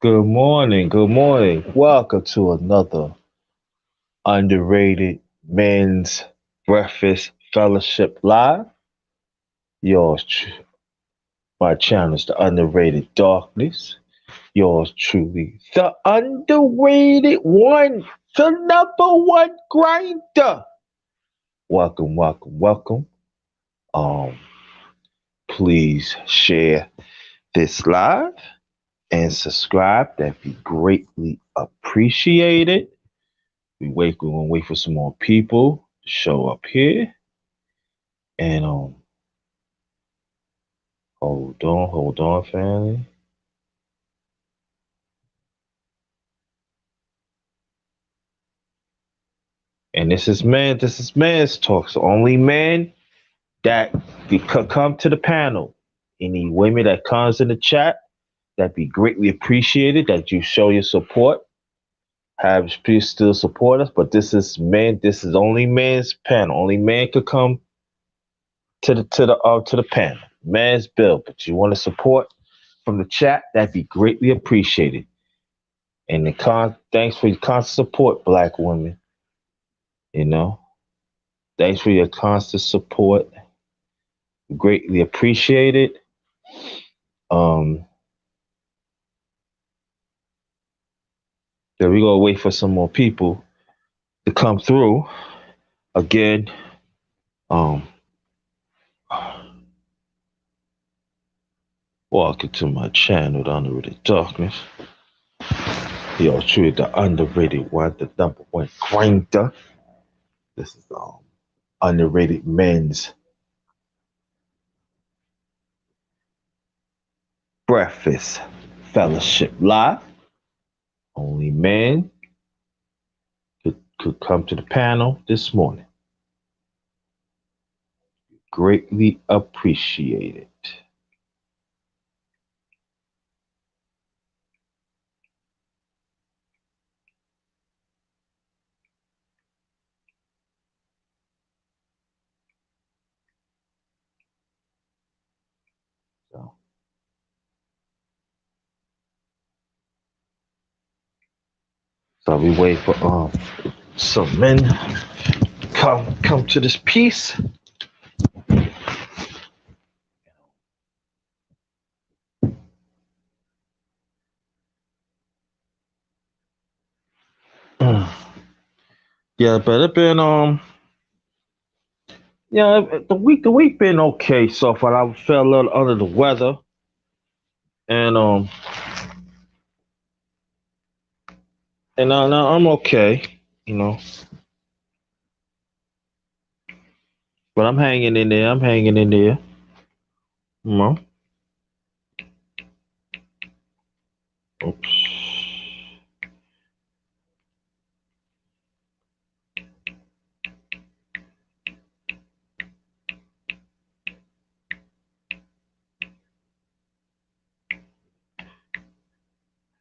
Good morning. Good morning. Welcome to another Underrated Men's Breakfast Fellowship Live. Yours, my channel is the Underrated Darkness. Yours truly, the underrated one, the number one grinder. Welcome, welcome, welcome. Um, please share this live and subscribe. That'd be greatly appreciated. We're gonna wait for some more people to show up here. And hold on, family. And this is men's talk. So only men that could come to the panel. Any women that comes in the chat, that'd be greatly appreciated that you show your support. Have please still support us, but this is only men's panel. Only men could come to the panel. Man's bill, but you want to support from the chat, that'd be greatly appreciated. And thanks for your constant support, black women. You know, thanks for your constant support. Greatly appreciated. Um, then we gonna wait for some more people to come through. Again, um, welcome to my channel, The Underrated Darkness. Yo, truly the underrated one, the number one grinder. This is underrated men's breakfast fellowship live. Only men could come to the panel this morning. Greatly appreciated. So, so we wait for some men come to this piece. Yeah, but it been yeah, the week been okay so far. I felt a little under the weather, and now I'm okay, you know. But I'm hanging in there. I'm hanging in there. You know. Oops.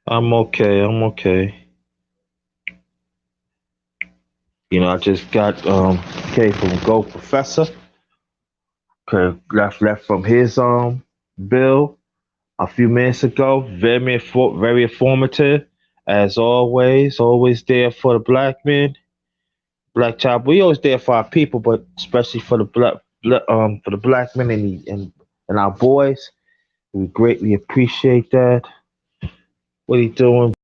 I'm okay. I'm okay. You know, I just got came from Go Professor. Okay, left from his bill a few minutes ago. Very informative as always. Always there for the black men, black child. We always there for our people, but especially for the for the black men and our boys. We greatly appreciate that. What he doing?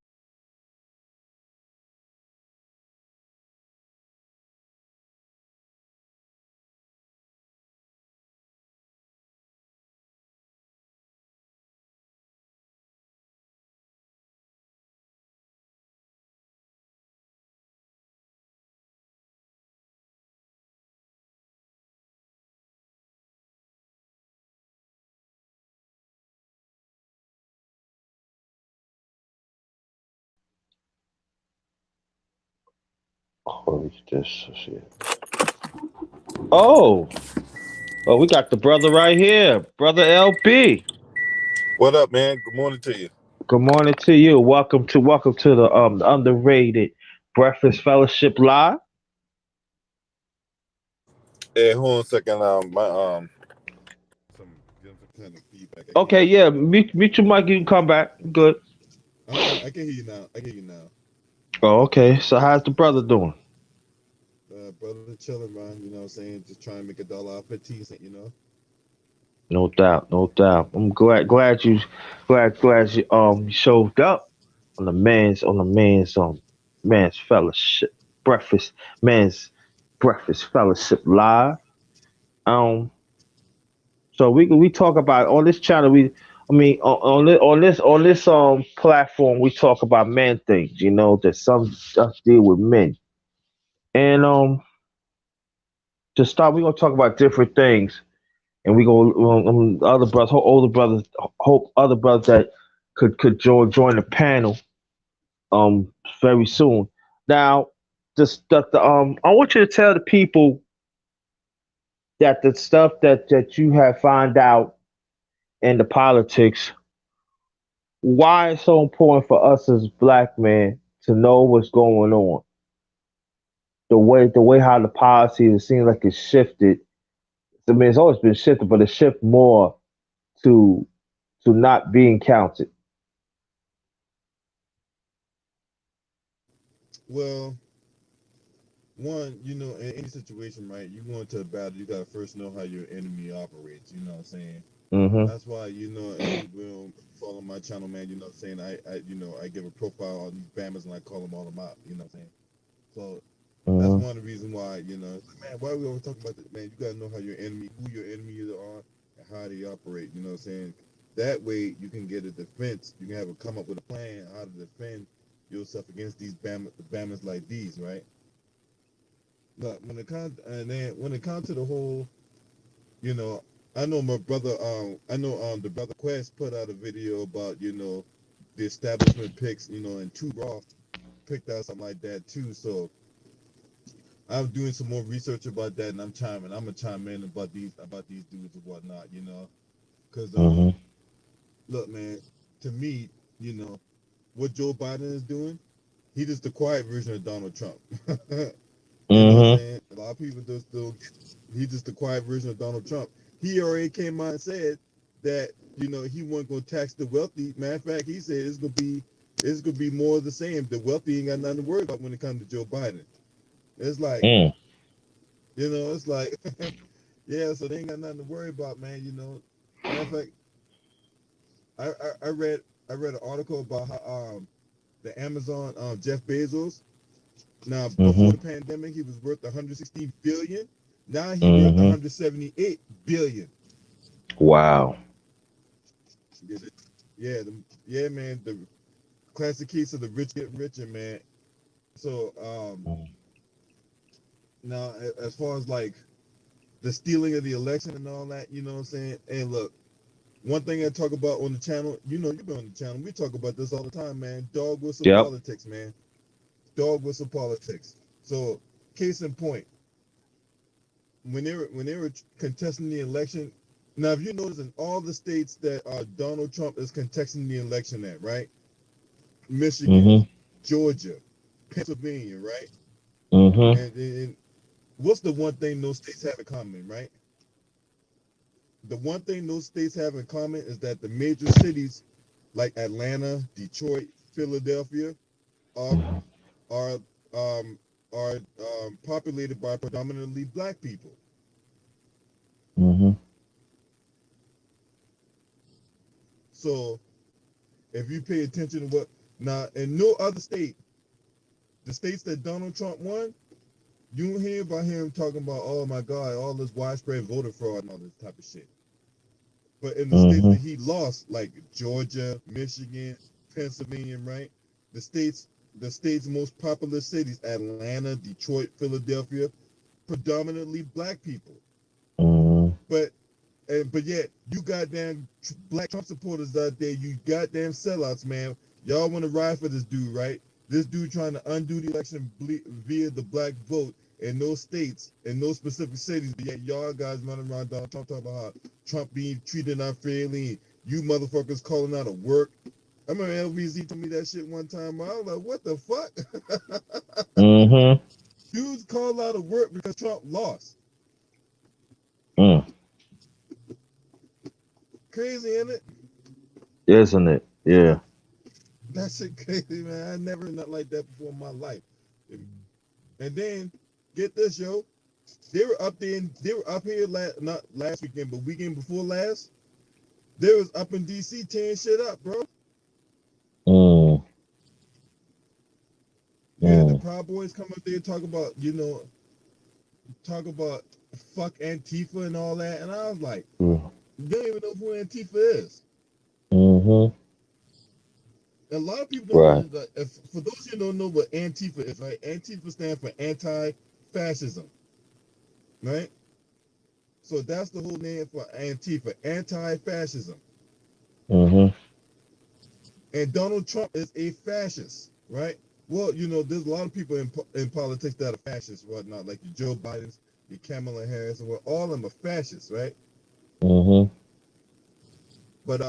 Oh, it's this shit. Oh, oh, we got the brother right here, brother LB. What up, man? Good morning to you. Good morning to you. Welcome to the underrated Breakfast Fellowship Live. Hey, hold on a second. My some getting some kind of feedback. I can't Okay, hear you. yeah, mute your mic. You can come back. Good. I can hear you now. I can hear you now. Oh, okay. So how's the brother doing? Brother chilling, man. You know what I'm saying? Just trying to make $1.15. No doubt, no doubt. I'm glad you showed up on the man's fellowship breakfast man's breakfast fellowship live. Um, so we talk about on this channel. I mean, on this platform, we talk about man things. You know that some stuff deal with men, and to start, we're gonna talk about different things, and we go other brothers, older brothers, hope other brothers that could join the panel um very soon. Now, just the I want you to tell the people that the stuff that you have found out in the politics, why it's so important for us as black men to know what's going on. The way how the policy it seems like it's shifted. I mean, it's always been shifted, but it shift more to not being counted. Well, one, in any situation, right? You go into a battle, you gotta first know how your enemy operates. You know what I'm saying? Mhm. That's why, if you will follow my channel, man, you know what I'm saying? I give a profile on these bammers and I call them out. You know what I'm saying? So that's Mhm. one of the reasons why, it's like, man, why are we always talking about this? Man, you gotta know who your enemies are, and how they operate. You know what I'm saying? That way, you can get a defense. You can come up with a plan how to defend yourself against these bammers like these, right? But when it comes to the whole, you know, I know my brother, I know the brother Quest put out a video about the establishment picks, and two Raw picked out something like that too. So I'm doing some more research about that, and I'm gonna chime in about these dudes and whatnot, because Mhm. look, man, to me, you know, what Joe Biden is doing, he just the quiet version of Donald Trump. You know what I'm Mhm. saying? A lot of people just still, he just the quiet version of Donald Trump. He already came out and said that he wasn't gonna tax the wealthy. Matter of fact, he said it's gonna be more of the same. The wealthy ain't got nothing to worry about when it comes to Joe Biden. It's like, Mm. it's like yeah, so they ain't got nothing to worry about, man. Matter of fact, I read an article about how the Amazon Jeff Bezos. Now before Mhm. the pandemic, he was worth 116 billion. Now he worth Mhm. 178 billion. Wow. Yeah, yeah, man. The classic case of the rich get richer, man. So now as far as like the stealing of the election and all that, you know what I'm saying? And look, one thing I talk about on the channel, you've been on the channel. We talk about this all the time, man. Dog whistle Yep. politics, man. Dog whistle politics. So, case in point, when they were contesting the election. Now, if you notice, in all the states that Donald Trump is contesting the election at, right? Michigan, Mhm. Georgia, Pennsylvania, right? Mhm. And what's the one thing those states have in common, right? The one thing those states have in common is that the major cities like Atlanta, Detroit, Philadelphia are are um, populated by predominantly black people. Mhm. So if you pay attention to what now in no other state, the states that Donald Trump won, you don't hear about him talking about, oh my God, all this widespread voter fraud and all this type of shit. But in the states Mhm. that he lost, like Georgia, Michigan, Pennsylvania, right? The states, the state's most populous cities, Atlanta, Detroit, Philadelphia, predominantly black people. Mhm. But but yet you goddamn black Trump supporters out there, you goddamn sellouts, man. Y'all want to ride for this dude, right? This dude trying to undo the election via the black vote in those states, in those specific cities. But yet y'all guys running around Donald Trump talking about how Trump being treated unfairly. You motherfuckers calling out of work. I remember LVZ told me that shit one time. I was like, what the fuck? Mhm. Dudes call out of work because Trump lost. Mm. Crazy, isn't it? Isn't it? Yeah. That shit crazy, man. I never heard nothing like that before in my life. And then get this, yo. They were up there. They were up here not last weekend, but weekend before last. They was up in DC tearing shit up, bro. Mm, Yeah, the mm, Proud Boys come up there talk about, talk about fuck Antifa and all that, and I was like, mm, they don't even know who Antifa is. mm-hmm. And a lot of people don't Right. know that. For those who don't know what Antifa is, right? Antifa stands for anti-fascism, right? So that's the whole name for Antifa, anti-fascism. Mm-hmm. And Donald Trump is a fascist, right? Well, there's a lot of people in politics that are fascists, whatnot, like your Joe Biden's, your Kamala Harris, and all of them are fascists, right? Mm-hmm. But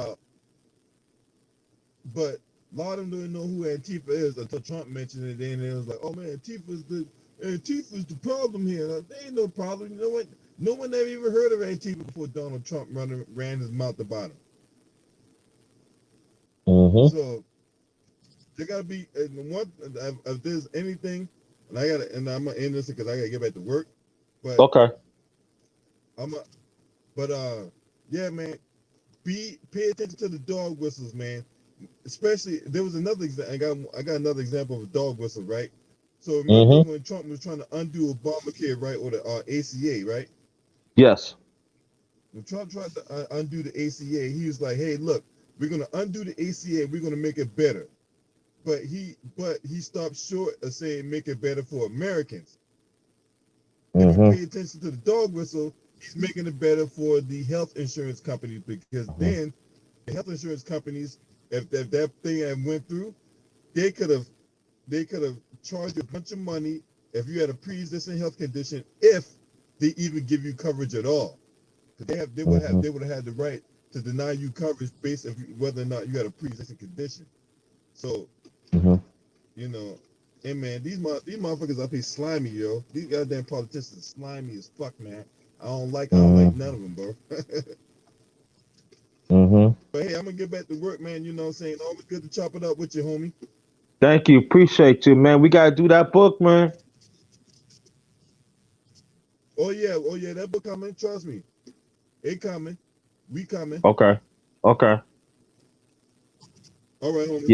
but a lot of them don't know who Antifa is until Trump mentioned it. Then it was like, oh man, Antifa's the problem here. Like, there ain't no problem. You know what? No one ever even heard of Antifa before Donald Trump ran his mouth about him. Mm-hmm. So there gotta be one. If there's anything, and I'm gonna end this because I gotta get back to work. But Okay. I'm a, but yeah, man. Pay attention to the dog whistles, man. Especially there was another I got another example of a dog whistle, right? So remember Mm-hmm. when Trump was trying to undo Obamacare, right, or the ACA, right? Yes. When Trump tried to undo the ACA, he was like, "Hey, look, we're gonna undo the ACA. We're gonna make it better." But he stopped short of saying make it better for Americans. If you Mm-hmm. pay attention to the dog whistle, he's making it better for the health insurance companies because Mm-hmm. then the health insurance companies, if that thing had went through, they could have they could have charged you a bunch of money if you had a pre-existing health condition, if they even give you coverage at all. Because Mm-hmm. they would have had the right to deny you coverage based on whether or not you had a pre-existing condition. So Mm-hmm. you know, hey man, these motherfuckers up here slimy, yo. These goddamn politicians are slimy as fuck, man. I don't like Mm-hmm. none of them, bro. Mm-hmm. But hey, I'm gonna get back to work, man. You know what I'm saying? Always good to chop it up with you, homie. Thank you. Appreciate you, man. We gotta do that book, man. Oh yeah, that book coming. Trust me, it coming. We coming. Okay. Okay. All right, homie.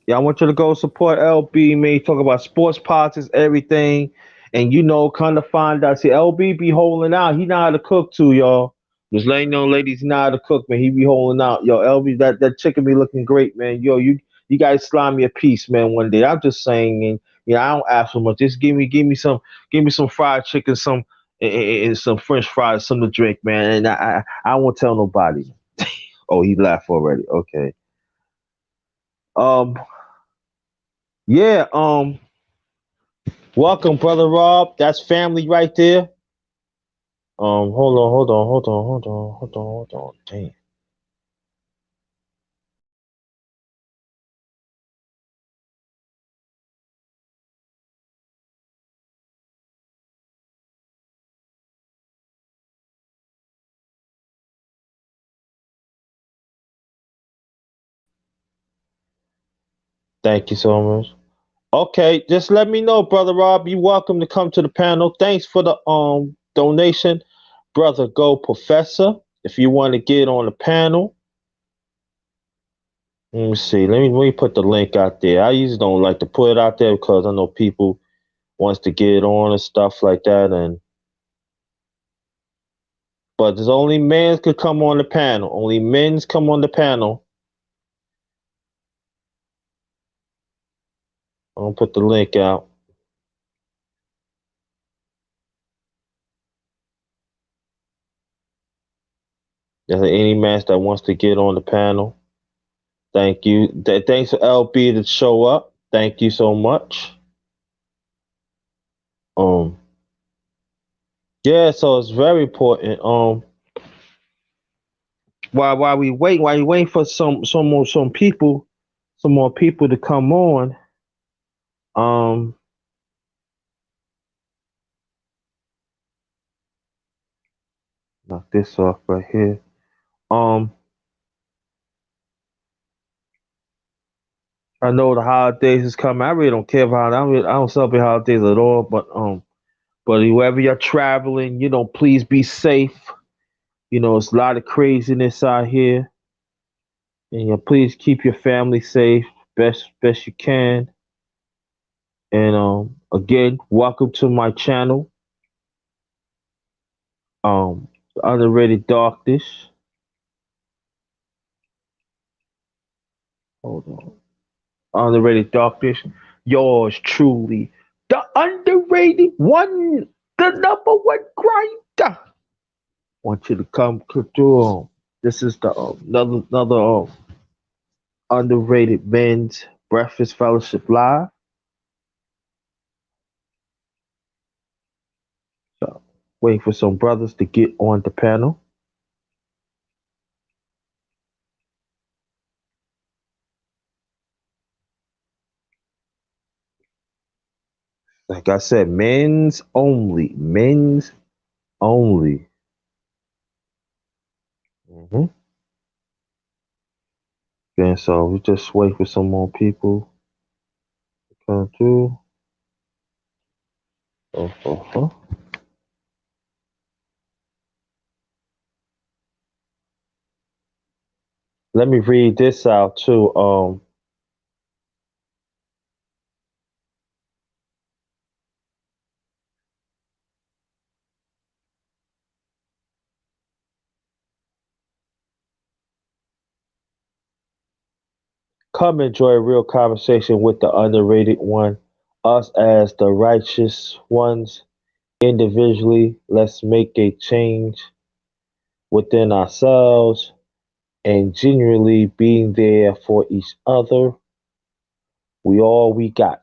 Yeah, I want you to go support LB, man. Talk about sports politics, everything. And kind of find out. See, LB be holding out. He know how to cook too, y'all. Just letting you know, ladies, he know how to cook, man. He be holding out. Yo, LB, that chicken be looking great, man. Yo, you guys slime me a piece, man, one day. I'm just saying, and I don't ask for much. Just give me some fried chicken, and some French fries, some to drink, man. And I won't tell nobody. Oh, he laughed already. Okay. Um, yeah, welcome, brother Rob. That's family right there. Hold on. Damn. Thank you so much. Okay, just let me know, brother Rob. You're welcome to come to the panel. Thanks for the donation, brother. Go, professor. If you want to get on the panel, let me see. Let me put the link out there. I usually don't like to put it out there because I know people wants to get on and stuff like that, and but there's only men could come on the panel. Only men's come on the panel. I'll put the link out. There's any match that wants to get on the panel. Thank you. Thanks for LB to show up. Thank you so much. Um, yeah, so it's very important. While you waiting for some more people to come on. Um, knock this off right here. Um, I know the holidays is coming. I really don't care about. I don't celebrate holidays at all. But whoever you're traveling, please be safe. It's a lot of craziness out here, and please keep your family safe best you can. And again, welcome to my channel, Underrated Darkness. Hold on, Underrated Darkness. Yours truly, the underrated one, the number one grinder. Want you to come through. This is the another underrated men's breakfast fellowship live. So, waiting for some brothers to get on the panel. Like I said, men's only. Men's only. hmm And so we just wait for some more people to come through. Oh, oh, oh. Let me read this out too. Come enjoy a real conversation with the underrated one. Us as the righteous ones individually. Let's make a change within ourselves and genuinely being there for each other. We all we got.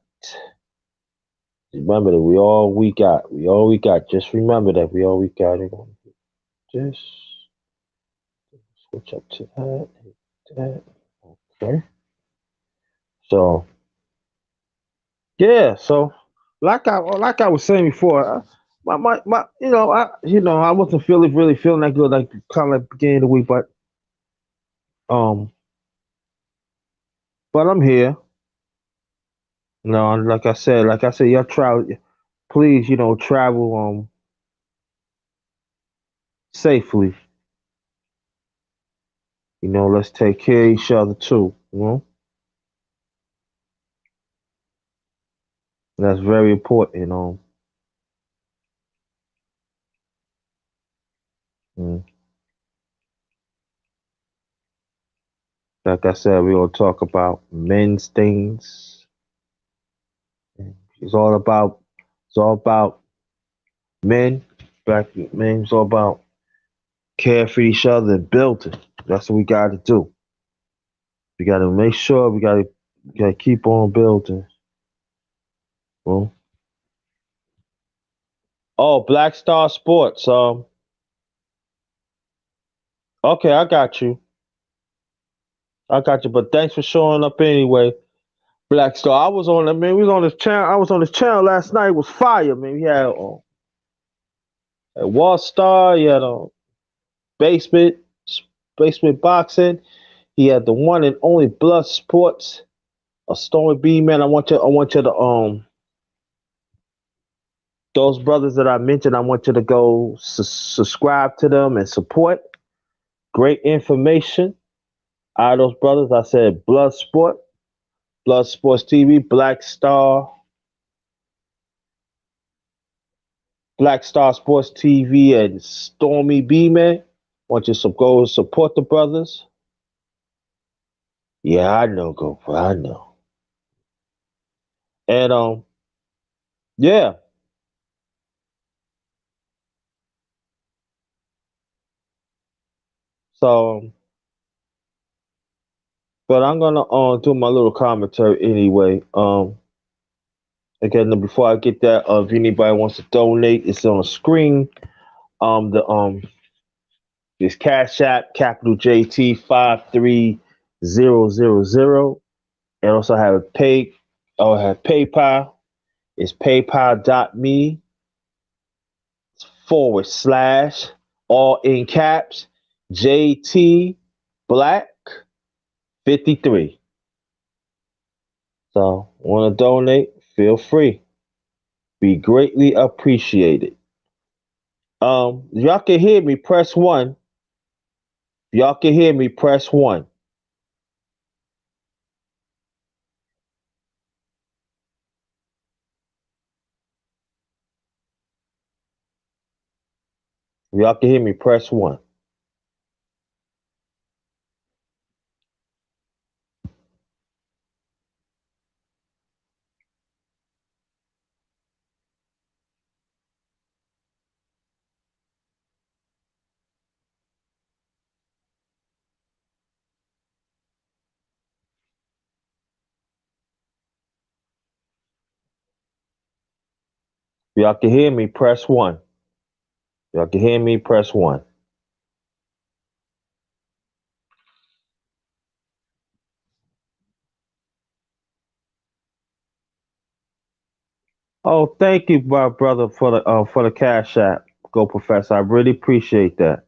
Remember that we all we got. We all we got. Just remember that we all we got. Just switch up to that. That. Okay. So yeah. So like I was saying before, my I wasn't really feeling that good like kind of like beginning of the week, um but I'm here. No, like I said, y'all travel. Please, travel safely. Let's take care of each other too. That's very important. Mm. Like I said, we're gonna talk about men's things. It's all about it's all about men. Black men. It's all about care for each other and building. That's what we got to do. We got to make sure we gotta keep on building. Well, oh, Black Star Sports. Okay, I got you. But thanks for showing up anyway. Black Star. I was on. I mean, we was on this channel. I was on this channel last night. It was fire, man. We had Wall Star. You had basement basement boxing. He had the one and only Blood Sports. A Stormy B, man. I want you to those brothers that I mentioned. I want you to go subscribe to them and support. Great information out of those brothers. I said Blood Sports TV, Black Star Sports TV, and Stormy B, man. Want you to go support the brothers. Yeah, I know, go, I know. And yeah. So, but I'm gonna do my little commentary anyway. Again, before I get that, if anybody wants to donate, it's on the screen. The This Cash App, capital JT 53000, and also have a have PayPal. It's paypal.me / all in caps JT Black 53. So, want to donate? Feel free. Be greatly appreciated. Y'all can hear me. Press one. Y'all can hear me. Press one. Y'all can hear me. Press one. Y'all can hear me. Press one. Y'all can hear me. Press one. Oh, thank you, my brother, for the cash app. Go, Professor. I really appreciate that.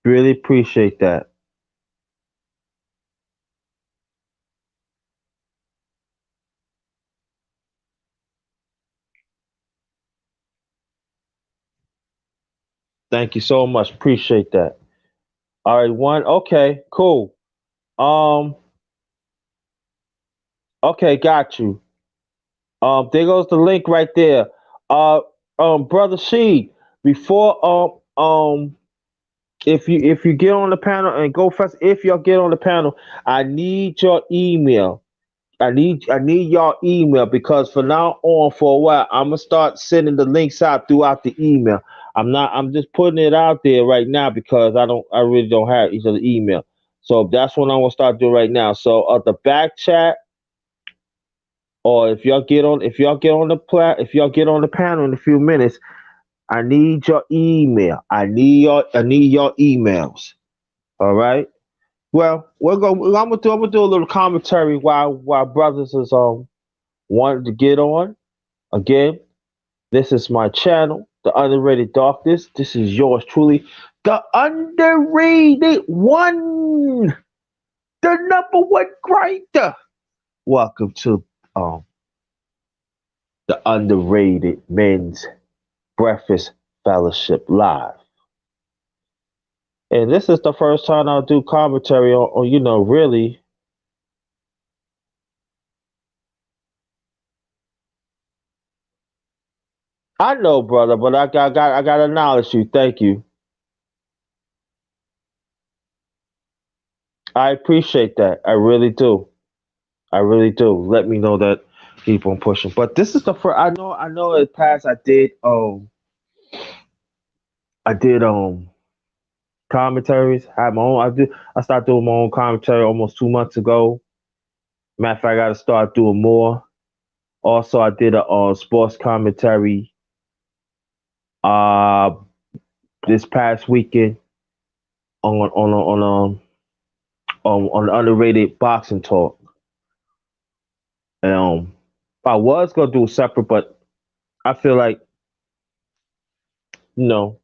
Really appreciate that. Thank you so much. Appreciate that. All right, one. Okay, cool. Um, okay, got you. There goes the link right there. Uh, brother Sheed, before if you get on the panel and go first, if y'all get on the panel, I need your email. I need y'all email because from now on for a while I'm gonna start sending the links out throughout the email. I'm just putting it out there right now because I really don't have each other email. So that's what I'm gonna start doing right now. So the back chat or if y'all get on the panel in a few minutes, I need your email. I need your emails. All right. Well, I'm gonna do a little commentary while brothers is wanting to get on. Again, this is my channel, The Underrated Darkness. This is yours truly, the underrated one, the number one grinder. Welcome to um the Underrated Men's Breakfast Fellowship Live. And this is the first time I'll do commentary on really. I know, brother, but I got to acknowledge you. Thank you. I appreciate that. I really do. I really do. Let me know that keep on pushing. But this is the first. I know. In the past, I did commentaries. I had my own. I started doing my own commentary almost 2 months ago. Matter of fact, I got to start doing more. Also, I did a sports commentary uh this past weekend on the underrated boxing talk. And I was gonna do separate, but I feel like you know.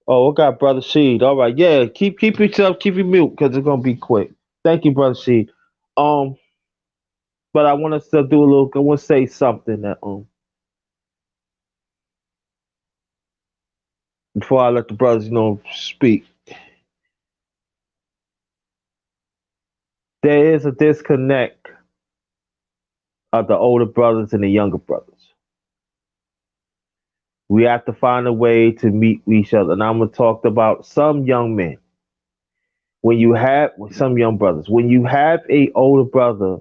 Oh, I got brother Sheed. All right, yeah. Keep yourself keep your mute because it's gonna be quick. Thank you, brother Sheed. Um, but I want to still do a little. I want to say something that before I let the brothers speak. There is a disconnect of the older brothers and the younger brothers. We have to find a way to meet each other. And I'm gonna talk about some young men. When you have some young brothers, when you have a older brother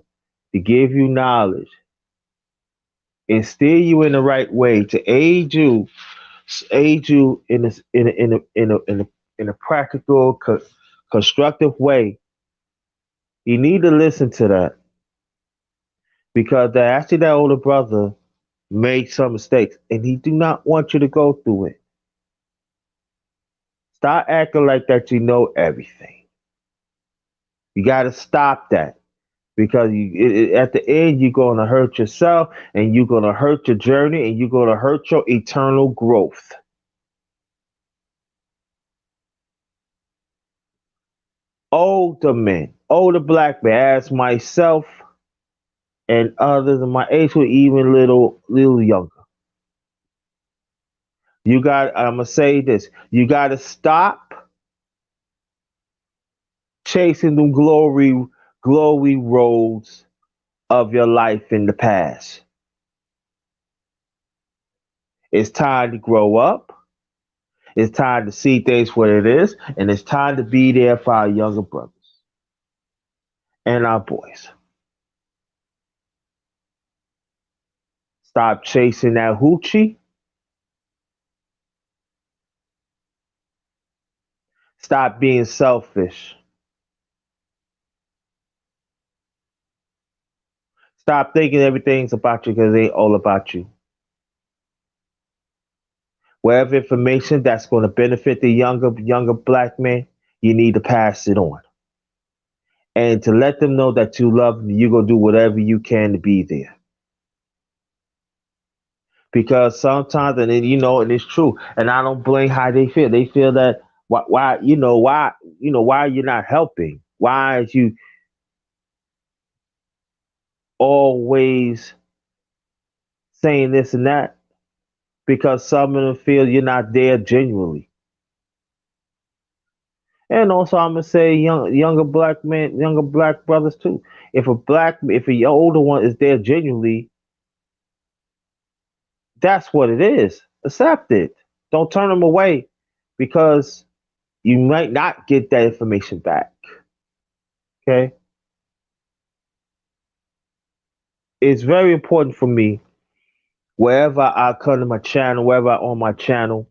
to give you knowledge and steer you in the right way to aid you in a practical, constructive way, you need to listen to that because that older brother made some mistakes and he do not want you to go through it. Stop acting like that you know everything. You got to stop that because at the end you're going to hurt yourself and you're going to hurt your journey and you're going to hurt your eternal growth. older men, older black men, as myself and others in my age were even little younger. I'm gonna say this. You gotta stop chasing them glory roads of your life in the past. It's time to grow up. It's time to see things what it is, and it's time to be there for our younger brothers and our boys. Stop chasing that hoochie. Stop being selfish. Stop thinking everything's about you because it ain't all about you. Whatever information that's going to benefit the younger black man, you need to pass it on. And to let them know that you love them, you're gonna do whatever you can to be there. Because sometimes, and then, and it's true, and I don't blame how they feel. They feel that why are you not helping? Why is you always saying this and that? Because some of them feel you're not there genuinely. And also, I'm gonna say younger black men, younger black brothers too. If a older one is there genuinely, that's what it is. Accept it. Don't turn them away because you might not get that information back. Okay, it's very important for me wherever I come to my channel, wherever I on my channel,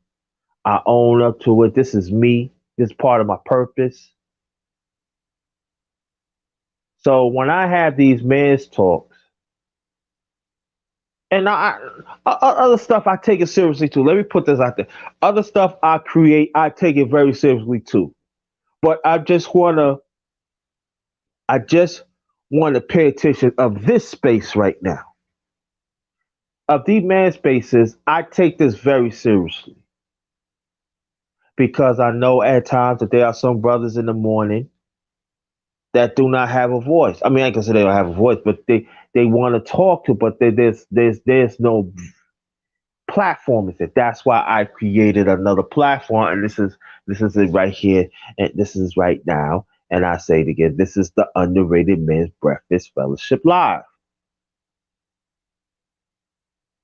I own up to it. This is me. This is part of my purpose. So when I have these men's talks, and other stuff, I take it seriously too. Let me put this out there. Other stuff I create, I take it very seriously too. But I just want to pay attention of this space right now. Of these man spaces, I take this very seriously because I know at times that there are some brothers in the morning that do not have a voice. I mean, I can say they don't have a voice, but they want to talk to, but there's no platform with it. That's why I created another platform, and this is it right here, and this is right now. And I say it again, this is the Underrated Men's Breakfast Fellowship Live.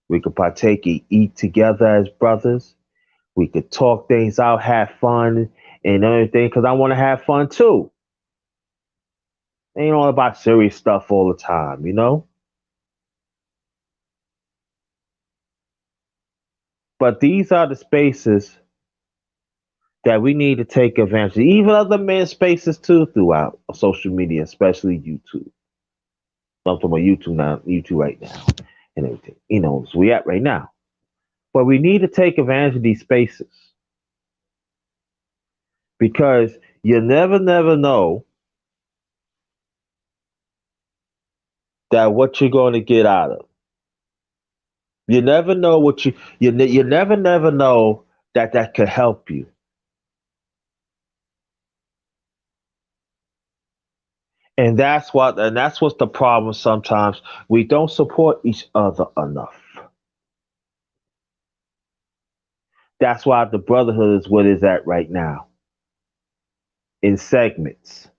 We could partake and eat together as brothers. We could talk things out, have fun, and everything. Because I want to have fun too. It ain't all about serious stuff all the time. But these are the spaces that we need to take advantage of. Even other men's spaces too throughout social media, especially YouTube. I'm talking about YouTube now, YouTube right now, and everything. So we at right now. But we need to take advantage of these spaces because you never know that what you're going to get out of. You never know what you never know that could help you. And that's what's the problem sometimes. We don't support each other enough. That's why the brotherhood is what it's at right now in segments.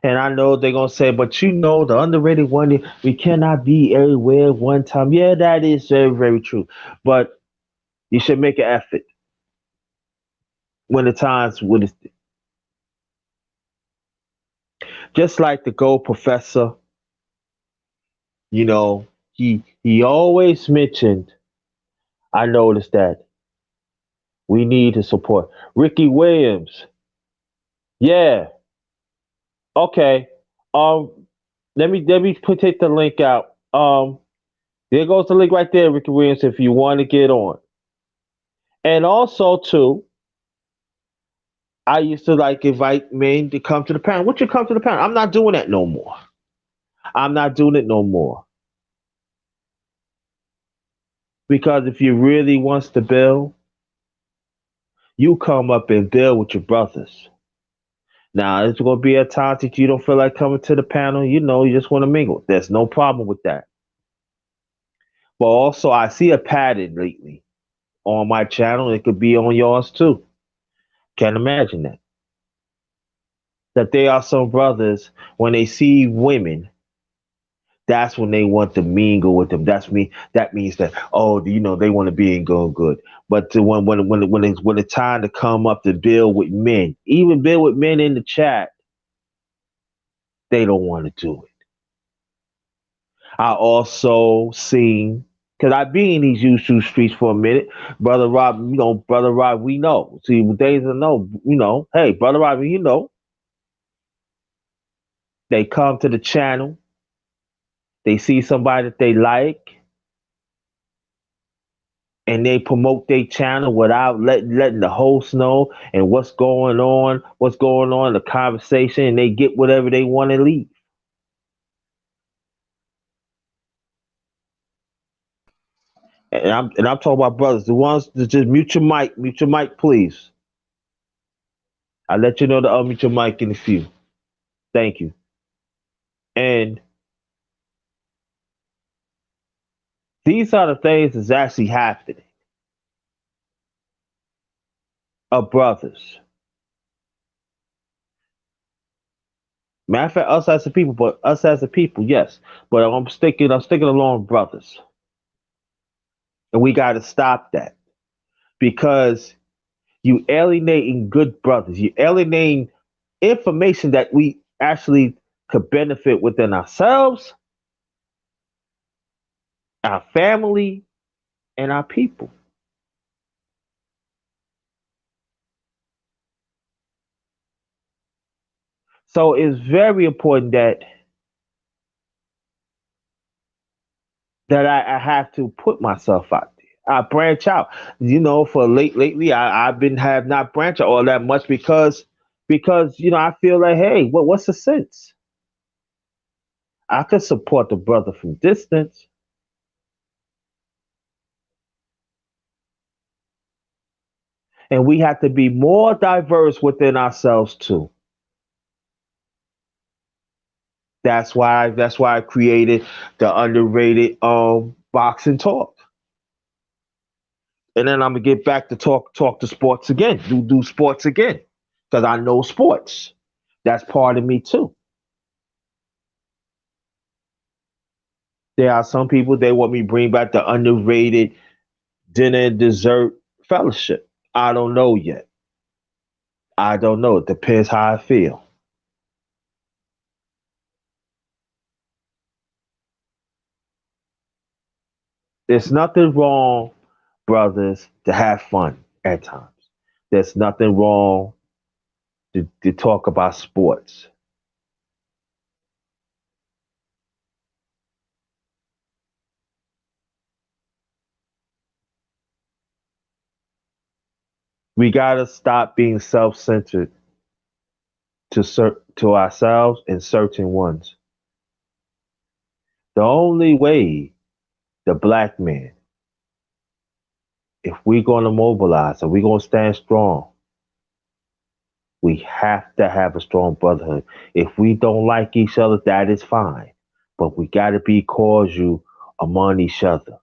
And I know they're gonna say, but the underrated one, we cannot be everywhere one time. Yeah, that is very, very true. But you should make an effort when the times when it's just like the Gold Professor. You know, he always mentioned. I noticed that we need to support Ricky Williams. Yeah, okay. Um, let me take the link out. There goes the link right there, Ricky Williams. If you want to get on, and also too, I used to like invite men to come to the panel. What you come to the panel? I'm not doing that no more. I'm not doing it no more because if you really wants to build, You come up and build with your brothers. Now, it's going to be a time that you don't feel like coming to the panel. You just want to mingle. There's no problem with that. But also, I see a pattern lately on my channel. It could be on yours too. Can't imagine that. That there are some brothers, when they see women, that's when they want to mingle with them. That means that, oh, they want to be in good. But when it's time to come up to build with men, even build with men in the chat, they don't want to do it. I also seen, because I be in these YouTube streets for a minute, brother Rob, we know. See, days to know, hey, brother Rob, they come to the channel, they see somebody that they like, and they promote their channel without letting the host know and what's going on, the conversation, and they get whatever they want to leave. And I'm talking about brothers, the ones that just mute your mic, please. I'll let you know to unmute your mic in a few. Thank you. And these are the things that's actually happening of brothers. Matter of fact, us as a people, yes. But I'm sticking along with brothers. And we gotta stop that. Because you alienating good brothers. You alienating information that we actually could benefit within ourselves, our family, and our people. So it's very important that I have to put myself out there. I branch out. For lately, I've been have not branched out all that much because I feel like, hey, what's the sense? I could support the brother from distance, and we have to be more diverse within ourselves too. That's why I created the underrated boxing talk. And then I'm gonna get back to talk to sports again. Do sports again. Because I know sports. That's part of me too. There are some people they want me to bring back the underrated dinner and dessert fellowship. I don't know yet. I don't know. It depends how I feel. There's nothing wrong, brothers, to have fun at times. There's nothing wrong to talk about sports. We gotta stop being self-centered to ourselves and certain ones. The only way the black man, if we're gonna mobilize and we're gonna stand strong, we have to have a strong brotherhood. If we don't like each other, that is fine. But we gotta be cordial among each other.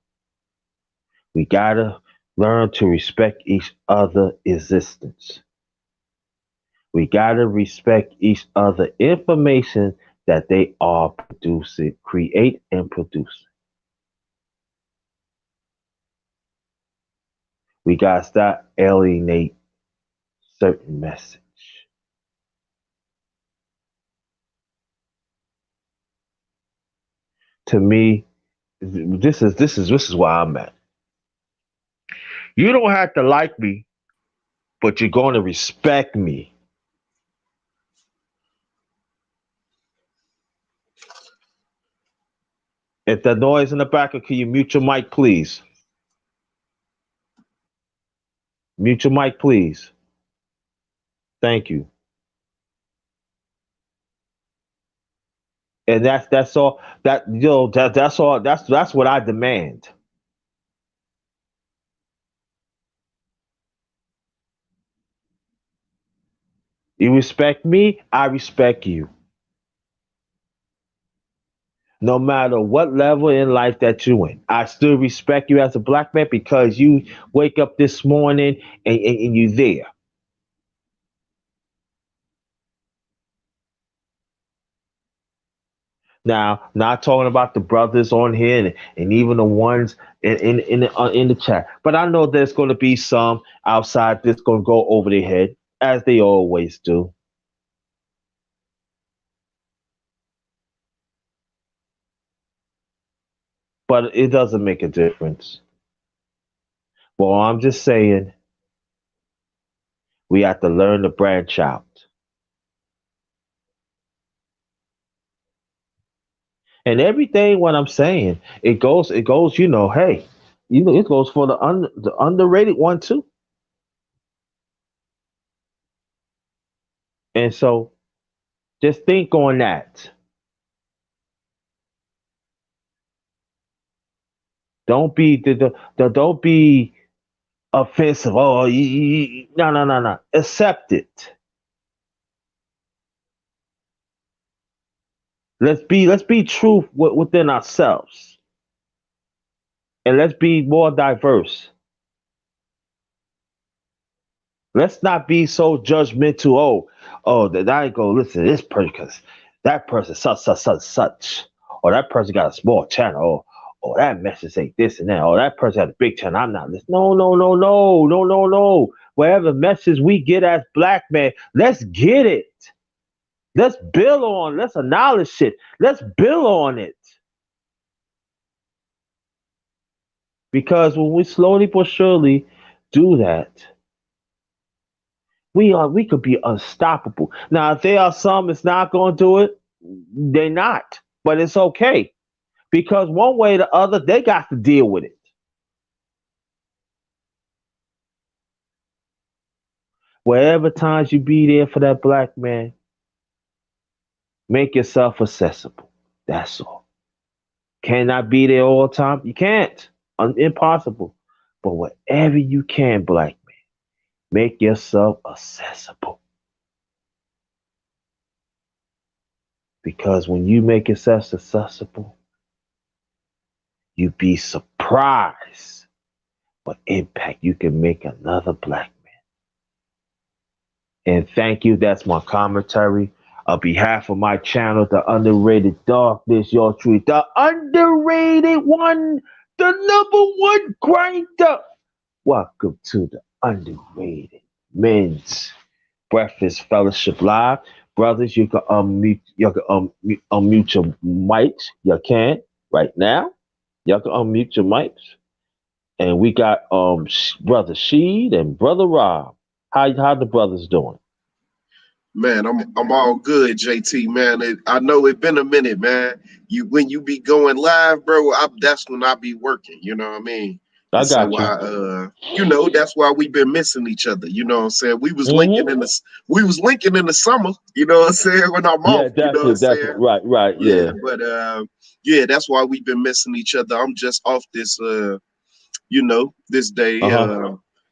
We gotta learn to respect each other existence. We gotta respect each other information that they are producing, create and produce. We gotta stop alienate certain message. To me, this is where I'm at. You don't have to like me, but you're going to respect me. If the noise in the background, can you mute your mic, please? Mute your mic, please. Thank you. And that's all. That's all. That's what I demand. You respect me, I respect you. No matter what level in life that you in, I still respect you as a black man because you wake up this morning and you there. Now, not talking about the brothers on here and even the ones in the chat, but I know there's going to be some outside that's going to go over their head as they always do. But it doesn't make a difference. Well, I'm just saying we have to learn to branch out. And everything what I'm saying, it goes, hey, it goes for the underrated one too. And so just think on that. Don't be offensive. Oh, no, no, no, no. Accept it. Let's be true within ourselves, and let's be more diverse. Let's not be so judgmental. Oh, that I go listen to this person because that person such such such such, or that person got a small channel, or that message ain't this and that, or that person had a big channel. I'm not listening. No, no, no, no, no, no, no. Whatever message we get as black men, let's get it. Let's build on. Let's acknowledge it. Let's build on it. Because when we slowly but surely do that, we could be unstoppable. Now, if there are some that's not going to do it, they're not. But it's okay because one way or the other, they got to deal with it. Wherever times you be there for that black man, make yourself accessible. That's all. Cannot be there all the time. You can't. Impossible. But wherever you can, black man, make yourself accessible. Because when you make yourself accessible, you be surprised what impact you can make another black man. And thank you. That's my commentary. On behalf of my channel, The Underrated Darkness, your truth, the underrated one, the number one grinder. Welcome to the Underrated Men's Breakfast Fellowship Live. Brothers, you can unmute your mics. You can right now. You can unmute your mics. And we got brother Sheed and brother Rob. How the brothers doing? Man, I'm all good, JT. Man, I know it's been a minute, man. You when you be going live, bro, that's when I be working. You know what I mean? I And so got you. that's why we've been missing each other. You know what I'm saying? Mm-hmm. We was linking in the summer. You know what I'm saying? When I'm Yeah, off, you know what definitely, I'm saying? definitely. Right, right. Yeah, Yeah. but yeah, that's why we've been missing each other. I'm just off this this Uh day, huh.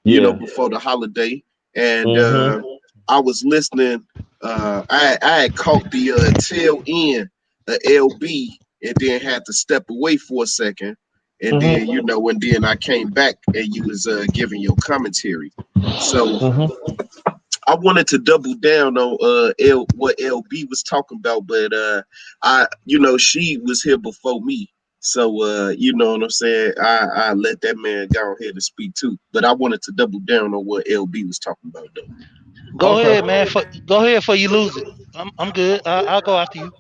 Yeah. before the holiday. And Mm-hmm. I was listening. I had caught the tail end of LB and then had to step away for a second. And then, Mm-hmm. and then I came back and you was giving your commentary. So Mm-hmm. I wanted to double down on what LB was talking about, but she was here before me. So you know what I'm saying? I let that man go ahead and speak too. But I wanted to double down on what LB was talking about though. Go Okay. ahead, man. Go ahead before you lose it. I'm good. I'll go after you.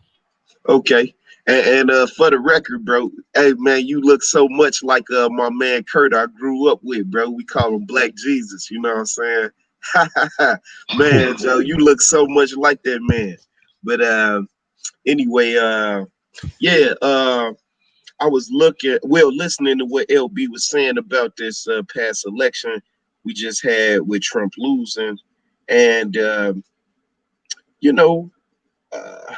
Okay. And for the record, bro, hey man, you look so much like my man Kurt I grew up with, bro. We call him Black Jesus, you know what I'm saying? Man, Joe, you look so much like that man. But anyway, yeah, I was listening to what LB was saying about this past election we just had with Trump losing, and you know, uh,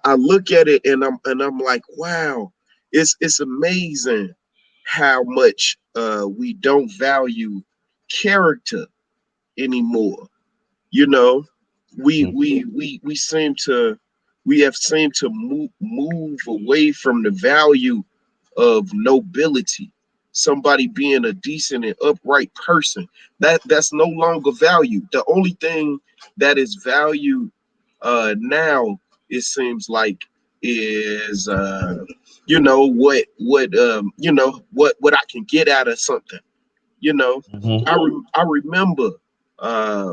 I look at it and I'm like, wow, it's amazing how much we don't value character anymore. You know, we Mhm. we we we seem to we have seemed to move away from the value of nobility, somebody being a decent and upright person. That's no longer valued. The only thing that is valued now, it seems like, is what I can get out of something. You know, Mhm. I remember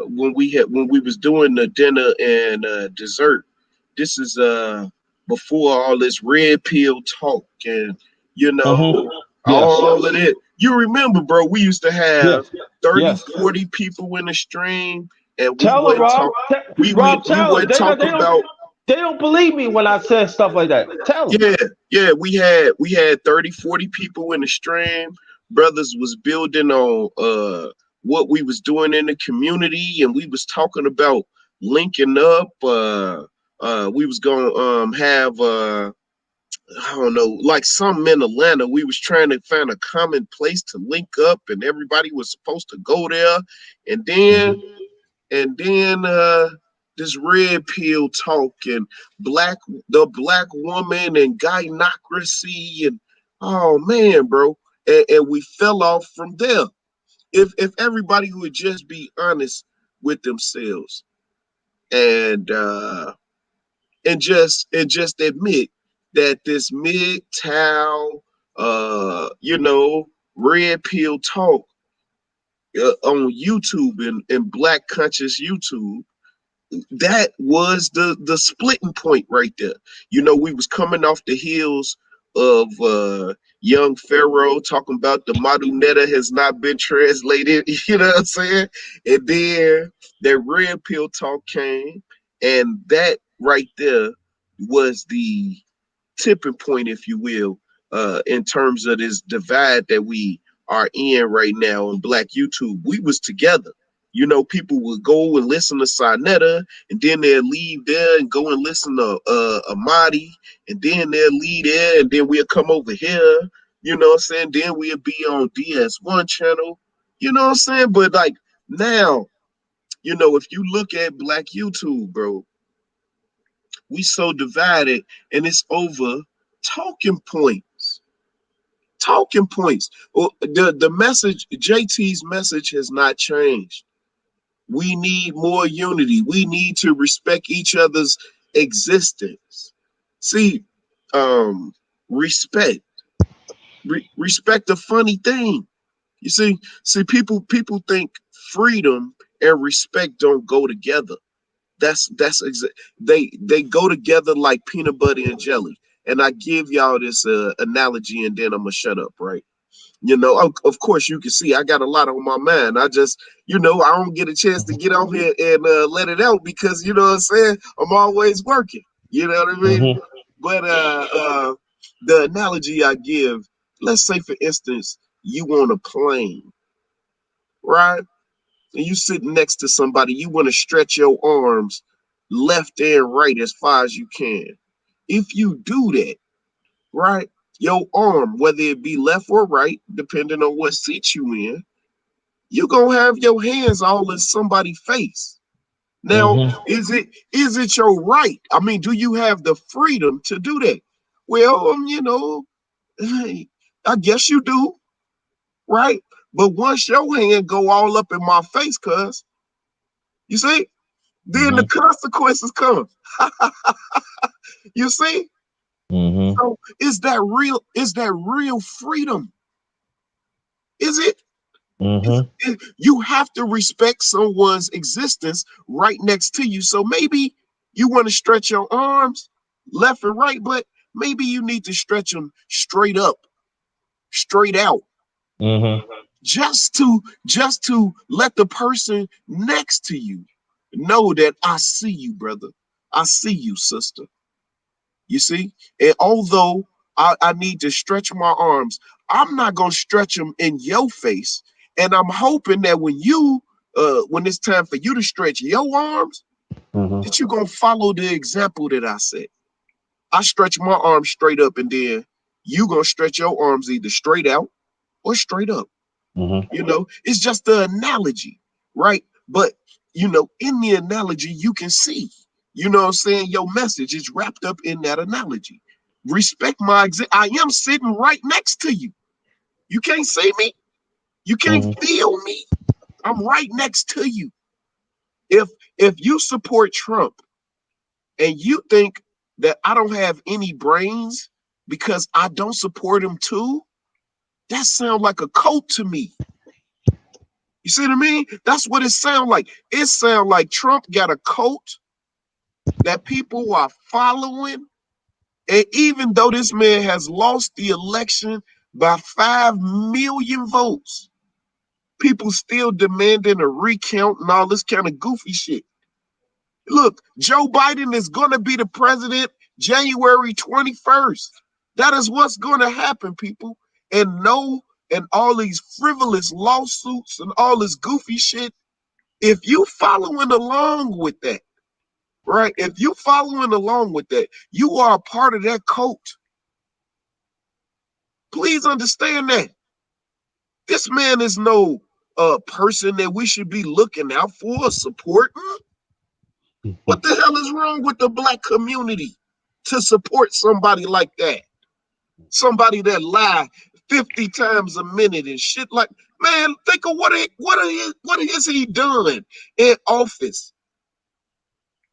when we was doing the dinner and dessert. This is before all this red pill talk and you Mhm. know Yes. all of it. You remember, bro? We used to have Yes. 30, Yes. 40 people in the stream, and we Tell them, wouldn't Rob. talk. Rob, We tell them. wouldn't talk about. They don't believe me when I said stuff like that. Tell them. Yeah, yeah, we had 30, 40 people in the stream. Brothers was building on what we was doing in the community, and we was talking about linking up. We was gonna have I don't know, like something in Atlanta. We was trying to find a common place to link up, and everybody was supposed to go there. And then Mhm. and then this red pill talk and black woman and gynocracy and oh man, bro, and we fell off from there. If everybody would just be honest with themselves and just admit that this MGTOW, red pill talk on YouTube and black conscious YouTube, that was the splitting point right there. You know, we was coming off the heels of young Pharaoh talking about the Madu Netta has not been translated, you know what I'm saying? And then that red pill talk came, and that right there was the tipping point, if you will, in terms of this divide that we are in right now in Black YouTube. We was together. You know, people would go and listen to Sinetta, and then they'll leave there and go and listen to Amadi, and then they'll leave there, and then we'll come over here. You know what I'm saying? Then we'll be on DS1 channel. You know what I'm saying? But like now, if you look at Black YouTube, bro, we so divided, and it's over talking points. Talking points. Well, the message, JT's message has not changed. We need more unity. We need to respect each other's existence. See, um, respect. Respect a funny thing. You see, people think freedom and respect don't go together. They go together like peanut butter and jelly. And I give y'all this analogy, and then I'm gonna shut up, right? Of course, you can see I got a lot on my mind. I just, I don't get a chance to Mhm. get on here and let it out because, you know what I'm saying? I'm always working. You know what I mean? Mhm. But the analogy I give, let's say, for instance, you on a plane, right? And you sitting next to somebody, you want to stretch your arms left and right as far as you can. If you do that, right, your arm, whether it be left or right, depending on what seat you in, you're gonna have your hands all in somebody's face. Now, Mhm. is it your right? I mean, do you have the freedom to do that? Well, I guess you do, right? But once your hand go all up in my face, cuz, you see, then the Mhm. consequences come. You see? Mhm. So is that real? Is that real freedom? Is it? Mhm. You have to respect someone's existence right next to you. So maybe you want to stretch your arms left and right, but maybe you need to stretch them straight up, straight out, Mhm. just to let the person next to you know that I see you, brother. I see you, sister. You see? And although I need to stretch my arms, I'm not gonna stretch them in your face. And I'm hoping that when it's time for you to stretch your arms, Mhm. that you're gonna follow the example that I set. I stretch my arms straight up, and then you gonna stretch your arms either straight out or straight up. Mhm. It's just the analogy, right? But in the analogy, you can see, what I'm saying, your message is wrapped up in that analogy. Respect my I am sitting right next to you. You can't see me. You can't Mm-hmm. feel me. I'm right next to you. If if you support Trump and you think that I don't have any brains because I don't support him too, that sounds like a cult to me. You see what I mean? That's what it sounds like. It sounds like Trump got a cult that people are following. And even though this man has lost the election by 5 million votes, people still demanding a recount and all this kind of goofy shit. Look, Joe Biden is going to be the president January 21st. That is what's going to happen, people. And no, and all these frivolous lawsuits and all this goofy shit, if you following along with that, right? If you following along with that, you are a part of that cult. Please understand that. This man is no person that we should be looking out for or supporting. What the hell is wrong with the black community to support somebody like that? Somebody that lie 50 times a minute and shit like, man, think of what is he done in office?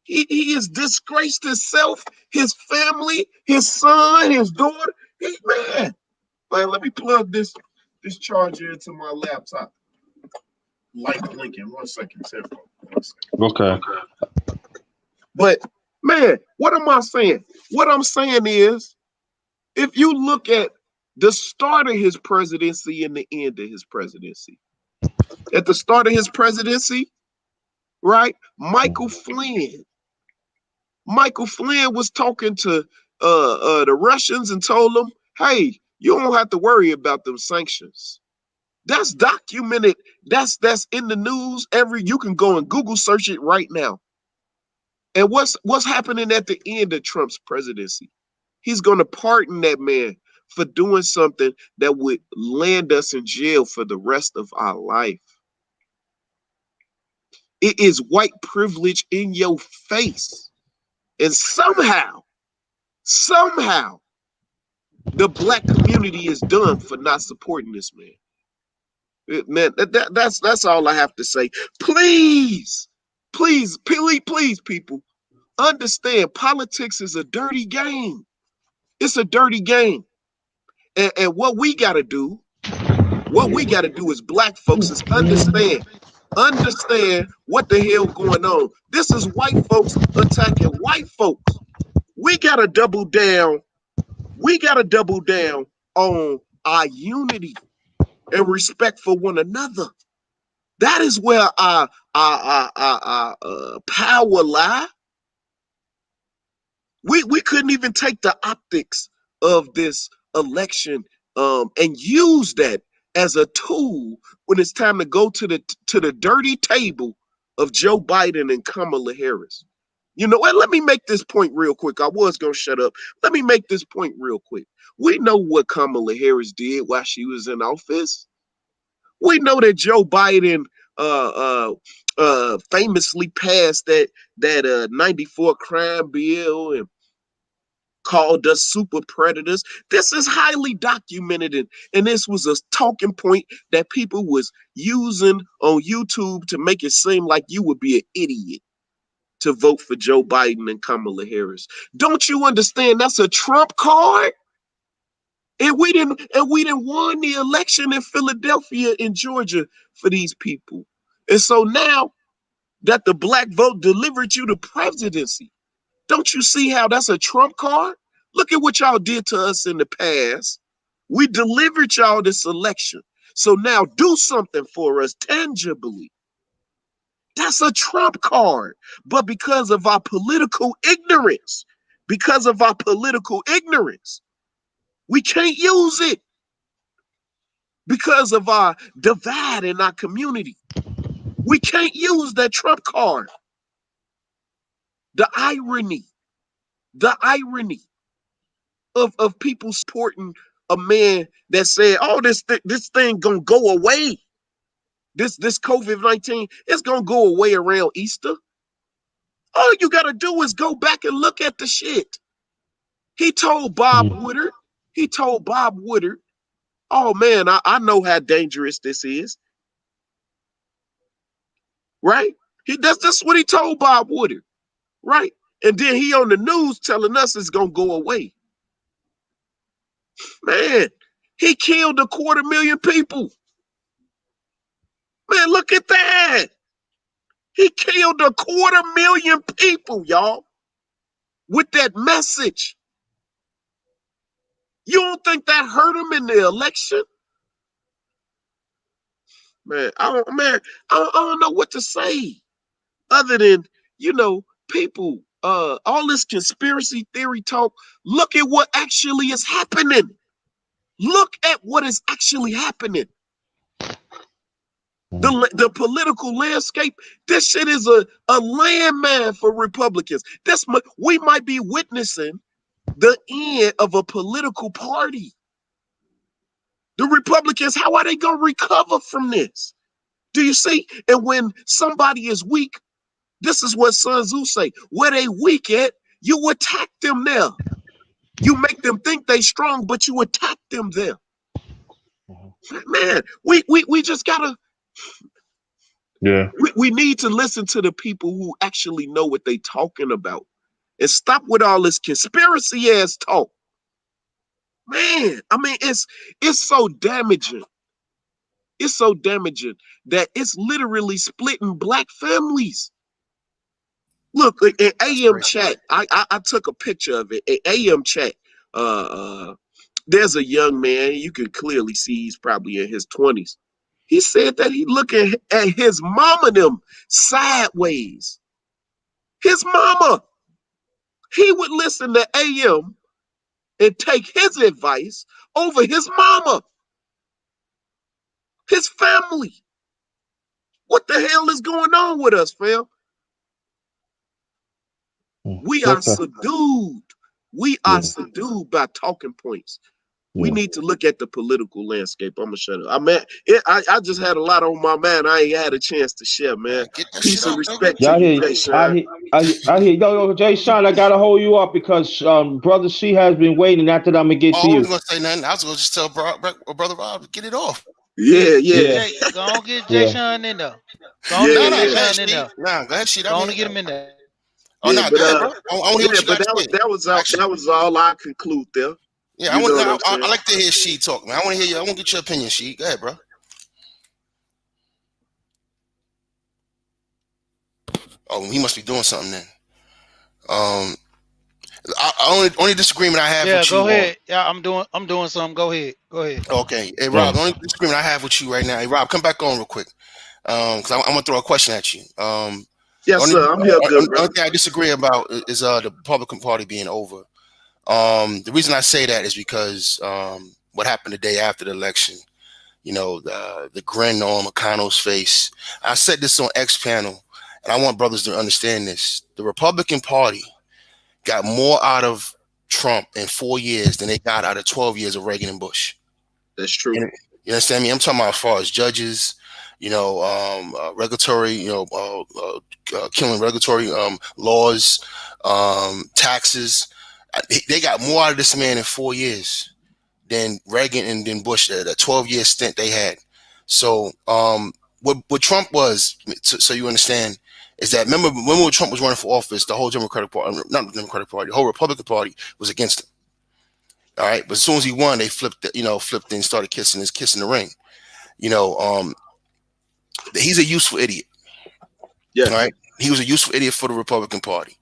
He has disgraced himself, his family, his son, his daughter. Man, let me plug this charger into my laptop. Light blinking. 1 second, Tiffany. 1 second. Okay. But man, what am I saying? What I'm saying is, if you look at the start of his presidency and the end of his presidency, at the start of his presidency, right? Michael Flynn was talking to the Russians and told them, "Hey, you don't have to worry about them sanctions." That's documented. That's in the news. You can go and Google search it right now. And what's happening at the end of Trump's presidency? He's going to pardon that man for doing something that would land us in jail for the rest of our life. It is white privilege in your face. And somehow, the black community is done for not supporting this man. Man, that's all I have to say. Please, please, people, understand politics is a dirty game. It's a dirty game. And what we got to do as black folks is understand what the hell going on. This is white folks attacking white folks. We got to double down. We got to double down on our unity and respect for one another. That is where our power lie. We couldn't even take the optics of this election and use that as a tool when it's time to go to the dirty table of Joe Biden and Kamala Harris. You know what? Let me make this point real quick. I was gonna shut up. Let me make this point real quick. We know what Kamala Harris did while she was in office. We know that Joe Biden famously passed that 94 crime bill and called us super predators. This is highly documented, and this was a talking point that people was using on YouTube to make it seem like you would be an idiot to vote for Joe Biden and Kamala Harris. Don't you understand that's a Trump card? And we didn't won the election in Philadelphia and Georgia for these people. And so now that the black vote delivered you the presidency, don't you see how that's a Trump card? Look at what y'all did to us in the past. We delivered y'all this election. So now do something for us tangibly. That's a Trump card. But because of our political ignorance, we can't use it because of our divide in our community. We can't use that Trump card. The irony, the irony of people supporting a man that said, "Oh, this thing gonna go away." This COVID-19, it's gonna go away around Easter. All you gotta do is go back and look at the shit. He told Bob Mm. Woodard. He told Bob Woodard, "Oh man, I know how dangerous this is." Right? That's what he told Bob Woodard. Right? And then he on the news telling us it's gonna go away. Man, he killed 250,000 people. Man, look at that. He killed 250,000 people, y'all, with that message. You don't think that hurt him in the election? I don't know what to say other than, people, all this conspiracy theory talk. Look at what actually is happening. Look at what is actually happening. Mm. The political landscape, this shit is a landmine for Republicans. We might be witnessing the end of a political party. The Republicans, how are they going to recover from this? Do you see? And when somebody is weak, this is what Sun Tzu say. Where they weak at, you attack them there. You make them think they strong, but you attack them there. Man, we just gotta Yeah. we need to listen to the people who actually know what they talking about and stop with all this conspiracy ass talk. Man, I mean, it's so damaging. It's so damaging that it's literally splitting black families. Look, in That's AM crazy. chat, I took a picture of it. In AM chat, uh, uh, there's a young man. You can clearly see he's probably in his 20s. He said that he looking at his mama them sideways. His mama. He would listen to AM and take his advice over his mama, his family. What the hell is going on with us, fam? Mm. We are Okay. subdued. We are Yeah. subdued by talking points. We Yeah. need to look at the political landscape. I'm gonna shut up. I just had a lot on my mind. I ain't had a chance to share, man. Man, get that shit Peace and off, nigga. respect Yeah, to I you, hear, Jay I Sean. hear, I hear. Yo, Jay Sean, I gotta hold you up because brother C has been waiting. After that, I'm gonna get to Oh, I was you. gonna say nothing. I was gonna just tell brother Rob to get it off. Yeah, yeah, Yeah. Jay, go on get Jay Yeah. Sean in there. Go on yeah, get Nah, Jay yeah, go ahead, Sean in Sheed. there. Nah, go ahead, Sheed. Go I'm on here. and get him in there. Oh, yeah. nah, But go ahead, bro. I want to hear yeah, what you but got to say. that Actually, was all I conclude there. yeah, You know what I'm I saying? like to hear Sheed talk, man. I want to hear you. I want to get your opinion, Sheed. Go ahead, bro. Oh, he must be doing something then. Um, only disagreement I have Yeah, with you go on. ahead. Yeah, I'm doing something. Go ahead. Go ahead. Okay, hey Rob, Yeah. the only disagreement I have with you right now. Hey Rob, come back on real quick. Because I'm gonna throw a question at you. The Yes, only, sir. I'm here, good only brother. thing I disagree about is the Republican Party being over. The reason I say that is because what happened the day after the election. You know, the grin on McConnell's face. I said this on X panel, and I want brothers to understand this. The Republican Party got more out of Trump in 4 years than they got out of 12 years of Reagan and Bush. That's true. You understand me? I'm talking about as far as judges, regulatory, killing regulatory laws, taxes. They got more out of this man in 4 years than Reagan and then Bush, the 12-year stint they had. So what Trump was, so you understand, is that remember when Trump was running for office, the whole Democratic Party, not the Democratic Party, the whole Republican Party was against him. All right, but as soon as he won, they flipped and started kissing the ring. He's a useful idiot. Yeah. All right, he was a useful idiot for the Republican Party.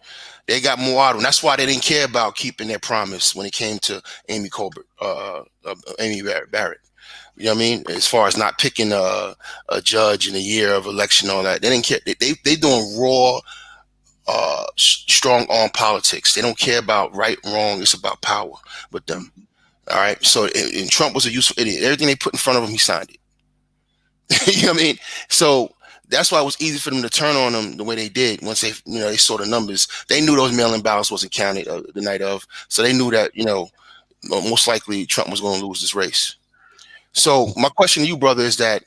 They got more out of him. That's why they didn't care about keeping their promise when it came to Amy Barrett. You know what I mean? As far as not picking a judge in a year of election, all that, they didn't care. They doing raw, strong arm politics. They don't care about right, wrong. It's about power with them. All right. So and Trump was a useful idiot. Everything they put in front of him, he signed it. You know what I mean? So that's why it was easy for them to turn on him the way they did once they saw the numbers. They knew those mail-in ballots wasn't counted the night of, so they knew that most likely Trump was going to lose this race. So my question to you, brother, is that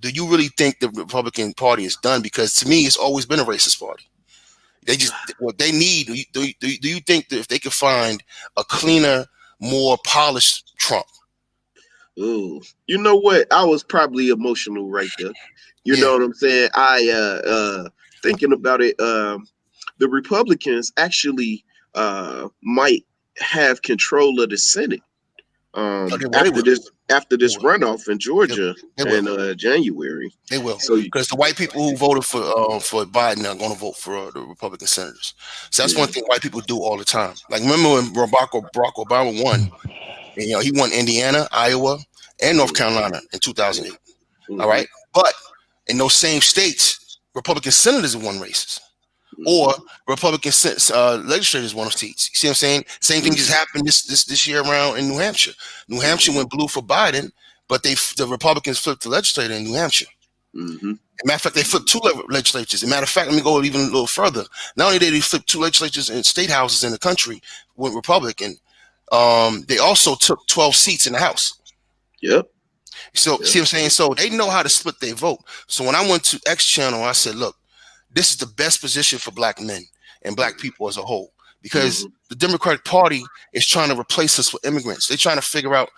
do you really think the Republican Party is done? Because to me, it's always been a racist party. They just what they need. Do you think that if they could find a cleaner, more polished Trump? Ooh, you know what? I was probably emotional right there. You Yeah, know what I'm saying? I thinking about it, the Republicans actually might have control of the Senate oh, they will. after They this will. runoff in They, Georgia they will. in January. They will, So because the white people who voted for Biden are going to vote for the Republican senators. So that's one yeah. thing white people do all the time. Like remember when Barack Obama won, and he won Indiana, Iowa, and North Carolina in 2008. All Mm-hmm, right, but in those same states, Republican senators won races, or Republican legislators won seats. You see what I'm saying? Same thing just mm-hmm, happened this year around in New Hampshire. New Hampshire went blue for Biden, but the Republicans flipped the legislator in New Hampshire. mm-hmm, Matter of fact, they flipped two legislatures. As a matter of fact, let me go even a little further. Not only did they flip two legislatures in state houses in the country with Republican, they also took 12 seats in the House. yep, So, yep, see what I'm saying? So they know how to split their vote. So when I went to X channel, I said, look, this is the best position for black men and black people as a whole, because mm-hmm, the Democratic Party is trying to replace us with immigrants. They're trying to figure out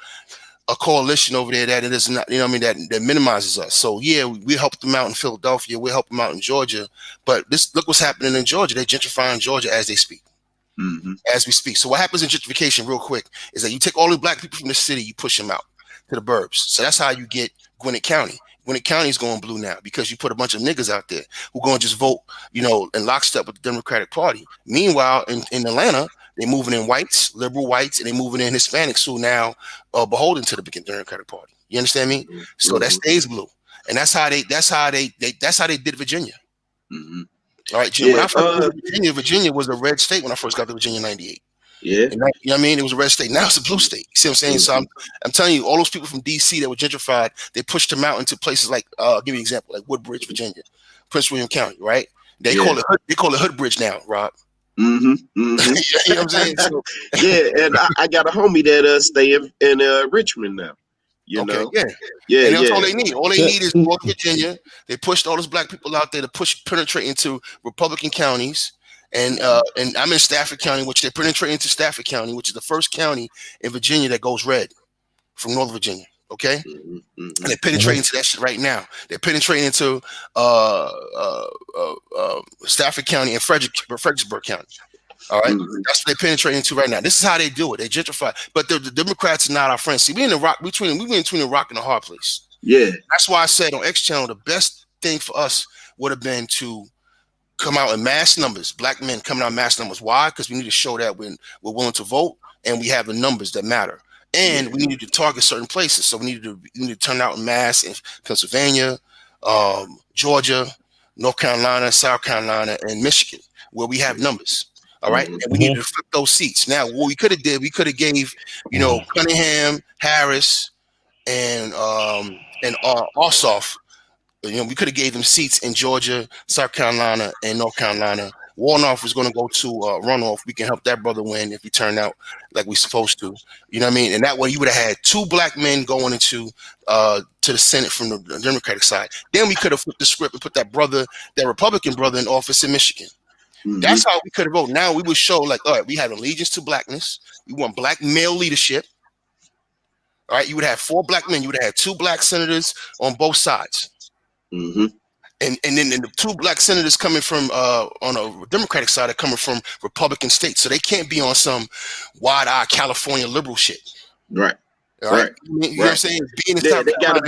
a coalition over there that it is not, that minimizes us. So yeah, we helped them out in Philadelphia, we helped them out in Georgia, but look what's happening in Georgia. They're gentrifying Georgia as they speak. mm-hmm, As we speak. So what happens in gentrification, real quick, is that you take all the black people from the city, you push them out to the burbs. So that's how you get Gwinnett County. Gwinnett County is going blue now because you put a bunch of niggas out there who are going to just vote, in lockstep with the Democratic Party. Meanwhile, in Atlanta, they're moving in whites, liberal whites, and they're moving in Hispanics who now are beholden to the Democratic Party. You understand me? So that mm-hmm, stays blue, and that's how they did Virginia. mm-hmm. All right, Jim. When Yeah, I first moved to Virginia, Virginia was a red state when I first got to Virginia in '98. yeah, And you know what I mean? It was a red state. Now it's a blue state. You see what I'm saying? So mm-hmm, I'm telling you, all those people from DC that were gentrified, they pushed them out into places like, I'll give you an example, like Woodbridge, Virginia, Prince William County, right? They yeah, call it Hoodbridge now, Rob. mm-hmm, mm-hmm. You know what I'm saying? So, Yeah, and I got a homie that stay in Richmond now. You okay, know, yeah. yeah, And that's all yeah, they need. All they need is North Virginia. They pushed all those black people out there to penetrate into Republican counties. And I'm in Stafford County, which they penetrate into Stafford County, which is the first county in Virginia that goes red from Northern Virginia. Okay. mm-hmm, And mm-hmm, they're penetrating into that shit right now. They're penetrating into Stafford County and Fredericksburg County. All right, mm-hmm. that's what they're penetrating into right now. This is how they do it. They gentrify, but the Democrats are not our friends. See, we in the rock between a rock and a hard place. Yeah, That's why I said on X channel the best thing for us would have been to come out in mass numbers. Black men coming out in mass numbers. Why? Because we need to show that we're willing to vote and we have the numbers that matter. And we needed to target certain places. So we needed to turn out in mass in Pennsylvania, Georgia, North Carolina, South Carolina, and Michigan, where we have numbers. All right. mm-hmm, And we needed to flip those seats. Now, what we could have gave, Cunningham, Harris, and Ossoff. We could have gave them seats in Georgia, South Carolina, and North Carolina. Warnoff was going to go to runoff. We can help that brother win if he turned out like we're supposed to. You know what I mean? And that way you would have had two black men going into to the Senate from the Democratic side. Then we could have flipped the script and put that Republican brother in office in Michigan. mm-hmm. That's how we could have voted. Now we would show like, all right, we have allegiance to blackness. We want black male leadership. All right, you would have 4 black men. You would have had 2 black senators on both sides. Mm-hmm. And then the 2 black senators coming from on a Democratic side are coming from Republican states. So they can't be on some wide-eyed California liberal shit. Right. All right. Right. You know what I'm saying? They gotta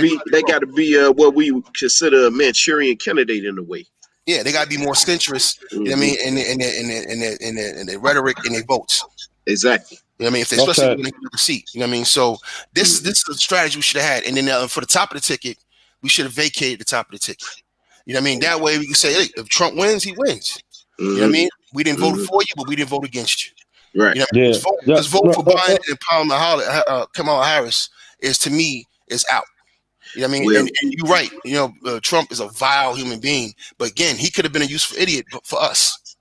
be what we consider a Manchurian candidate in a way. Yeah, they gotta be more centrist, you know what I mean, in their rhetoric and their votes. Exactly. You know what I mean? If they especially when they get the seat. You know what I mean? So this is a strategy we should have had. And then for the top of the ticket, we should have vacated the top of the ticket. You know what I mean? That way we can say, hey, if Trump wins, he wins. Mm-hmm. You know what I mean? We didn't vote for you, but we didn't vote against you. Right. You know, let's vote for Biden and Kamala Harris to me is out. You know what I mean? And you're right. Trump is a vile human being, but again, he could have been a useful idiot for us.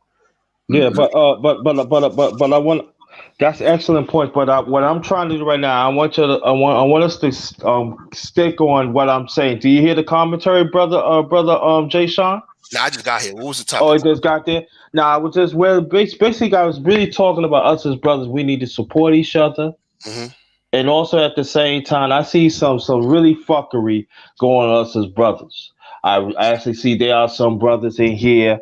Yeah, but I want That's an excellent point. But what I'm trying to do right now, I want us to stick on what I'm saying. Do you hear the commentary, brother Jay Sean? Now I just got here. What was the Oh, topic? it just got there. Now I was just basically I was really talking about us as brothers. We need to support each other. Hmm. And also at the same time, I see some really fuckery going on us as brothers. I actually see there are some brothers in here,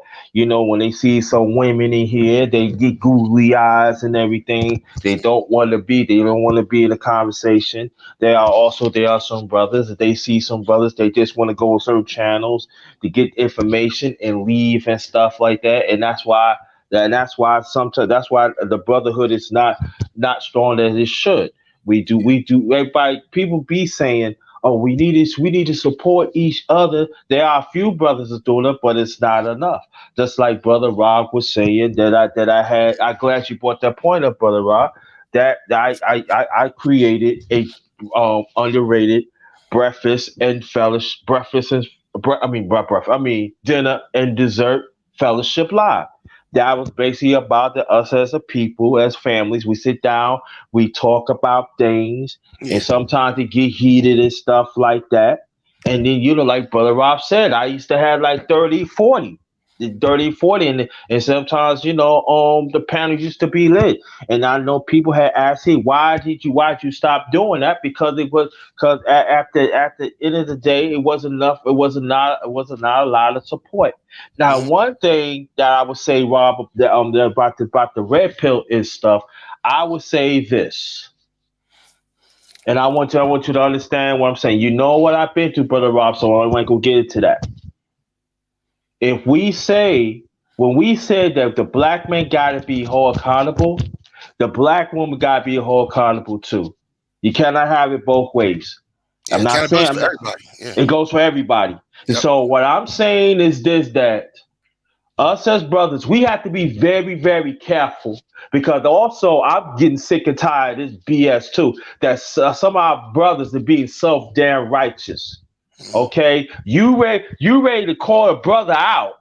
when they see some women in here, they get googly eyes and everything. They don't want to be in the conversation. There are some brothers that they see some brothers, they just want to go on certain channels to get information and leave and stuff like that. That's why the brotherhood is not strong as it should. We do everybody people be saying, oh, we need to support each other. There are a few brothers that's doing it, but it's not enough. Just like Brother Rob was saying I'm glad you brought that point up, Brother Rob. That I created a underrated breakfast and dinner and dessert fellowship live. That was basically about us as a people, as families. We sit down, we talk about things, and Yeah. sometimes it get heated and stuff like that. And then, like Brother Rob said, I used to have like 30, 40. The 30, 40, and sometimes the panel used to be lit, and I know people had asked, "Hey, why did you stop doing that?" Because at the end of the day, it wasn't enough. It was not a lot of support. Now, Hmm. one thing that I would say, Rob, about the red pill is stuff. I would say this, and I want you to understand what I'm saying. You know what I've been through, brother Rob. So I want to go get into that. If we say When we said that the black man got to be held accountable, the black woman got to be held accountable too. You cannot have it both ways. Yeah. I'm not saying Accountability I'm for not. everybody. Yeah. It goes for everybody. And Yep. so what I'm saying is this: that us as brothers, we have to be very, very careful because also I'm getting sick and tired of this BS too. That some of our brothers are being self damn righteous. Hmm. Okay, you ready to call a brother out,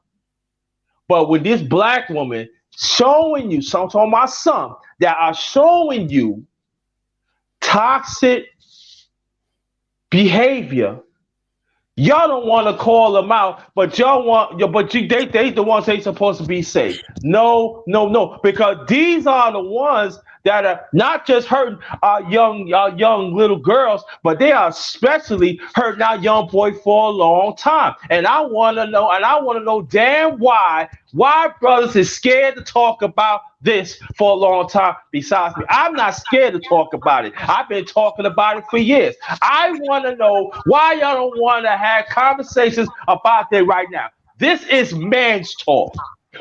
but with this black woman showing you, some of my son that are showing you toxic behavior. Y'all don't want to call them out, but they the ones they supposed to be safe. No, no, no, because these are the ones that are not just hurting our young little girls, but they are especially hurting our young boy for a long time. And I want to know damn why brothers is scared to talk about this for a long time. Besides me, I'm not scared to talk about it. I've been talking about it for years. I want to know why y'all don't want to have conversations about that right now. This is man's talk.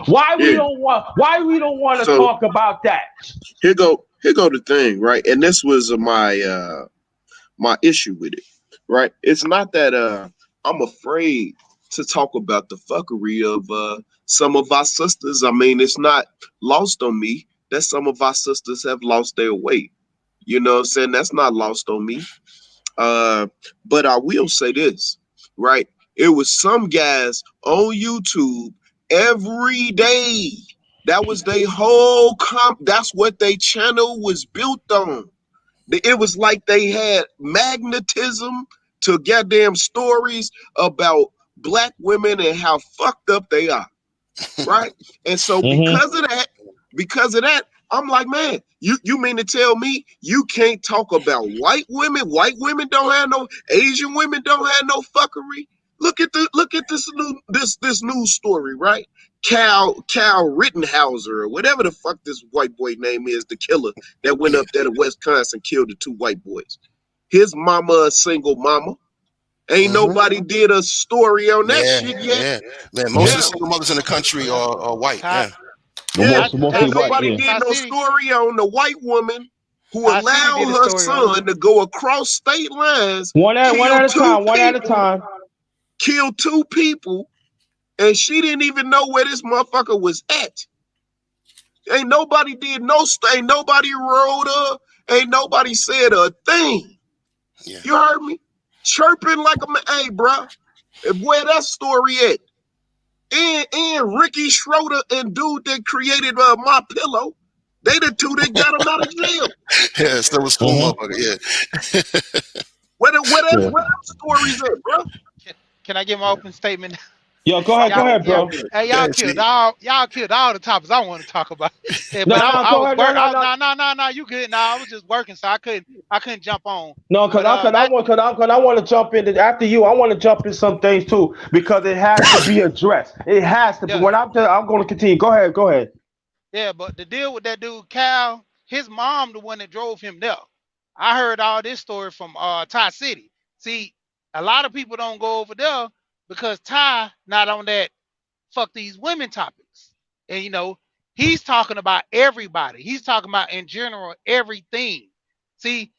Why we Yeah. don't want? Why we don't want to So talk about that? here go the thing, right? And this was my issue with it, right? It's not that I'm afraid to talk about the fuckery of some of our sisters. I mean, it's not lost on me that some of our sisters have lost their way. You know what I'm saying? That's not lost on me. Uh, but I will say this, right? It was some guys on YouTube every day. That was their whole that's what their channel was built on. It was like they had magnetism to goddamn stories about black women and how fucked up they are, right? And so Mm-hmm. because of that, I'm like, man, you mean to tell me you can't talk about white women? White women don't have no, Asian women don't have no fuckery. Look at this news story, right? Cal Rittenhauser or whatever the fuck this white boy name is, the killer that went Yeah. up there to Wisconsin, killed the two white boys. His mama a single mama. Ain't Hmm. nobody did a story on that Yeah. shit yet. Yeah. Man, most of the Yeah. Yeah. single mothers in the country Yeah. are white. Ty, Yeah. Yeah, Mostly ain't white. nobody Yeah. did no City, story on the white woman who Ty City allowed did a her story on it. son to go across state lines, One at kill a two time. One at a people, time. kill two people, and she didn't even know where this motherfucker was at. Ain't nobody did no, ain't nobody wrote her, ain't nobody said a thing. Yeah. You heard me? Chirping like a man. Hey, bro, where that story at? And Ricky Schroeder and dude that created My Pillow. They the two that got him out of jail. Yeah, so was school Mm-hmm. motherfucker. Yeah. Yeah. What else stories at, bro? Can I give my open statement? Yo, go ahead, Y'all, go ahead, yeah, bro. hey, Go ahead, see. y'all killed all the topics I want to talk about. Yeah, but No, no, I go was ahead, no, work. no, no, No, you good? No, I was just working, so I couldn't jump on. no, But cause I want to jump in after you. I want to jump in some things too because it has to be addressed. It has to. But yeah, when I'm going to continue. Go ahead, go ahead. yeah. But the deal with that dude Cal, his mom, the one that drove him there. I heard all this story from Ty City. See, a lot of people don't go over there because Ty not on that fuck these women topics. And he's talking about everybody. He's talking about in general everything. See,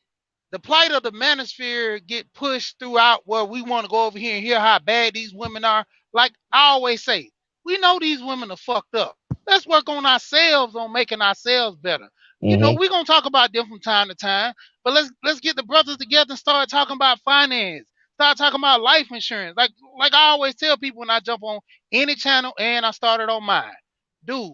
the plight of the manosphere get pushed throughout where we want to go over here and hear how bad these women are. Like I always say, we know these women are fucked up. Let's work on ourselves on making ourselves better. Mm-hmm. We're gonna talk about them from time to time, but let's get the brothers together and start talking about finance. Start talking about life insurance. Like I always tell people when I jump on any channel and I started on mine. Dude,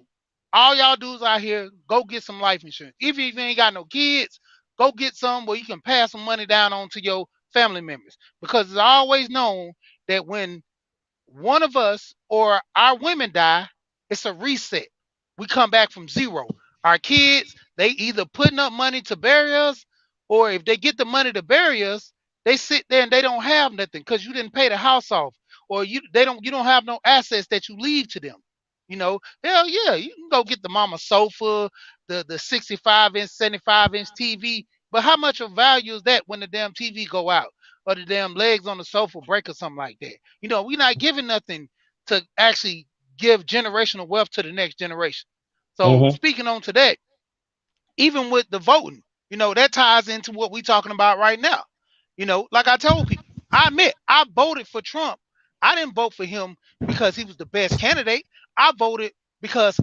all y'all dudes out here, go get some life insurance. If you ain't got no kids, go get some where you can pass some money down on to your family members. Because it's always known that when one of us or our women die, it's a reset. We come back from zero. Our kids, they either putting up money to bury us, or if they get the money to bury us, they sit there and they don't have nothing because you didn't pay the house off, or you don't have no assets that you leave to them. Hell yeah, you can go get the mama sofa, the 65-inch, 75-inch TV, but how much of value is that when the damn TV go out or the damn legs on the sofa break or something like that? We're not giving nothing to actually give generational wealth to the next generation. So Mm-hmm. speaking on to that, even with the voting, that ties into what we're talking about right now. Like I told people, I admit I voted for Trump. I didn't vote for him because he was the best candidate. I voted because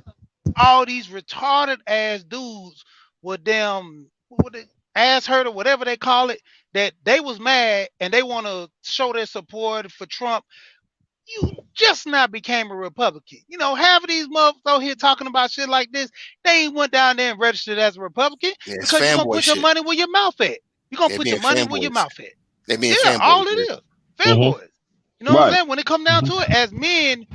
all these retarded ass dudes were damn what they ass hurt or whatever they call it, that they was mad and they want to show their support for Trump. You just not became a Republican. Half of these motherfuckers out here talking about shit like this, they ain't went down there and registered as a Republican Yeah, it's because you're gonna fanboy put your shit. money where your mouth at. You're gonna They're put being your money where your fanboys. mouth at. They're being Yeah, fanboys. all it is. Mm-hmm. Fanboys. You know what I'm Right. saying? When it come down to it, as men,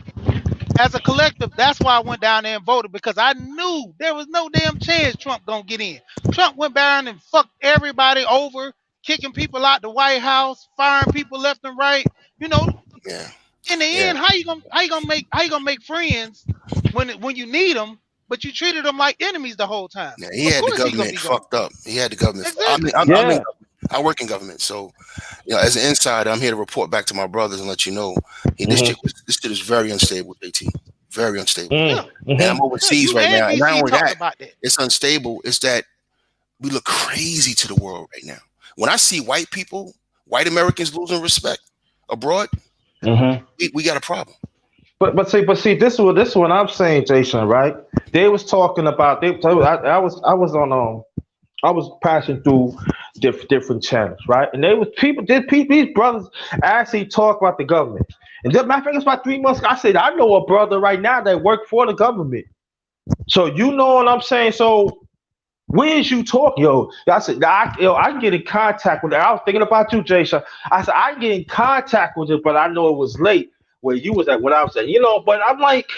as a collective, that's why I went down there and voted because I knew there was no damn chance Trump gonna get in. Trump went down and fucked everybody over, kicking people out the White House, firing people left and right. You know, Yeah, in the yeah, end, how you gonna make friends when you need them, but you treated them like enemies the whole time? yeah. He Of had the course he gonna government be gone. fucked up. He had the government. I mean, Exactly. I'm in Yeah. government. I work in government, so as an insider, I'm here to report back to my brothers and let you know, hey, Mm-hmm. this shit is very unstable, JT. Very unstable. Yeah. And I'm Mm-hmm. Yeah. overseas You right and now, and not DC only talked that, about that. it's unstable. It's that we look crazy to the world right now. When I see white people, white Americans losing respect abroad, Mm-hmm. we got a problem. But see, this is what I'm saying, Jason. Right? They was talking about I was passing through different channels, right? And they was people, these brothers actually talk about the government. And then, matter of fact, it's about 3 months ago, I said I know a brother right now that work for the government. So you know what I'm saying. So where is you talking, yo? I said, I can get in contact with it. I was thinking about you, Jason. I said I can get in contact with it, but I know it was late where you was at when I was at. But I'm like,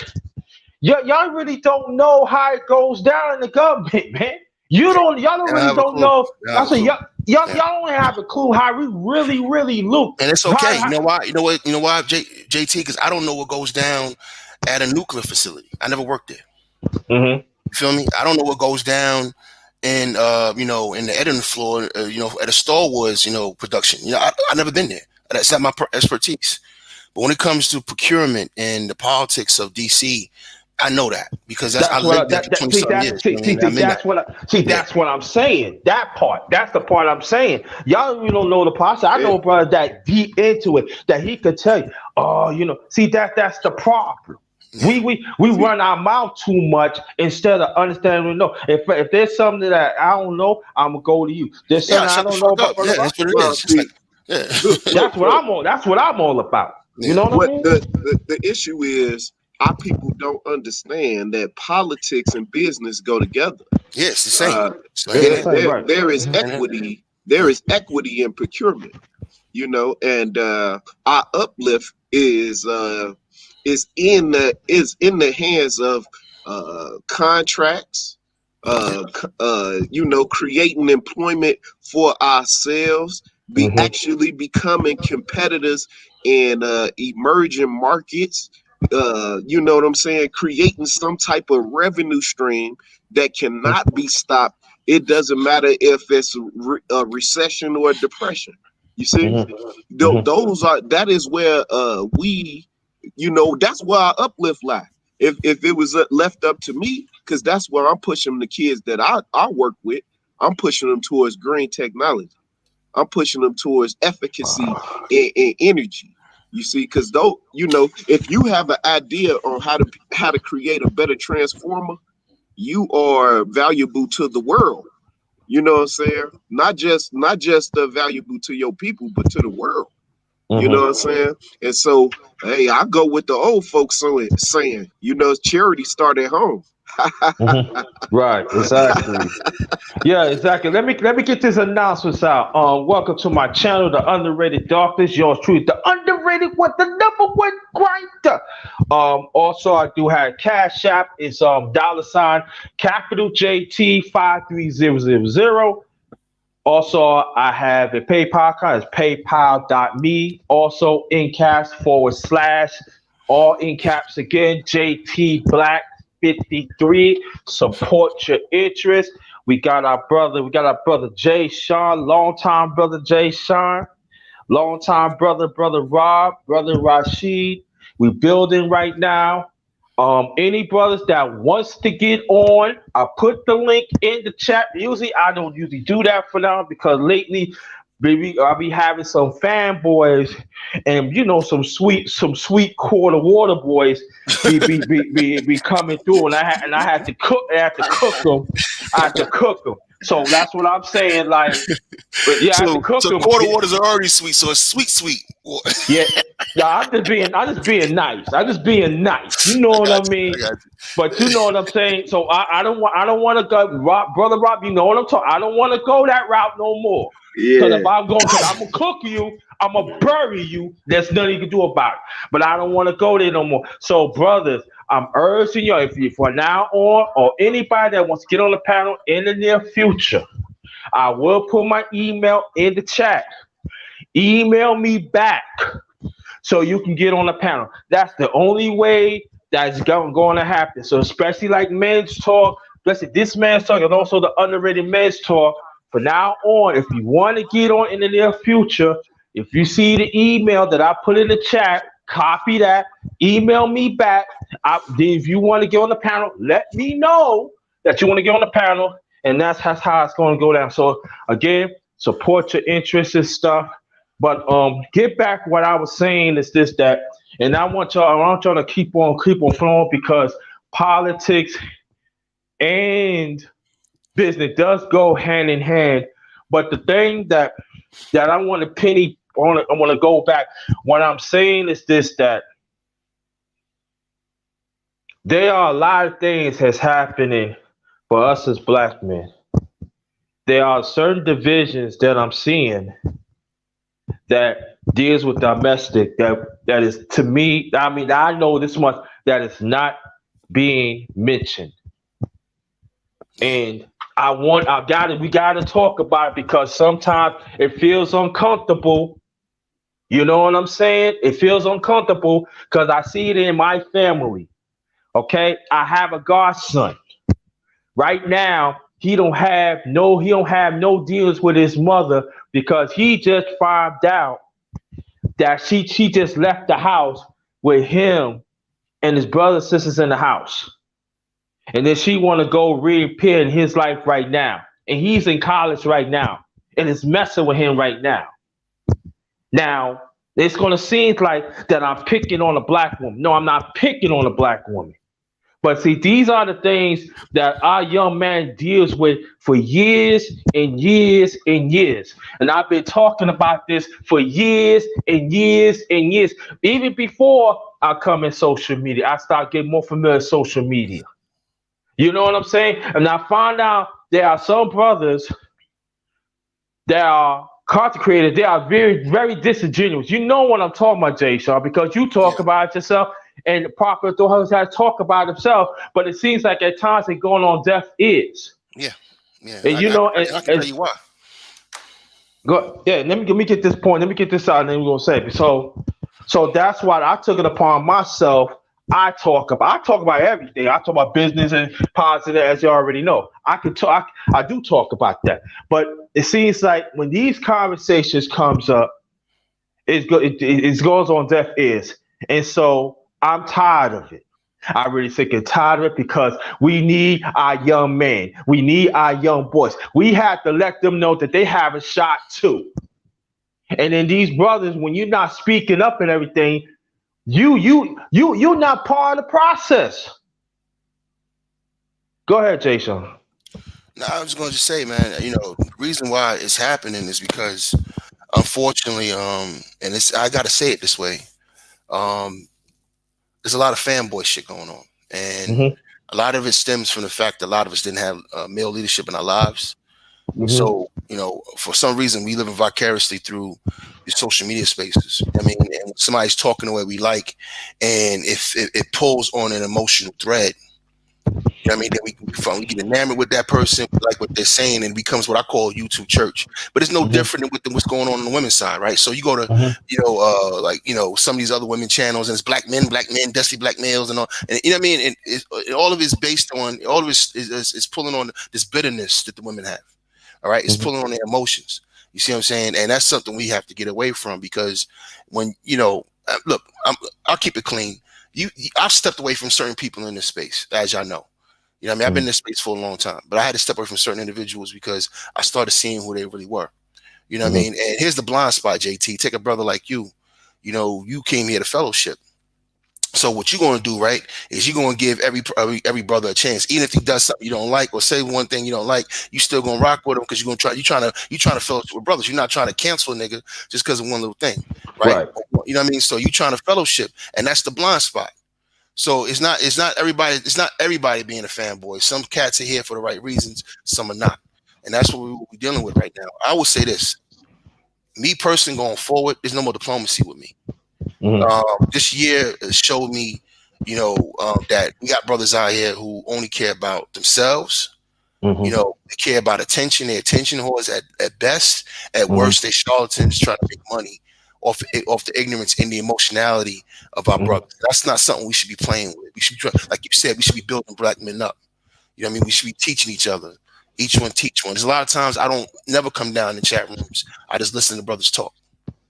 y'all really don't know how it goes down in the government, man. Y'all don't I don't really have a don't clue. know. I don't I have a said, clue. Yeah. y'all don't have a clue how we really look. And it's How, okay. You how, know why? You know what? You know why, JT? Because I don't know what goes down at a nuclear facility. I never worked there. mm-hmm, You feel me? I don't know what goes down in in the editing floor, at a Star Wars, production. I never been there. That's not my expertise. But when it comes to procurement and the politics of DC, I know that because I that's what I, lived there that, for that 20 see something that years. You see, know what I see, mean? see I'm in that. that's what I see Yeah. that's what I'm saying. That part. That's the part I'm saying. Y'all really don't know the part. I Yeah. know a brother that deep into it that he could tell you. Oh, see that's the problem. Yeah. We See, run our mouth too much instead of understanding. No, if there's something that I don't know, I'm gonna go to you. There's Yeah, something I shut the don't know fuck up. Yeah, about. that's what it well, is. It's like, see, yeah. look, That's what bro. I'm on. That's what I'm all about. You Yeah. know what I What mean? the issue is, our people don't understand that politics and business go together. Yeah, it's the same. Uh, Yeah, the there, same, there, right. there is Mm-hmm. And equity. There is equity in procurement. And our uplift is in the hands of contracts, creating employment for ourselves, be Mm-hmm. actually becoming competitors in emerging markets. You know what I'm saying? Creating some type of revenue stream that cannot be stopped. It doesn't matter if it's a recession or a depression. You see, Mm-hmm. Mm-hmm. that is where that's where our uplift lie. If it was left up to me, because that's where I'm pushing the kids that I work with, I'm pushing them towards green technology. I'm pushing them towards efficacy and energy. You see, because though if you have an idea on how to create a better transformer, you are valuable to the world. You know what I'm saying? Not just valuable to your people, but to the world. You know what I'm Mm-hmm. saying? And so, hey, I go with the old folks saying, charity start at home. Mm-hmm. Right, exactly. Yeah, exactly. Let me get this announcements out. Welcome to my channel, the Underrated Darkness. Yours truly, the underrated one, the number one grinder. Also I do have Cash App. It's $ capital JT 53000. Also, I have a PayPal account. It's paypal.me. Also, in caps / all in caps again, JT Black 53. Support your interest. We got our brother Jay Sean, longtime brother Jay Sean. Longtime brother Rob, brother Rashid. We building right now. Any brothers that wants to get on, I put the link in the chat. Usually I don't usually do that for now because lately, baby, I'll be having some fanboys and some sweet quarter water boys be coming through, and I had to cook. I had to cook them. I had to cook them. So that's what I'm saying. Like, but yeah, I had to cook so them. quarter waters are already sweet, so it's sweet. Yeah, yeah, I'm just being nice. I'm just being nice. You know I what I got you. I mean? got you. But you know what I'm saying. So I don't want to go, brother Rob. You know what I'm talking. I don't want to go that route no more. Cause if Yeah, I'm going, cause I'm gonna cook you, I'm gonna bury you. There's nothing you can do about it. But I don't want to go there no more. So brothers, I'm urging you, if you from now on, or anybody that wants to get on the panel in the near future, I will put my email in the chat. Email me back so you can get on the panel. That's the only way that's going to happen. So especially like men's talk, especially this man's talk and also the underrated men's talk. From now on, if you want to get on in the near future, if you see the email that I put in the chat, copy that, email me back. If you want to get on the panel, let me know that you want to get on the panel, and that's how it's going to go down. So again, support your interests and stuff. But get back what I was saying is this that, and I want y'all to keep on flowing because politics and business does go hand in hand. But the thing that I want to I want to go back. What I'm saying is this that there are a lot of things that's happening for us as black men. There are certain divisions that I'm seeing that deals with domestic that is to me. I mean, I know this much that is not being mentioned, and we gotta talk about it because sometimes it feels uncomfortable. You know what I'm saying? It feels uncomfortable because I see it in my family. Okay, I have a godson. Right now, he don't have no dealings with his mother because he just found out that she just left the house with him and his brothers and sisters in the house, and then she want to go reappear in his life right now, and he's in college right now, and it's messing with him right now. Now it's gonna seem like that I'm picking on a black woman. No, I'm not picking on a black woman. But see, these are the things that our young man deals with for years and years and years. And I've been talking about this for years and years and years. Even before I come in social media, I start getting more familiar with social media. You know what I'm saying? And I found out there are some brothers that are consecrated. They are very, very disingenuous. You know what I'm talking about, Jay Shaw, because you Yeah, talk about it yourself, and Prophet Thor has talked about himself. But it seems like at times they're going on deaf ears. yeah, yeah. And you know, And I can tell you why. go, yeah. Let me get this point. Let me get this out, and then we're gonna say it. So that's why I took it upon myself. I talk about everything. I talk about business and positive, as you already know. I could talk. I do talk about that. But it seems like when these conversations comes up, it goes on deaf ears, and so I'm tired of it. I really think I'm tired of it because we need our young men. We need our young boys. We have to let them know that they have a shot too. And then these brothers, when you're not speaking up and everything, you're not part of the process. Go ahead, Jason. No, I was going to just say, man, the reason why it's happening is because, unfortunately, and I got to say it this way, um, there's a lot of fanboy shit going on, and Hmm. a lot of it stems from the fact that a lot of us didn't have male leadership in our lives. Hmm. So, for some reason, we live vicariously through these social media spaces. I mean, and when somebody's talking the way we like, and if it pulls on an emotional thread, you know what I mean? Then we can be fun. We get enamored with that person, we like what they're saying, and it becomes what I call YouTube church. But it's no Hmm. different than what's going on the women's side, right? So you go to, Hmm. some of these other women channels, and it's black men, dusty black males, and all, and you know what I mean? And all of it's based on, all of it is pulling on this bitterness that the women have. All right, it's Hmm. pulling on their emotions. You see what I'm saying? And that's something we have to get away from because when look, I'll keep it clean. I've stepped away from certain people in this space, as y'all know. You know what I mean? I've been in this space for a long time, but I had to step away from certain individuals because I started seeing who they really were. You know what I Hmm. mean? And here's the blind spot, JT. Take a brother like you. You came here to fellowship. So what you're going to do, right, is you're going to give every brother a chance, even if he does something you don't like or say one thing you don't like, you still going to rock with him because you're going to try. You trying to fellowship with brothers. You're not trying to cancel a nigga just because of one little thing, right? Right. You know what I mean? So you trying to fellowship, and that's the blind spot. So it's not everybody being a fanboy. Some cats are here for the right reasons, some are not, and that's what we're dealing with right now. I will say this: me personally, going forward, there's no more diplomacy with me. Hmm. This year showed me, that we got brothers out here who only care about themselves. Hmm. They care about attention. They're attention whores at best. At Hmm. worst, they charlatans trying to make money off the ignorance and the emotionality of our Hmm. brothers. That's not something we should be playing with. We should be, like you said, we should be building black men up. You know what I mean? We should be teaching each other. Each one teach one. There's a lot of times I don't never come down in chat rooms. I just listen to brothers talk.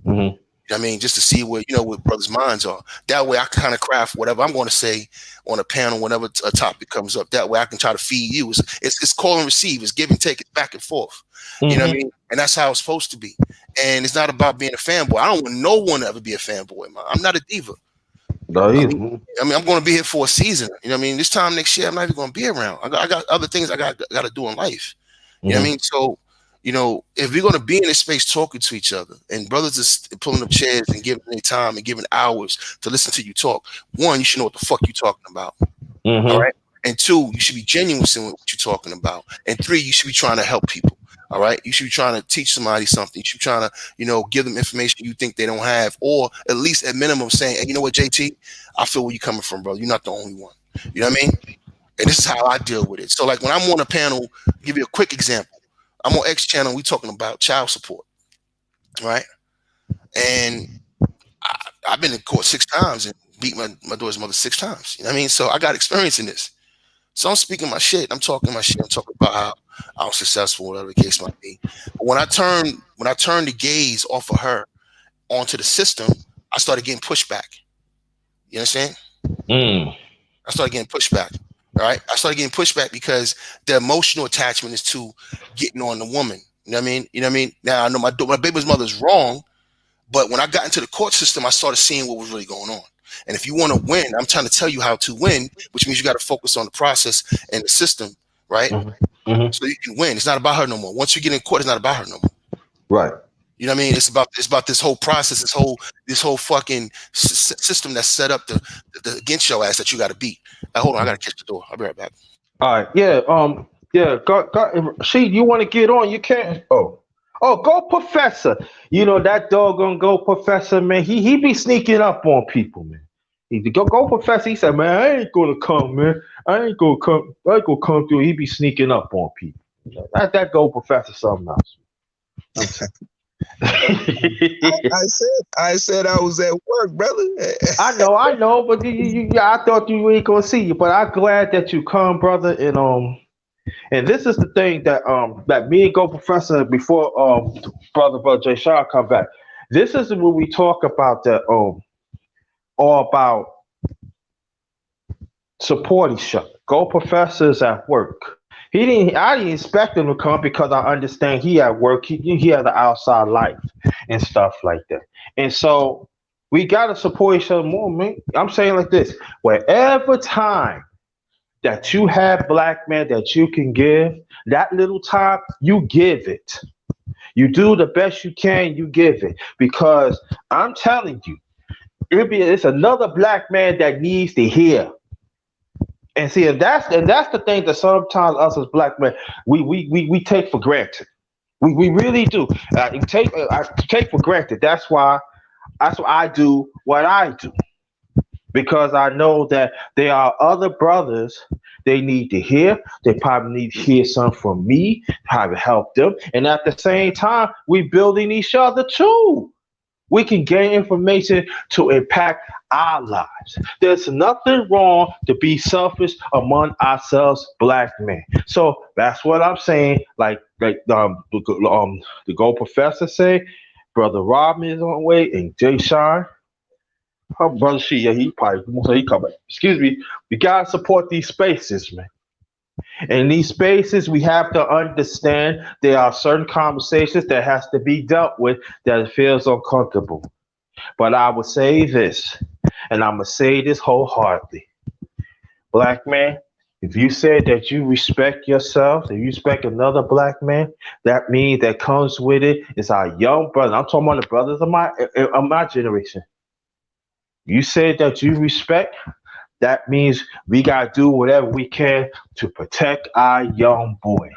Hmm. You know what I mean? Just to see what brothers' minds are. That way I can kind of craft whatever I'm going to say on a panel whenever a topic comes up. That way I can try to feed you. It's call and receive. It's give and take. It's back and forth. You know what I Hmm. mean? And that's how it's supposed to be. And it's not about being a fanboy. I don't want no one to ever be a fanboy, man. I'm not a diva. No, I he's. mean, I'm going to be here for a season. You know what I mean? This time next year, I'm not even going to be around. I got other things I got to do in life. You know what I Hmm. mean? So, if we're going to be in this space talking to each other and brothers is pulling up chairs and giving their time and giving hours to listen to you talk, one, you should know what the fuck you're talking about. All Hmm. right. And two, you should be genuine in what you're talking about. And three, you should be trying to help people. All right. You should be trying to teach somebody something. You should be trying to, give them information you think they don't have, or at least at minimum saying, hey, you know what, JT, I feel where you're coming from, bro. You're not the only one. You know what I mean? And this is how I deal with it. So, like when I'm on a panel, I'll give you a quick example. I'm on X channel. We talking about child support, right? And I've been in court 6 times and beat my daughter's mother 6 times. You know what I mean? So I got experience in this. So I'm speaking my shit. I'm talking my shit. I'm talking about how I was successful, whatever the case might be. But when I turned the gaze off of her onto the system, I started getting pushback. You understand? Mm. I started getting pushback. All right. I started getting pushback because the emotional attachment is to getting on the woman. You know what I mean? You know what I mean? Now I know my baby's mother's wrong, but when I got into the court system, I started seeing what was really going on. And if you want to win, I'm trying to tell you how to win, which means you got to focus on the process and the system, right? Hmm. Hmm. So you can win. It's not about her no more. Once you get in court, it's not about her no more. Right. You know what I mean? It's about this whole process, this whole fucking system that's set up to against your ass that you got to beat. Hold on, I got to catch the door. I'll be right back. All right, yeah, yeah. She, you want to get on? You can. Oh, go, Professor. You know that doggone go, Professor, man. He be sneaking up on people, man. Go, Professor. He said, man, I ain't gonna come, man. I ain't gonna come. I ain't gonna come through. He be sneaking up on people. That go, Professor, something else. I'm telling. I said I was at work, brother. I know, but yeah, I thought you ain't gonna see you, but I'm glad that you come, brother, and this is the thing that me and Go Professor before brother Jay Sean come back. This is when we talk about that all about support each other. Go Professor's at work. I didn't expect him to come because I understand he at work. He had the outside life and stuff like that. And so we gotta support each other more, man. I'm saying like this: wherever time that you have, black man, that you can give, that little time, you give it. You do the best you can, you give it. Because I'm telling you, it's another black man that needs to hear. And see, and that's the thing that sometimes us as black men we take for granted. We really do. I take for granted. That's why I do what I do, because I know that there are other brothers they need to hear. They probably need to hear something from me, how to help them. And at the same time, we building each other too. We can gain information to impact our lives. There's nothing wrong to be selfish among ourselves, black men. So that's what I'm saying. The Gold Professor say, Brother Robin is on the way, and Jay Sean, her brother, yeah, he probably so he coming. Excuse me. We gotta support these spaces, man. In these spaces, we have to understand there are certain conversations that has to be dealt with that feels uncomfortable. But I would say this, and I'm gonna say this wholeheartedly, black man. If you say that you respect yourself, if you respect another black man, that means that comes with it is our young brother. I'm talking about the brothers of my generation. You say that you respect, that means we got to do whatever we can to protect our young boys.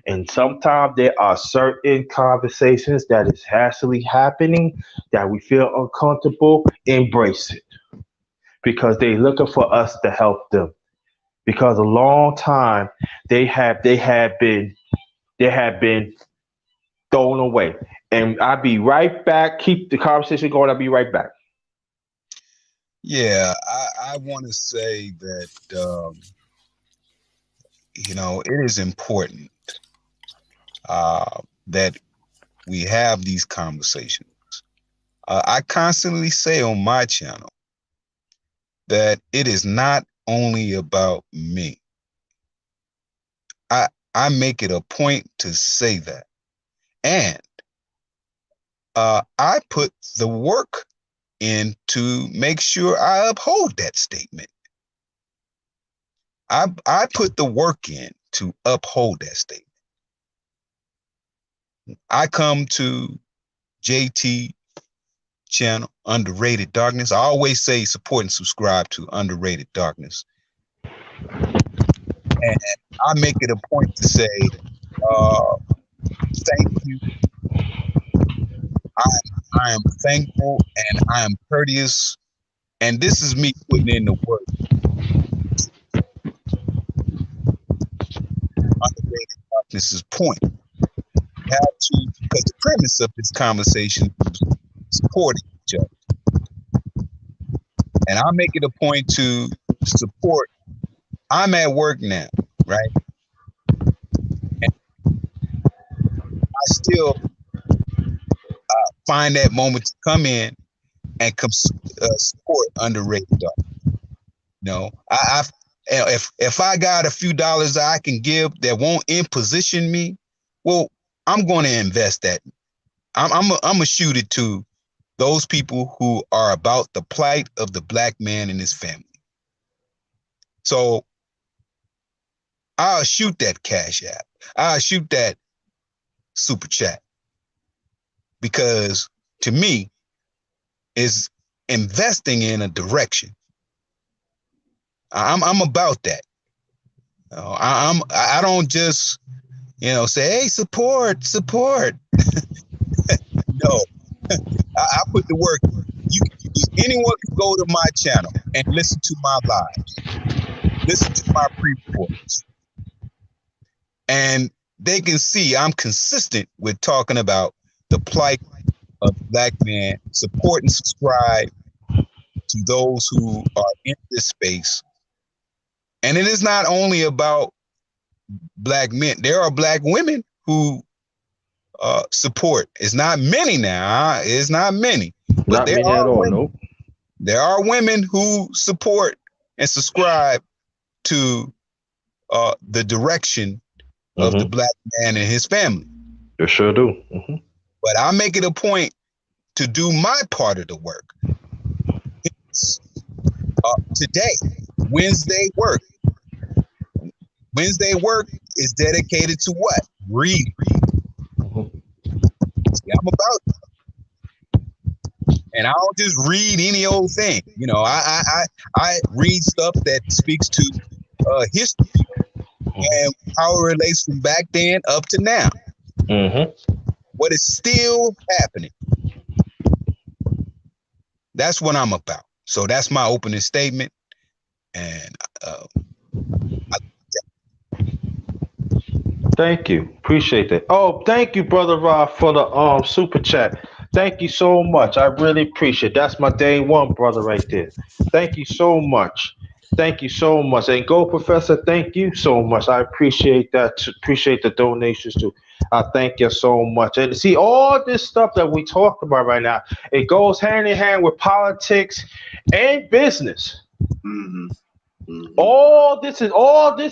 And sometimes there are certain conversations that is hastily happening that we feel uncomfortable. Embrace it because they're looking for us to help them. Because a long time they have been thrown away. And I'll be right back. Keep the conversation going. I'll be right back. Yeah, I want to say that it is important that we have these conversations. I constantly say on my channel that it is not only about me. I make it a point to say that, and I put the work in to make sure I uphold that statement. I put the work in to uphold that statement. I come to JT channel, Underrated Darkness. I always say support and subscribe to Underrated Darkness. And I make it a point to say, thank you. I am thankful and I am courteous. And this is me putting in the work. Underrated Darkness's point. You have to, because the premise of this conversation is supporting each other. And I make it a point to support. I'm at work now, right? And I still find that moment to come in and support Underrated Darkness. If I got a few dollars that I can give that won't imposition me, well, I'm going to invest that. I'm gonna shoot it to those people who are about the plight of the black man and his family. So I'll shoot that Cash App. I'll shoot that super chat, because to me is investing in a direction. I'm about that. I don't just say, hey, support. No, I put the work. You anyone can go to my channel and listen to my lives, listen to my pre-recordings, and they can see I'm consistent with talking about the plight of the black man. Support and subscribe to those who are in this space. And it is not only about black men. There are black women who support. It's not many now. It's not many, but Not many at all. Nope. there are women who support and subscribe to the direction of the Mm-hmm. black man and his family. You sure do. Mm-hmm. But I make it a point to do my part of the work. Today, Wednesday work. Wednesday work is dedicated to what? Read. Mm-hmm. See, I'm about, and I don't just read any old thing. I read stuff that speaks to history and how it relates from back then up to now. Mm-hmm. What is still happening. That's what I'm about. So that's my opening statement. And Thank you. Appreciate that. Oh, thank you, brother Rob, for the super chat. Thank you so much. I really appreciate it. That's my day one brother right there. Thank you so much. Thank you so much. And go professor, thank you so much. I appreciate that. Appreciate the donations too. I thank you so much. And see all this stuff that we talked about right now, it goes hand in hand with politics and business. Mm-hmm. Mm-hmm. All this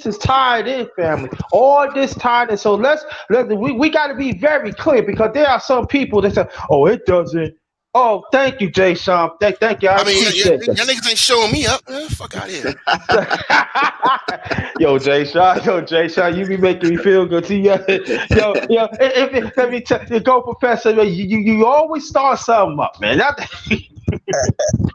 is tied in, family. All this tied in. So we got to be very clear because there are some people that say, "Oh, it doesn't." Oh, thank you, Jay Sean. Thank you. I I mean, appreciate y'all niggas ain't showing me up. Man, fuck out of here. that. Jay Sean, you be making me feel good. See, let me tell you, go, Professor. You always start something up, man. hey,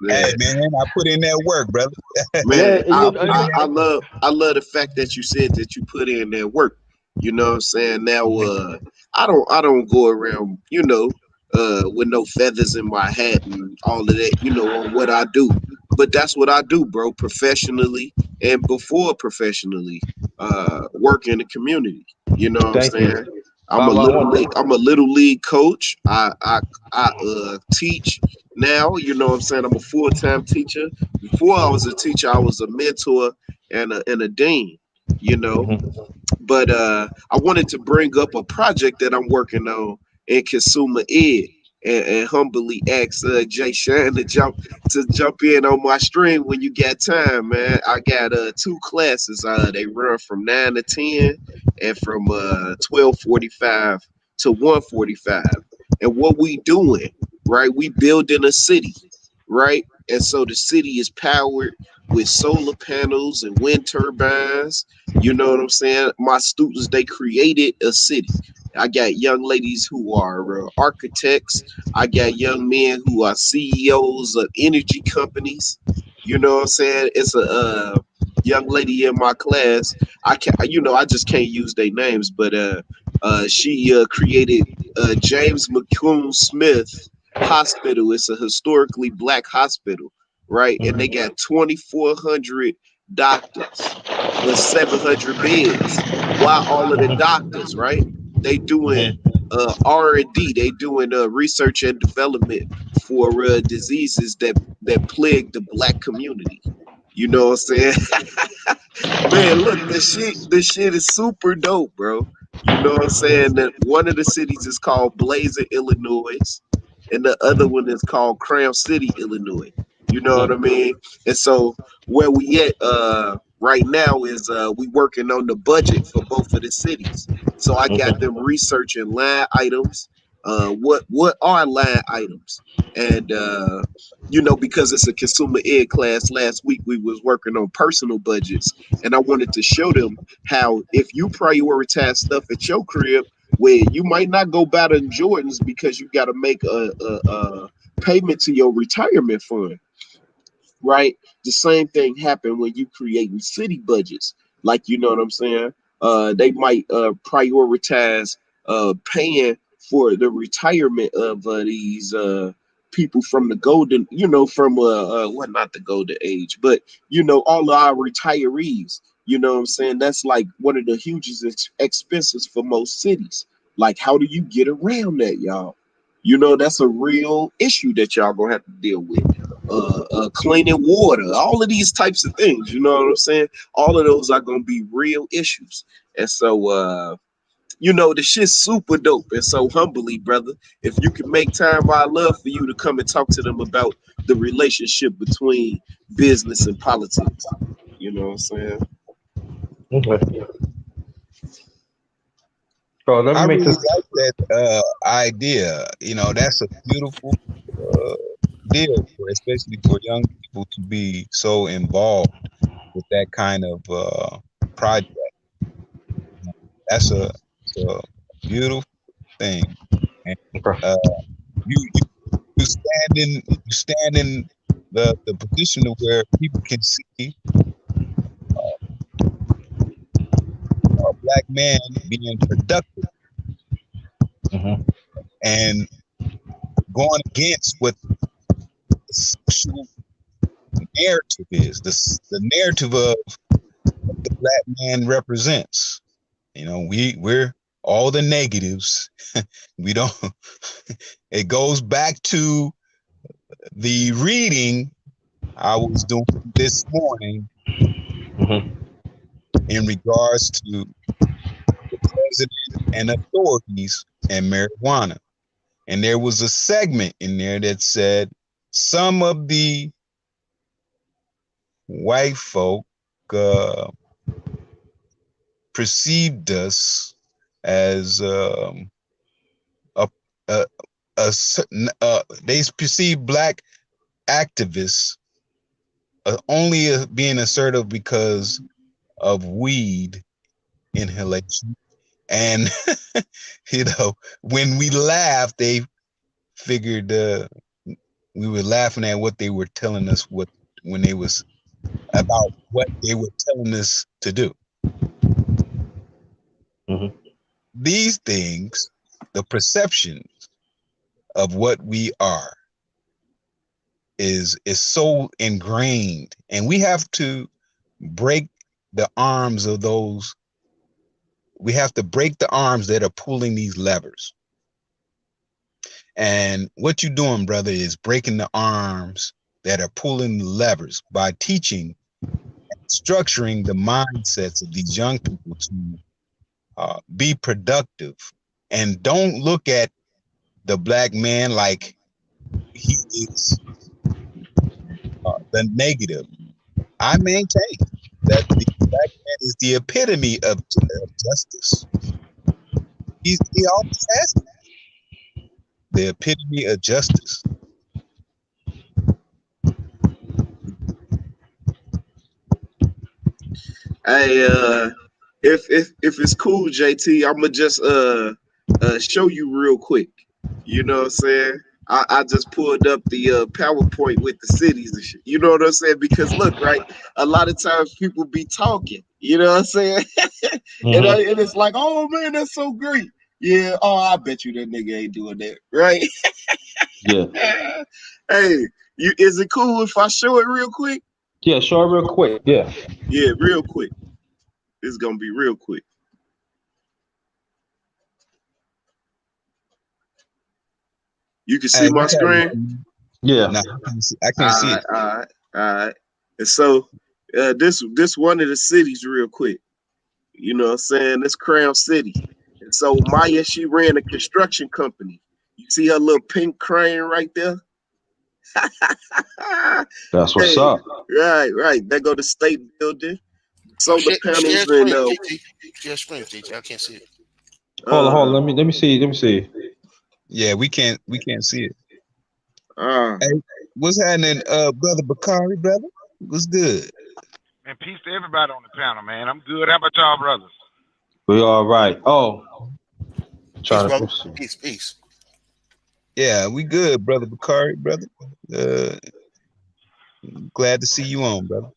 Man, man, I put in that work, brother. Yeah, man, I love the fact that you said that you put in that work. You know what I'm saying? Now I don't go around, with no feathers in my hat and all of that, on what I do. But that's what I do, bro, professionally and before professionally, work in the community. You know what I'm thank you. saying? I'm a Bob, I little want league, to. I'm a little league coach. I teach now, you know what I'm saying? I'm a full-time teacher. Before I was a teacher, I was a mentor and a dean, you know. Mhm. But I wanted to bring up a project that I'm working on in consumer ed, and humbly ask Jay Shine to jump in on my stream when you got time, man. I got two classes. They run from 9 to 10 and from 12:45 to 1:45. And what we doing, right? We building a city, right? And so the city is powered with solar panels and wind turbines. You know what I'm saying? My students, they created a city. I got young ladies who are architects. I got young men who are CEOs of energy companies. You know what I'm saying? It's a young lady in my class. I just can't use their names, but she created James McCoon Smith Hospital. It's a historically black hospital, right? And they got 2,400 doctors, but 700 beds. Why all of the doctors, right? They doing R&D. They doing research and development for diseases that plague the black community. You know what I'm saying? Man, look, this shit is super dope, bro. You know what I'm saying? That one of the cities is called Blazer, Illinois, and the other one is called Crown City, Illinois. You know what I mean? And so where we at right now is we working on the budget for both of the cities. So I got them researching line items. What are line items? And because it's a consumer ed class, last week we was working on personal budgets, and I wanted to show them how if you prioritize stuff at your crib, where you might not go buy the Jordans because you got to make a payment to your retirement fund, right? The same thing happened when you creating city budgets. Like, you know what I'm saying? They might prioritize paying for the retirement of these people from the golden, from what, not the golden age, but all of our retirees. You know what I'm saying? That's like one of the hugest expenses for most cities. Like, how do you get around that, y'all? That's a real issue that y'all gonna have to deal with. Cleaning water, all of these types of things. You know what I'm saying? All of those are gonna be real issues. And so, the shit's super dope. And so, humbly, brother, if you can make time, I'd love for you to come and talk to them about the relationship between business and politics. You know what I'm saying? Okay. So let me I make really this. like that idea. That's a beautiful uh, deal, especially for young people to be so involved with that kind of project. That's a beautiful thing, and Okay. uh, you stand in the position of where people can see a black man being productive Hmm. and going against what the social narrative is, the narrative of the black man represents. We're all the negatives. We don't. It goes back to the reading I was doing this morning Hmm. in regards to the president and authorities and marijuana. And there was a segment in there that said some of the white folk uh, perceived us as a, a, a certain, they perceived black activists only being assertive because of weed inhalation. And, when we laughed, they figured we were laughing at what they were telling us when they was about what they were telling us to do. Hmm. These things, the perception of what we are is so ingrained, and we have to break the arms of those. We have to break the arms that are pulling these levers. And what you're doing, brother, is breaking the arms that are pulling the levers by teaching, structuring the mindsets of these young people to be productive, and don't look at the black man like he is the negative. I maintain that the black man is the epitome of justice. He always has been the epitome of justice. Hey, if it's cool, JT, I'm gonna just show you real quick. You know what I'm saying? I just pulled up the PowerPoint with the cities and shit. You know what I'm saying? Because look, right, a lot of times people be talking. You know what I'm saying? Hmm. And it's like, oh man, that's so great. Yeah. Oh, I bet you that nigga ain't doing that, right? Yeah. Hey, is it cool if I show it real quick? Yeah. Sure. Real quick. Yeah. Yeah, real quick. It's gonna be real quick. You can see Hey, my what's happening? screen. Yeah. No, I can't see All it. right, all right, all right. And so this one of the cities real quick. You know what I'm saying? This Crown City. And so Maya, she ran a construction company. You see her little pink crane right there? That's what's Hey, up. right, right. There go the state building, solar Share panels, and screen, JT. Share screen, JT. I can't see it. Hold on. Hold on. uh, Let me see. Let me see. Yeah, we can't see it. uh. Hey, what's happening, brother Bakari, brother? What's good? And peace to everybody on the panel, man. I'm good. How about y'all, brothers? We all right. Oh, Peace, trying to. brother. Let's see. Peace, peace. Yeah, we good, brother Bakari, brother. Uh, glad to see you on, brother.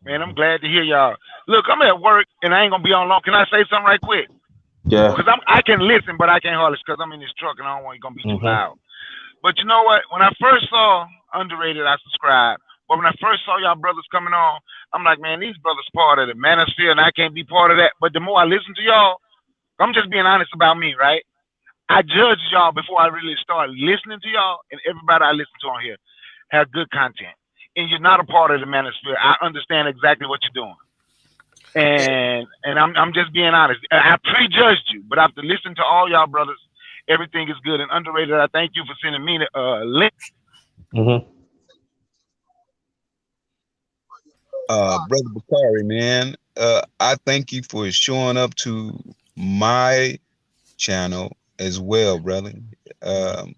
Man, I'm glad to hear y'all. Look, I'm at work and I ain't gonna be on long. Can I say something right quick? Yeah. Because I can listen, but I can't hardly because I'm in this truck and I don't want it gonna be too Mhm. loud. But you know what? When I first saw Underrated, I subscribed. But when I first saw y'all brothers coming on, I'm like, man, these brothers part of the manosphere, and I can't be part of that. But the more I listen to y'all, I'm just being honest about me, right? I judge y'all before I really start listening to y'all, and everybody I listen to on here have good content. And you're not a part of the manosphere. I understand exactly what you're doing. And I'm just being honest. I prejudged you, but after listening to all y'all brothers, everything is good and underrated. I thank you for sending me the link. Mhm. Brother Bakari, man, I thank you for showing up to my channel as well, brother. Um,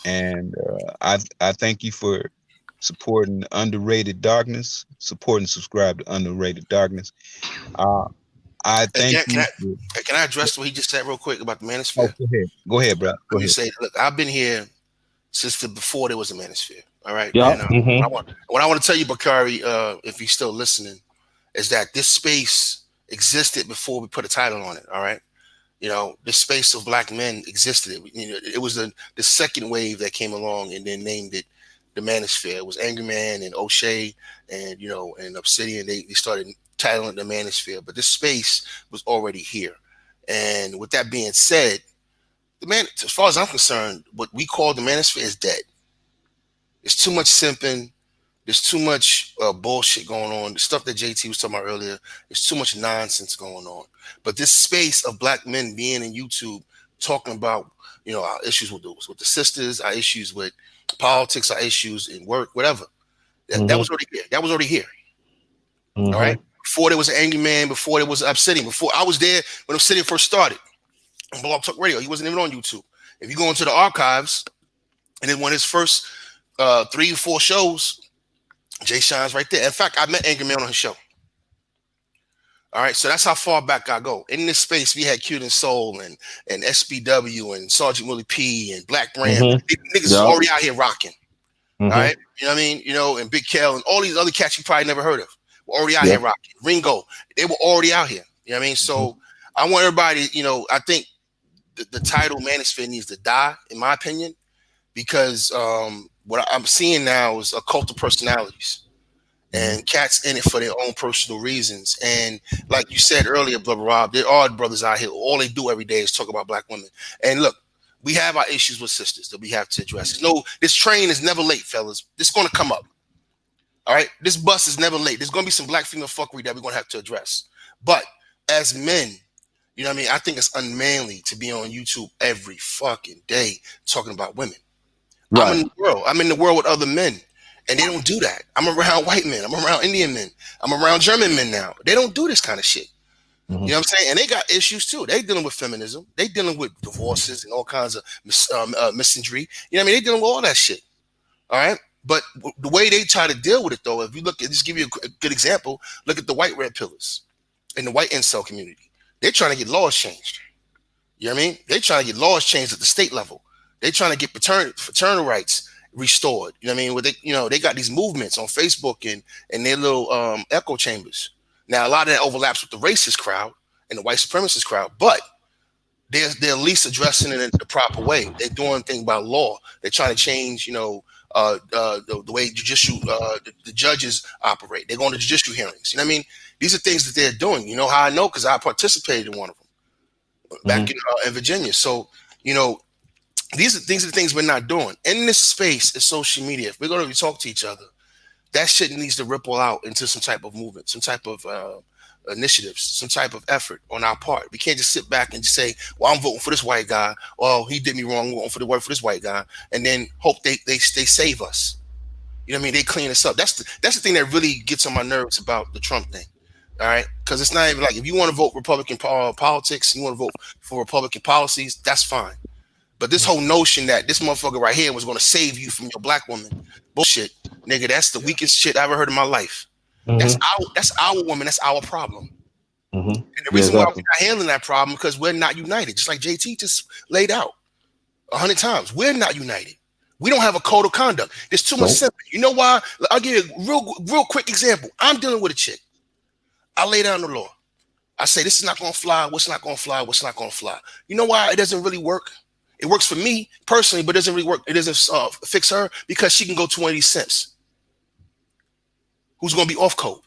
and I thank you for supporting Underrated Darkness, supporting subscribe to Underrated Darkness. Uh, I thank Again, you. For, can I address what he just said real quick about the oh, manosphere? go ahead, bro. Go Let me ahead. say, look, I've been here since before there was a manosphere. All right, Yeah. and Mhm. what I want to tell you, Bakari, if he's still listening, is that this space existed before we put a title on it. All right, the space of black men existed. It was the second wave that came along and then named it the Manosphere. It was Angry Man and O'Shea and and Obsidian. They started titling it the Manosphere, but this space was already here. And with that being said, as far as I'm concerned, what we call the Manosphere is dead. It's too much simping. There's too much bullshit going on. The stuff that JT was talking about earlier, there's too much nonsense going on. But this space of black men being in YouTube talking about, our issues with the sisters, our issues with politics, our issues in work, whatever. That Mhm. was already here. That was already here. All right. Mhm. Before there was an Angry Man, before there was Obsidian, before I was there when Obsidian first started on Blog Talk Radio, he wasn't even on YouTube. If you go into the archives, and then when his first 3 or 4 shows, Jay Shine's right there. In fact, I met Angry Man on his show. All right, so that's how far back I go. In this space, we had Cute and Soul and SBW and Sergeant Willie P and Black Brand. Mhm. These niggas is Yeah. already out here rocking. All Mhm. right, you know what I mean? And Big Kel and all these other cats you probably never heard of were already out Yeah. here rocking. Ringo, they were already out here. You know what I mean? Mhm. So I want everybody, I think the title Manosphere needs to die, in my opinion, because what I'm seeing now is a cult of personalities Mhm. and cats in it for their own personal reasons. And like you said earlier, Brother Rob, there are brothers out here. All they do every day is talk about black women. And look, we have our issues with sisters that we have to address. No, this train is never late, fellas. It's going to come up. All right, this bus is never late. There's going to be some black female fuckery that we're going to have to address. But as men, you know what I mean? I think it's unmanly to be on YouTube every fucking day talking about women. I'm in Right. the world. I'm in the world with other men. And they don't do that. I'm around white men. I'm around Indian men. I'm around German men now. They don't do this kind of shit. You Mhm. know what I'm saying? And they got issues too. They dealing with feminism. They dealing with divorces and all kinds of misandry. You know what I mean? They dealing with all that shit. All right. But the way they try to deal with it, though, if you look at, just give you a good example, look at the white red pillars in the white incel community. They're trying to get laws changed. You know what I mean? They trying to get laws changed at the state level. They trying to get fraternal rights restored. You know what I mean? Where they got these movements on Facebook and their little echo chambers. Now a lot of that overlaps with the racist crowd and the white supremacist crowd, but they're at least addressing it in the proper way. They're doing things about law. They're trying to change, the way the judges operate. They're going to judicial hearings. You know what I mean? These are things that they're doing. You know how I know? Because I participated in one of them back Mhm. in Virginia. So, you know, these are the things we're not doing. In this space is social media. If we're going to talk to each other, that shit needs to ripple out into some type of movement, some type of initiatives, some type of effort on our part. We can't just sit back and just say, well, I'm voting for this white guy. Oh, he did me wrong. I'm voting for the work for this white guy. And then hope they save us. You know what I mean? They clean us up. That's the thing that really gets on my nerves about the Trump thing. All right, because it's not even like if you want to vote Republican politics, you want to vote for Republican policies, that's fine. But this whole notion that this motherfucker right here was going to save you from your black woman, bullshit, nigga. That's the weakest shit I ever heard in my life. Mhm. That's our woman. That's our problem. Mhm. And the Yeah. reason why we're Exactly. not handling that problem because we're not united. Just like JT just laid out 100 times, we're not united. We don't have a code of conduct. There's too much So. sympathy. You know why? I'll give you a real quick example. I'm dealing with a chick. I lay down the law. I say this is not gonna fly. What's not gonna fly? What's not gonna fly? You know why it doesn't really work? It works for me personally, but it doesn't really work. It doesn't fix her because she can go to one of these simps who's gonna be off code.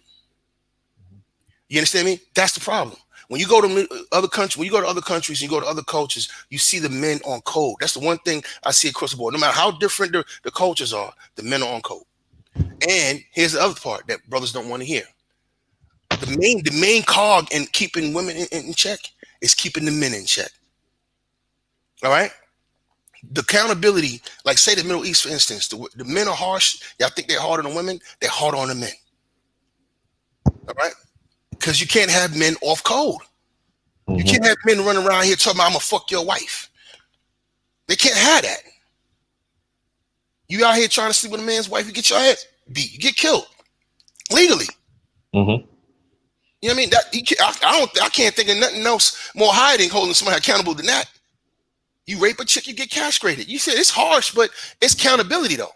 You understand me? That's the problem. When you go to other countries, when you go to other countries, you go to other cultures, you see the men on code. That's the one thing I see across the board. No matter how different the cultures are, the men are on code. And here's the other part that brothers don't want to hear. The main cog in keeping women in check is keeping the men in check. All right? The accountability, like say the Middle East, for instance, the men are harsh. Y'all think they're harder than women? They're harder on the men. All right? Because you can't have men off code. Mm-hmm. You can't have men running around here talking about, I'm going to fuck your wife. They can't have that. You out here trying to sleep with a man's wife, you get your head beat. You get killed. Legally. Mm-hmm. You know what I mean? I can't think of nothing else more high than holding somebody accountable than that. You rape a chick, you get castrated. You said it's harsh, but it's accountability though.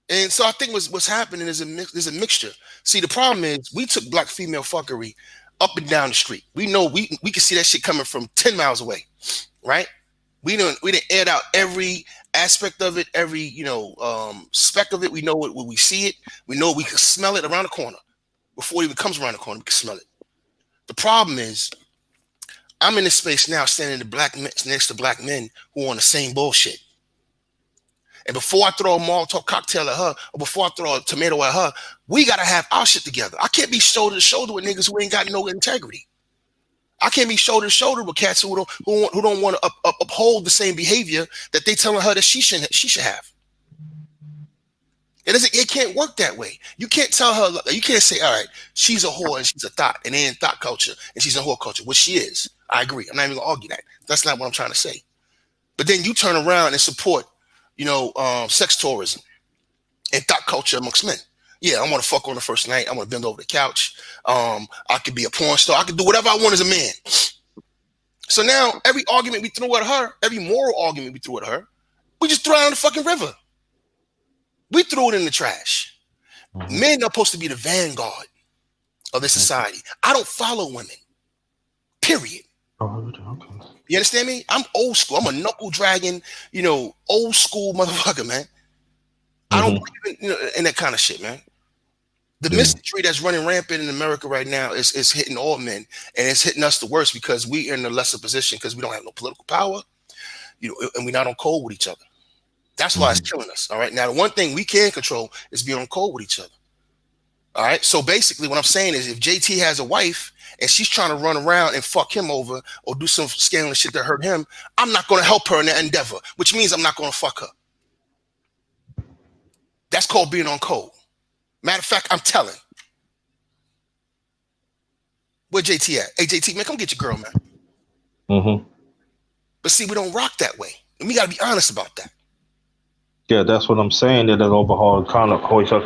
And so I think what's happening is there's a mixture. See, the problem is we took black female fuckery up and down the street. We know we can see that shit coming from 10 miles away, right? We didn't air out every aspect of it, every speck of it. We know it when we see it. We know we can smell it around the corner. Before it even comes around the corner, we can smell it. The problem is, I'm in this space now, standing next to black men who are on the same bullshit. And before I throw a Molotov cocktail at her, or before I throw a tomato at her, we gotta have our shit together. I can't be shoulder to shoulder with niggas who ain't got no integrity. I can't be shoulder to shoulder with cats who don't want to uphold the same behavior that they telling her that she should have. It can't work that way. You can't tell her, you can't say, all right, she's a whore and she's a thought, and they in thought culture, and she's in whore culture, which she is. I agree. I'm not even gonna argue that. That's not what I'm trying to say. But then you turn around and support, sex tourism and thought culture amongst men. Yeah, I want to fuck on the first night. I want to bend over the couch. I could be a porn star. I could do whatever I want as a man. So now every argument we throw at her, every moral argument we throw at her, we just throw it in the fucking river. We threw it in the trash. Mm-hmm. Men are supposed to be the vanguard of this society. I don't follow women. Period. Oh, okay. You understand me? I'm old school. I'm a knuckle dragging, old school motherfucker, man. I don't believe in that kind of shit, man. The mystery that's running rampant in America right now is hitting all men, and it's hitting us the worst because we are in a lesser position because we don't have no political power, and we're not on code with each other. That's why it's killing us. All right. Now, the one thing we can control is being on code with each other. All right. So basically, what I'm saying is, if JT has a wife and she's trying to run around and fuck him over or do some scandalous shit that hurt him, I'm not going to help her in that endeavor, which means I'm not going to fuck her. That's called being on code. Matter of fact, I'm telling. Where JT at? Hey, JT, man, come get your girl, man. Mm-hmm. But see, we don't rock that way. And we got to be honest about that. Yeah, that's what I'm saying. That an overhaul kind of course. The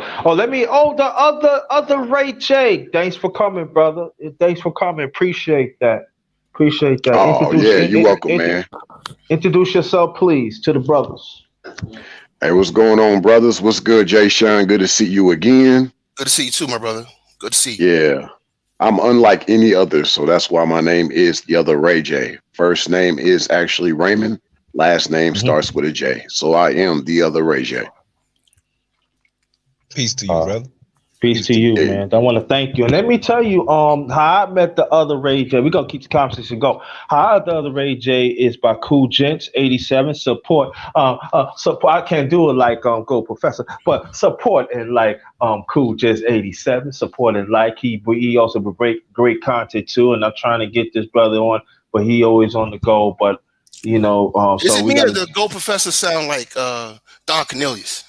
other Ray J. Thanks for coming, brother. Thanks for coming. Appreciate that. Oh, you're welcome, man. Introduce yourself, please, to the brothers. Hey, what's going on, brothers? What's good, Jay Sean? Good to see you again. Good to see you too, my brother. Good to see you. Yeah. I'm unlike any other, so that's why my name is the other Ray J. First name is actually Raymond. Last name starts with a J. So I am the other Ray J. Peace to you, brother. Peace to you, man. I want to thank you. And let me tell you how I met the other Ray J. We're going to keep the conversation going. How I met the other Ray J is by Cool Gents 87. Support. I can't do it like Go Professor, but support and like Cool Gents 87. Support and like. He also great content too. And I'm trying to get this brother on, but he always on the go. But is it me or the Go Professor sound like Don Cornelius?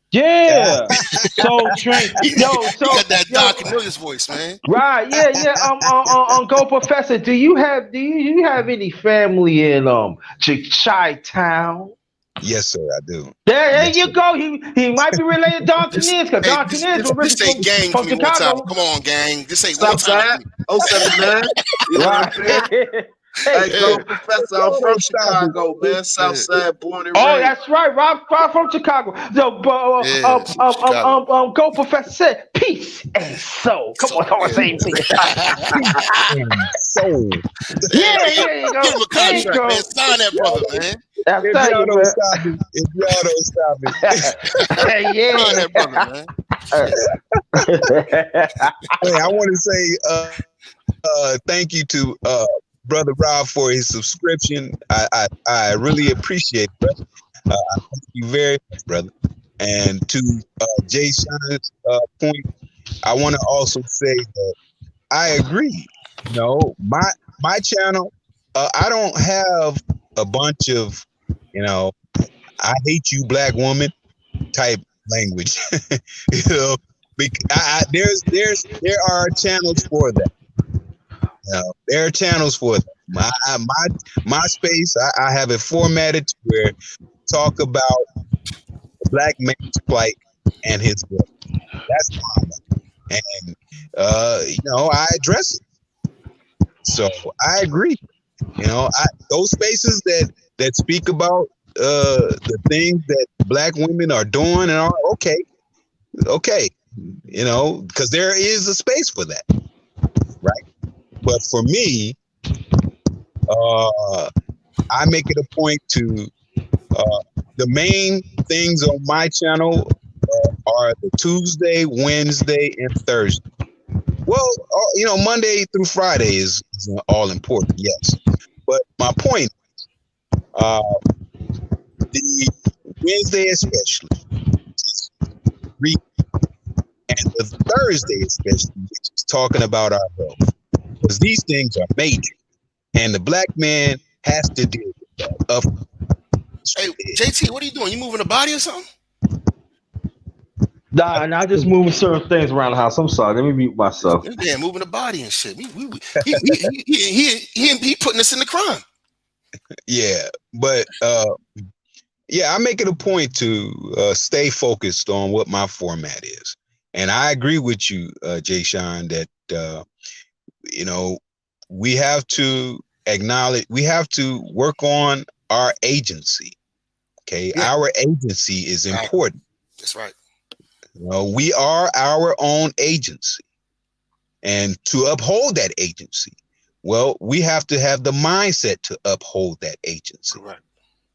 Yeah. So Trent, he got that Don Cornelius voice, man. Right, yeah. Go Professor. Do you have any family in Chi-Town? Yes, sir, I do. There you go. He might be related to Don Cornelius, because Don Cornelius was this ain't gang from Chicago. Come on, gang. This ain't one time. 079. Right. Hey, Hey, Yeah, go, Professor. I'm Y'all from don't stop it. Chicago, man. South yeah, Side, born and oh, raised. that's right. Rob from Chicago. So, yeah. Chicago. go, Professor said, peace and soul. Come on, So someone yeah. say peace. And soul. Hey, Yeah, man, there you give go. him a There you contract, man. go. Sign that Y'all brother, don't, man. I if tell y'all you, don't man. stop it, if y'all don't stop it. Sign Yeah. that brother, man. Hey, I want to say thank you to Brother Rob for his subscription. I really appreciate it, brother. I thank you very much, brother. And to Jay Shannon's point, I want to also say that I agree. You know, my channel, I don't have a bunch of, you know, I hate you, black woman type language. You know, there are channels for that. There are channels for that. My space, I have it formatted to where talk about the black man's plight and his work. That's fine. And I address it. So I agree. Those spaces that speak about the things that black women are doing and all, okay, because there is a space for that, right? But for me, uh, I make it a point to the main things on my channel are the Tuesday, Wednesday, and Thursday. Well, Monday through Friday is all important, yes. But my point, uh, the Wednesday especially, read, and the Thursday especially, which is talking about our health, because these things are major, and the black man has to deal with that. Hey, JT, what are you doing? You moving the body or something? Nah, just moving certain things around the house. I'm sorry. Let me mute myself. Yeah, moving the body and shit. He putting us in the crime. Yeah, but yeah, I make it a point to stay focused on what my format is, and I agree with you, Jay Sean, that you know we have to acknowledge, we have to work on our agency. Okay, Yeah, our agency is exactly. important. That's right. We are our own agency, and to uphold that agency, well, we have to have the mindset to uphold that agency. Correct.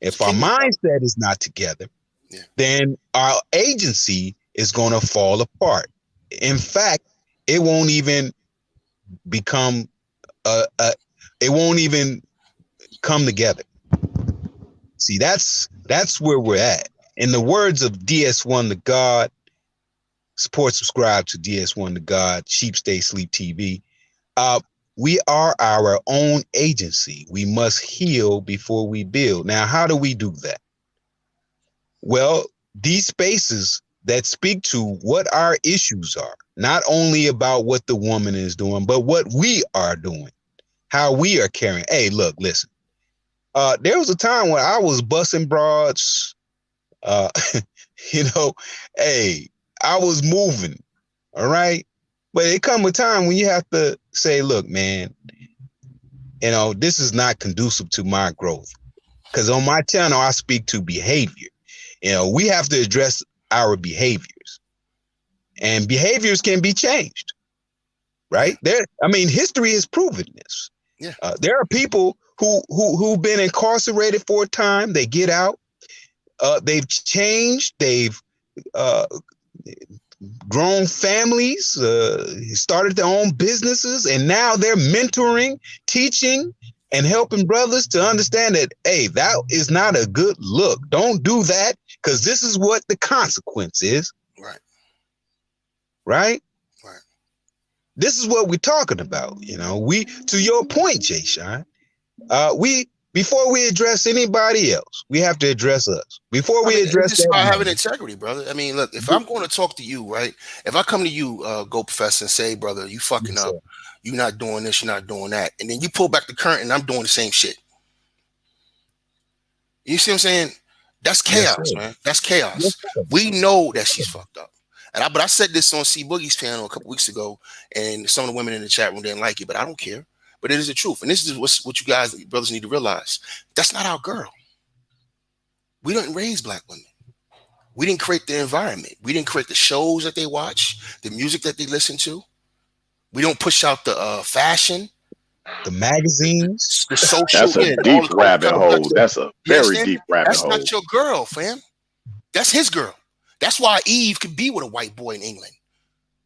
It's If our kingdom come. mindset is not together, Yeah. then our agency is going to fall apart. In fact, it won't even become it won't even come together. See, that's where we're at. In the words of DS1 the God, subscribe to DS1 the God, Sheep Stay Sleep TV. Uh, we are our own agency. We must heal before we build. Now, how do we do that? Well, these spaces that speak to what our issues are, not only about what the woman is doing, but what we are doing, how we are carrying. Hey, look, listen. There was a time when I was busting broads. Uh, you know, hey, I was moving. All right. But it come a time when you have to say, look, man, this is not conducive to my growth. Because on my channel, I speak to behavior. We have to address our behaviors, and behaviors can be changed, right? History has proven this. Yeah. There are people who've been incarcerated for a time. They get out. They've changed. They've uh, grown families, started their own businesses, and now they're mentoring, teaching, and helping brothers to understand that, hey, that is not a good look. Don't do that, because this is what the consequence is. Right. Right? Right. This is what we're talking about. To your point, Jay Shine, before we address anybody else, we have to address us. Before we It's address just that about having woman, integrity, brother. Look, if I'm going to talk to you, right? If I come to you, Go Professor, and say, brother, you fucking yes, up, sir. you're not doing this, you're not doing that, and then you pull back the curtain, and I'm doing the same shit. You see what I'm saying? That's Yes, chaos, sir. man. That's Yes, chaos. sir. We know that she's fucked up. But I said this on C Boogie's panel a couple weeks ago, and some of the women in the chat room didn't like it, but I don't care. but it is the truth. And this is what you guys, brothers, need to realize. That's not our girl. We didn't raise black women. We didn't create the environment. We didn't create the shows that they watch, the music that they listen to. We don't push out the fashion, the magazines, the social. That's a deep rabbit hole. That's a very deep rabbit hole. That's not your girl, fam. That's his girl. That's why Eve could be with a white boy in England.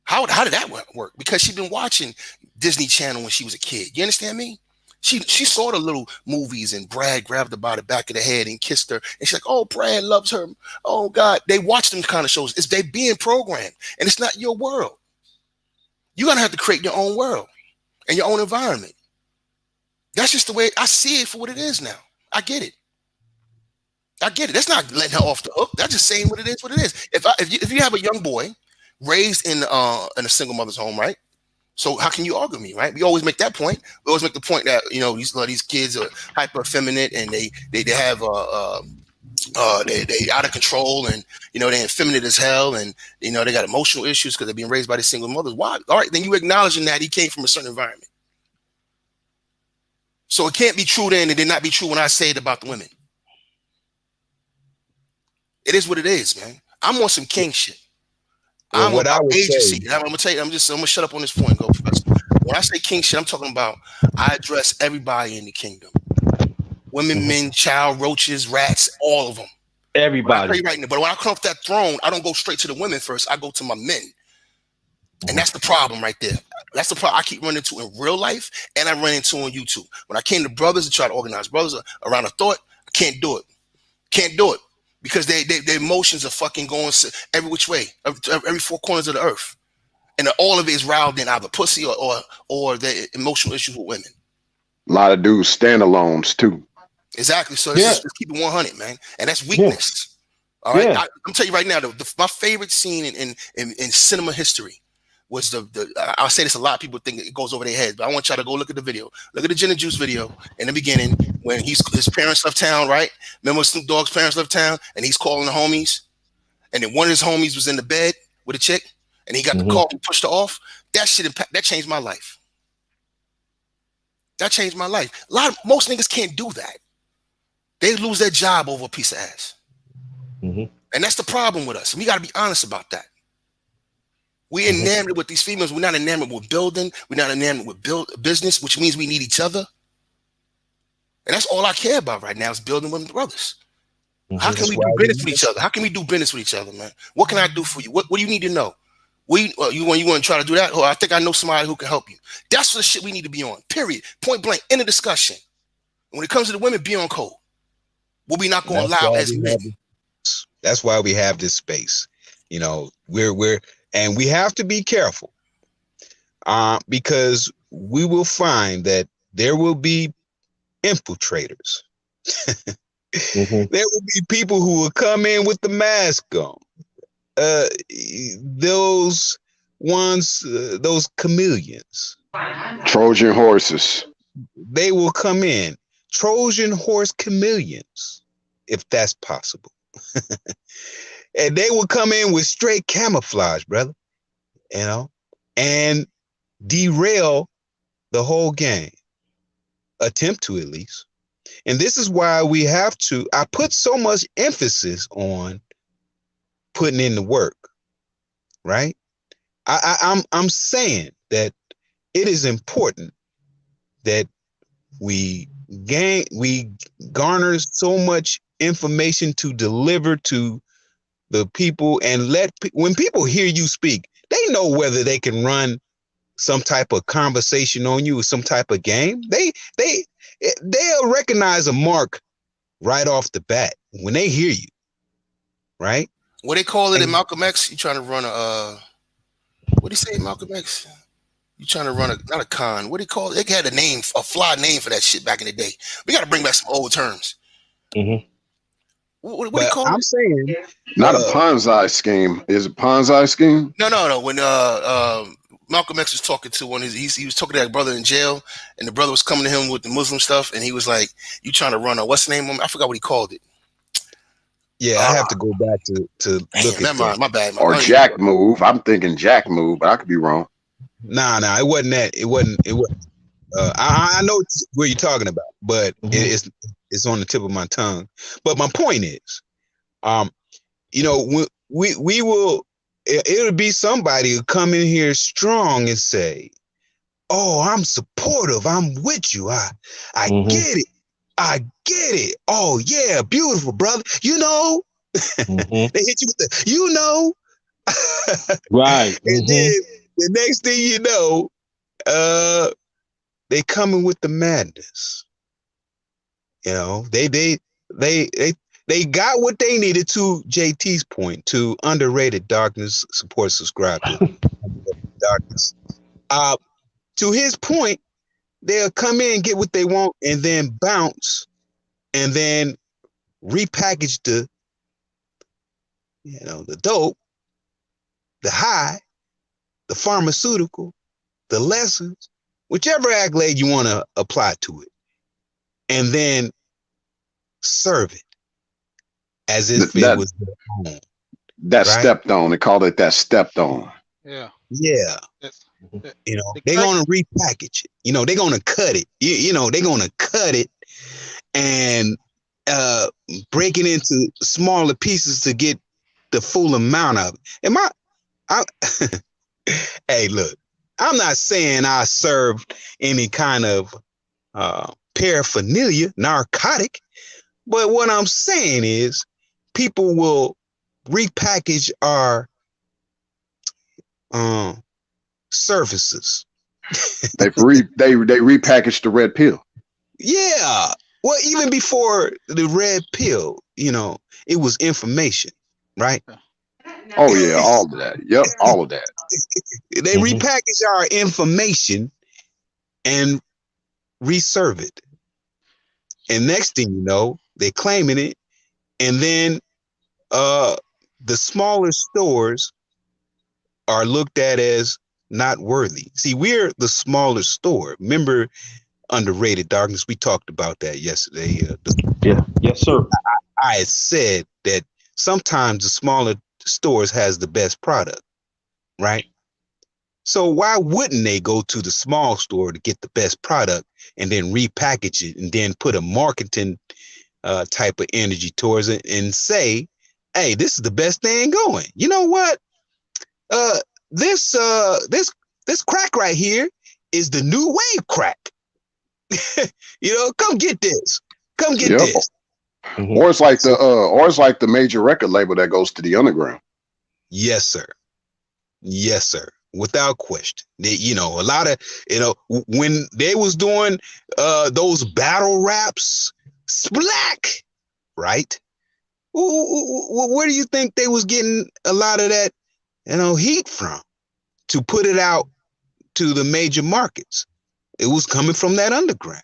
How did that work? Because she'd been watching Disney Channel when she was a kid. You understand me? She saw the little movies, and Brad grabbed her by the back of the head and kissed her. And she's like, oh, Brad loves her. Oh, God. They watch them kind of shows. It's they being programmed. And it's not your world. You're going to have to create your own world and your own environment. That's just the way I see it for what it is now. I get it. That's not letting her off the hook. That's just saying what it is. If you have a young boy raised in a single mother's home, right? So how can you argue me, right? We always make that point. We always make the point that these kids are hyper effeminate and they have they out of control and they're effeminate as hell and they got emotional issues because they're being raised by these single mothers. Why? All right, then you acknowledging that he came from a certain environment. So it can't be true then, and it not be true when I say it about the women. It is what it is, man. I'm on some king shit. Well, I'm about agency. I'm gonna tell you. I'm gonna shut up on this point. Go, Professor. When I say king shit, I'm talking about I address everybody in the kingdom: women, men, child, roaches, rats, all of them. Everybody. Right now, but when I come off that throne, I don't go straight to the women first. I go to my men, and that's the problem right there. That's the problem I keep running into in real life, and I run into on YouTube. When I came to brothers to try to organize brothers around a thought, I can't do it. Can't do it. Because their emotions are fucking going every which way, every four corners of the earth, and all of it is riled in either pussy or the emotional issues with women. A lot of dudes standalones too. Exactly. So just keep it 100, man, and that's weakness. All right, I'm telling you right now, my favorite scene in cinema history was I'll say this a lot. People think it goes over their heads, but I want y'all to go look at the video. Look at the Gin and Juice video in the beginning when his parents left town, right? Remember Snoop Dogg's parents left town and he's calling the homies, and then one of his homies was in the bed with a chick, and he got the call and pushed her off. That shit that changed my life. That changed my life. Most niggas can't do that. They lose their job over a piece of ass, and that's the problem with us. And we got to be honest about that. We enamored with these females. We're not enamored with building. We're not enamored with business, which means we need each other. And that's all I care about right now is building with brothers. How can we do business with each other? How can we do business with each other, man? What can I do for you? What do you need to know? You want to try to do that? Oh, I think I know somebody who can help you. That's the shit we need to be on. Period. Point blank. End of discussion. When it comes to the women, be on code. What we not going to allow as men. That's why we have this space. And we have to be careful because we will find that there will be infiltrators. There will be people who will come in with the mask on. Those chameleons. Trojan horses. They will come in. Trojan horse chameleons, if that's possible. And they will come in with straight camouflage, brother, and derail the whole game. Attempt to, at least. And this is why I put so much emphasis on putting in the work, right? I'm saying that it is important that we garner so much information to deliver to the people and when people hear you speak, they know whether they can run some type of conversation on you or some type of game. They'll recognize a mark right off the bat when they hear you, right? What they call it in Malcolm X? You trying to run what do you say, Malcolm X? You trying to run not a con? What do you call it? They had a fly name for that shit back in the day. We got to bring back some old terms. What do you call it? I'm saying not a Ponzi scheme. Is it Ponzi scheme? No. When Malcolm X was talking to he was talking to that brother in jail, and the brother was coming to him with the Muslim stuff, and he was like, "You trying to run what's the name? I forgot what he called it." Yeah, I have to go back to look at that. My bad. Or Jack move. I'm thinking Jack move, but I could be wrong. Nah, it wasn't that. It wasn't. I know what you're talking about, but Mm-hmm. it's on the tip of my tongue. But my point is, um, we will. It'll be somebody who come in here strong and say, "Oh, I'm supportive. I'm with you. I Mm-hmm. get it. I get it. Oh yeah, beautiful, brother. Mm-hmm. They hit you with the. Right. And Mm-hmm. then the next thing you know, uh, they coming with the madness. They got what they needed. To JT's point, to underrated darkness, support, subscribe to darkness. Uh, to his point, they'll come in, get what they want, and then bounce, and then repackage the dope, the high, the pharmaceutical, the lessons, whichever accolade you want to apply to it, and then serve it as if it That was their own, that right? stepped on. They called it that stepped on. Yeah. Yeah. That's the, the They're cut. gonna repackage it. They're gonna cut it. They're gonna cut it and uh break it into smaller pieces to get the full amount of it. I hey, look, I'm not saying I served any kind of paraphernalia, narcotic, but what I'm saying is people will repackage our um services. They repackaged the red pill. Yeah. Well, even before the red pill, it was information, right? Oh yeah, all of that. Yep, all of that. They Mm-hmm. repackage our information and reserve it. And next thing you know, they claiming it. And then uh the smaller stores are looked at as not worthy. See, we're the smaller store. Remember underrated darkness? We talked about that yesterday. Yeah. Yes, sir. I had said that sometimes the smaller stores has the best product, right? So why wouldn't they go to the small store to get the best product and then repackage it and then put a marketing type of energy towards it and say, "Hey, this is the best thing going. You know what? Uh, this crack right here is the new wave crack. Come get this. Come get Yep. this." Mm-hmm. Or it's like the major record label that goes to the underground. Yes, sir. Yes, sir. Without question. A lot of, when they was doing those battle raps, splack, right? Where do you think they was getting a lot of that, heat from to put it out to the major markets? It was coming from that underground,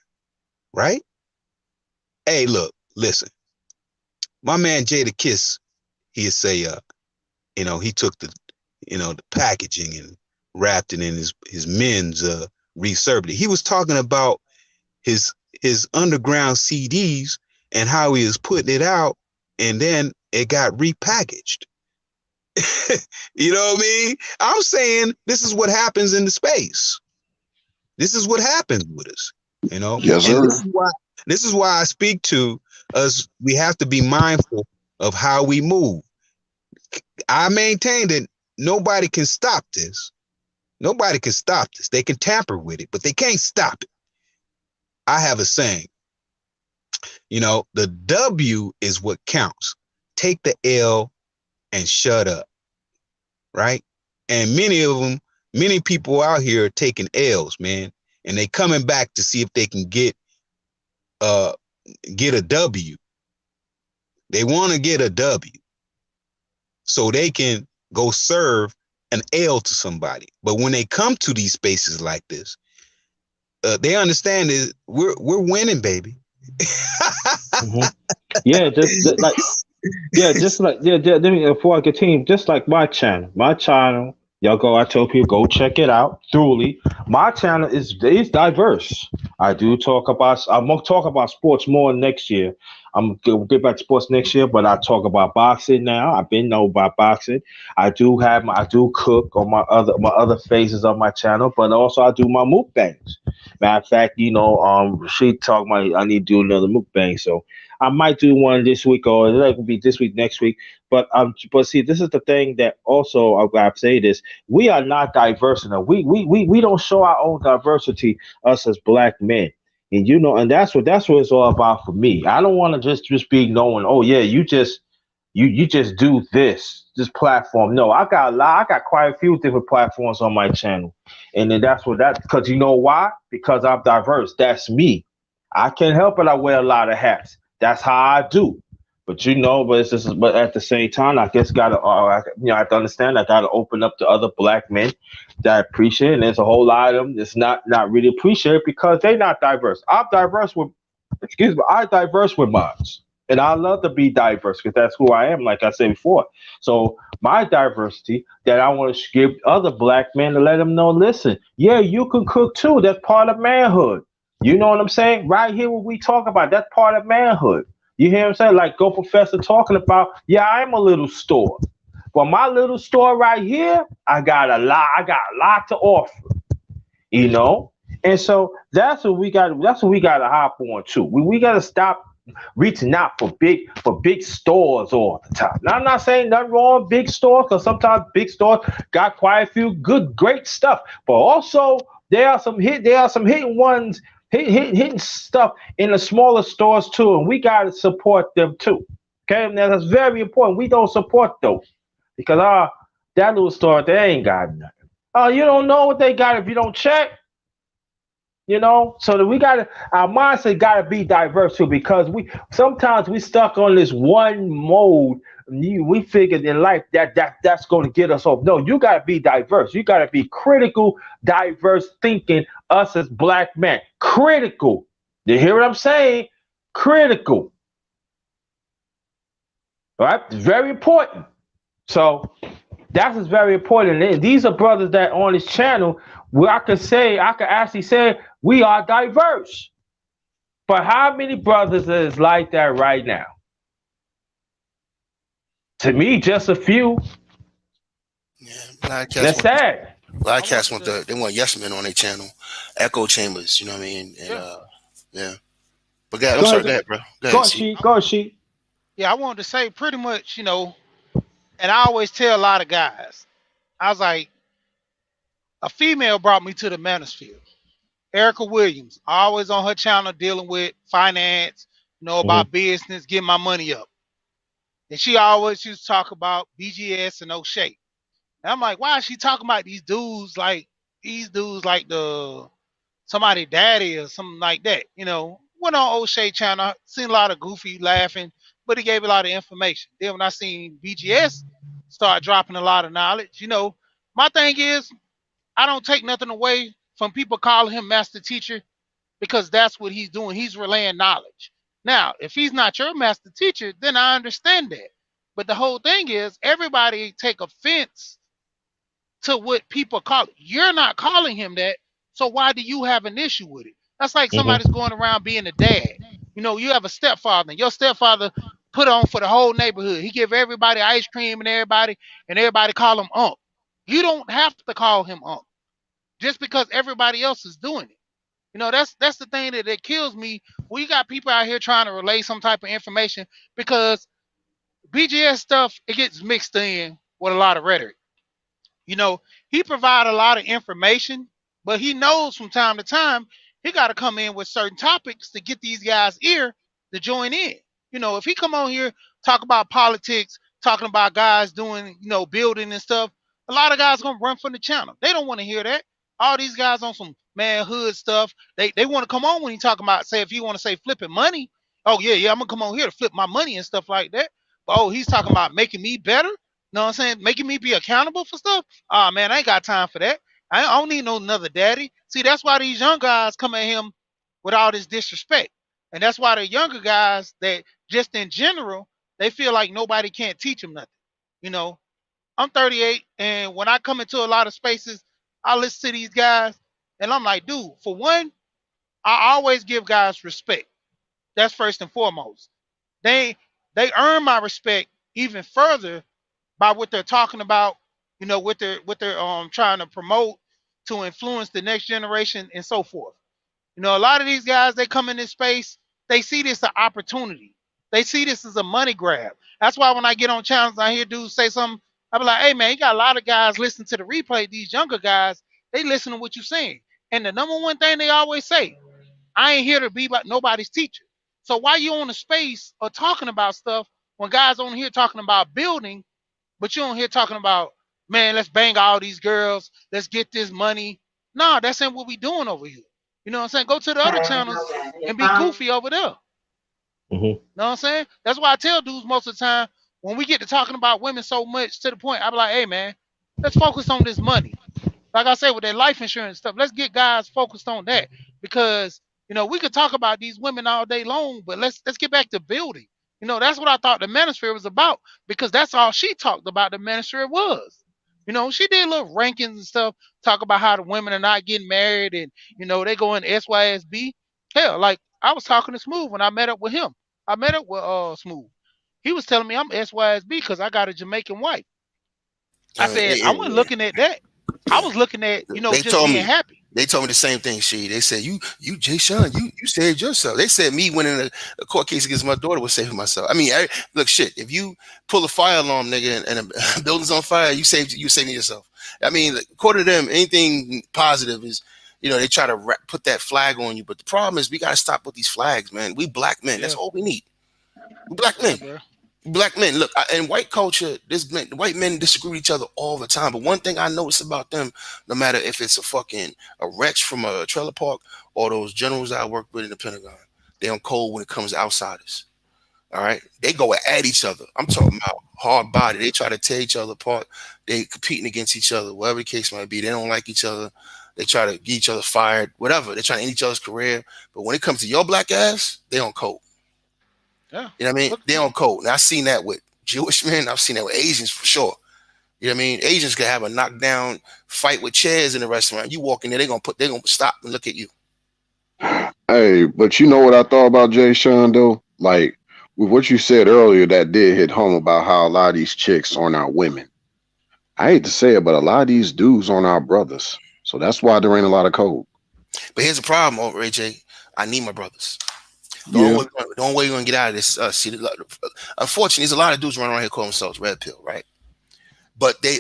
right? Hey, look, listen. My man Jada Kiss, he'd say, he took the packaging and wrapped it in his men's reserved it. He was talking about his his underground CDs and how he was putting it out, and then it got repackaged. You know what I mean? I'm saying this is what happens in the space. This is what happens with us, Yes, and sir. this is why I speak to us. We have to be mindful of how we move. I maintain that nobody can stop this. Nobody can stop this. They can tamper with it, but they can't stop it. I have a saying, the W is what counts. Take the L and shut up, right? And many people out here are taking L's, man, and they coming back to see if they can uh get a W. They want to get a W so they can go serve an L to somebody. But when they come to these spaces like this, they understand is we're winning, baby. Mm-hmm. Yeah, like yeah, just like Let me before I continue, just like my channel. My channel, y'all go. I tell people go check it out. Truly, my channel is diverse. I do talk about. I'm gonna talk about sports more next year. I'm gonna get back to sports next year, but I talk about boxing now. I've been know about boxing. I do cook on my other phases of my channel, but also I do my mukbangs. Matter of fact, she talking about I need to do another mukbang, so I might do one this week or it could be this week, next week. But see, this is the thing that also I gotta say this: we are not diverse enough. We don't show our own diversity, us as black men. And that's what it's all about for me. I don't want to just be knowing, oh yeah, you just do this platform. No, I got a lot. I got quite a few different platforms on my channel, and then that's because you know why? Because I'm diverse. That's me. I can't help it. I wear a lot of hats. That's how I do. But it's just, but at the same time, I guess I have to understand. I gotta open up to other black men that appreciate it. And there's a whole lot of them that's not really appreciated because they're not diverse. I diverse with mine. And I love to be diverse because that's who I am, like I said before. So my diversity that I want to give other black men to let them know, listen, yeah, you can cook too. That's part of manhood. You know what I'm saying? Right here, what we talk about, that's part of manhood. You hear what I'm saying? Like Go Professor talking about, yeah, I'm a little store. But my little store right here, I got a lot to offer, you know? And so that's what we gotta hop on too. We gotta stop reaching out for big stores all the time. Now I'm not saying nothing wrong with big stores because sometimes big stores got quite a few great stuff, but also there are some hidden ones, hidden stuff in the smaller stores too, and we gotta support them too. Okay, now that's very important. We don't support those because that little store they ain't got nothing. Oh, you don't know what they got if you don't check. So that our mindset gotta be diverse too, because we sometimes we stuck on this one mode. We figured in life that's going to get us off. No, you gotta be diverse. You gotta be critical, diverse thinking. Us as black men, critical. You hear what I'm saying? Critical. All right, it's very important. So that is very important. And these are brothers that on this channel where I could actually say we are diverse. But how many brothers is like that right now? To me, just a few. Yeah, black cats That's want sad. I want to. they want yes men on their channel, echo chambers. You know what I mean? And Yeah. yeah. But I'm Go sorry. Go ahead. ahead, bro. Go Go ahead. on, See. Sheik. Go on, Sheik. Yeah, I wanted to say pretty much, and I always tell a lot of guys, I was like, a female brought me to the manosphere. Erica Williams, always on her channel dealing with finance, Mm-hmm. about business, getting my money up. And she always used to talk about BGS and O'Shea. And I'm like, why is she talking about these dudes like the somebody daddy or something like that? Went on O'Shea channel, seen a lot of goofy laughing, but he gave a lot of information. Then when I seen BGS start dropping a lot of knowledge, my thing is I don't take nothing away from people calling him master teacher because that's what he's doing. He's relaying knowledge. Now, if he's not your master teacher, then I understand that. But the whole thing is everybody take offense to what people call it. You're not calling him that, so why do you have an issue with it? That's like somebody's Mm-hmm. going around being a dad. You have a stepfather, and your stepfather put on for the whole neighborhood. He give everybody ice cream and everybody call him Unc. You don't have to call him Unc just because everybody else is doing it. That's the thing that kills me. We got people out here trying to relay some type of information because BGS stuff it gets mixed in with a lot of rhetoric. You know, he provide a lot of information, but he knows from time to time he got to come in with certain topics to get these guys ear to join in. If he come on here talk about politics, talking about guys doing, building and stuff, a lot of guys gonna run from the channel. They don't want to hear that. All these guys on some manhood stuff. They want to come on when he talking about say if you want to say flipping money. Oh yeah, I'm gonna come on here to flip my money and stuff like that. But oh, he's talking about making me better. Know what I'm saying? Making me be accountable for stuff. Oh man, I ain't got time for that. I don't need no another daddy. See, that's why these young guys come at him with all this disrespect. And that's why the younger guys that just in general, they feel like nobody can't teach them nothing. You know, I'm 38, and when I come into a lot of spaces, I listen to these guys, and I'm like, dude, for one, I always give guys respect. That's first and foremost. They they earn my respect even further by what they're talking about, what they're trying to promote to influence the next generation and so forth. You know, a lot of these guys, they come in this space, they see this as an opportunity. They see this as a money grab. That's why when I get on channels, I hear dudes say something, I be like, hey man, you got a lot of guys listening to the replay. These younger guys, they listen to what you're saying. And the number one thing they always say, I ain't here to be about nobody's teacher. So why you on the space or talking about stuff when guys on here talking about building, but you on here talking about, man, let's bang all these girls, let's get this money. Nah, that's ain't what we doing over here. You know what I'm saying? Go to the other channels and be goofy over there. Mm-hmm. Know what I'm saying? That's why I tell dudes most of the time when we get to talking about women so much to the point, I be like, hey man, let's focus on this money. Like I said, with that life insurance stuff, let's get guys focused on that because you know we could talk about these women all day long, but let's get back to building. You know, that's what I thought the manosphere was about because that's all she talked about. The manosphere was. You know, she did little rankings and stuff, talk about how the women are not getting married and you know they go in SYSB. Hell, like I was talking to Smooth when I met up with him. I met up with Smooth. He was telling me I'm SYSB because I got a Jamaican wife. I said I wasn't Yeah, looking at that. I yeah. was looking at, you know, They just told being me happy. they told me the same thing. They said you Jay Sean, you saved yourself. They said me winning a court case against my daughter was saving myself. I mean, look, shit. If you pull a fire alarm, nigga, and a building's on fire, you saving yourself. I mean, like, according to them, anything positive is, you know, they try to put that flag on you. But the problem is, we gotta stop with these flags, man. We black men. That's Yeah, all we need. We black yeah, men. bro. Black men, look, in white culture, white men disagree with each other all the time. But one thing I notice about them, no matter if it's a wretch from a trailer park or those generals that I work with in the Pentagon, they on cold when it comes to outsiders. All right, they go at each other. I'm talking about hard body. They try to tear each other apart. They competing against each other, whatever the case might be. They don't like each other. They try to get each other fired, whatever. They're trying to end each other's career. But when it comes to your black ass, they on cold. Yeah. You know what I mean? Look, They on code. And I've seen that with Jewish men. I've seen that with Asians for sure. You know what I mean? Asians can have a knockdown fight with chairs in the restaurant. You walk in there, they're gonna stop and look at you. Hey, but you know what I thought about Jay Sean though? Like with what you said earlier, that did hit home about how a lot of these chicks aren't our women. I hate to say it, but a lot of these dudes aren't our brothers. So that's why there ain't a lot of code. But here's the problem, over Ray J. I need my brothers. Yeah. The only way you're gonna get out of this, unfortunately, there's a lot of dudes running around here calling themselves red pill, right? But they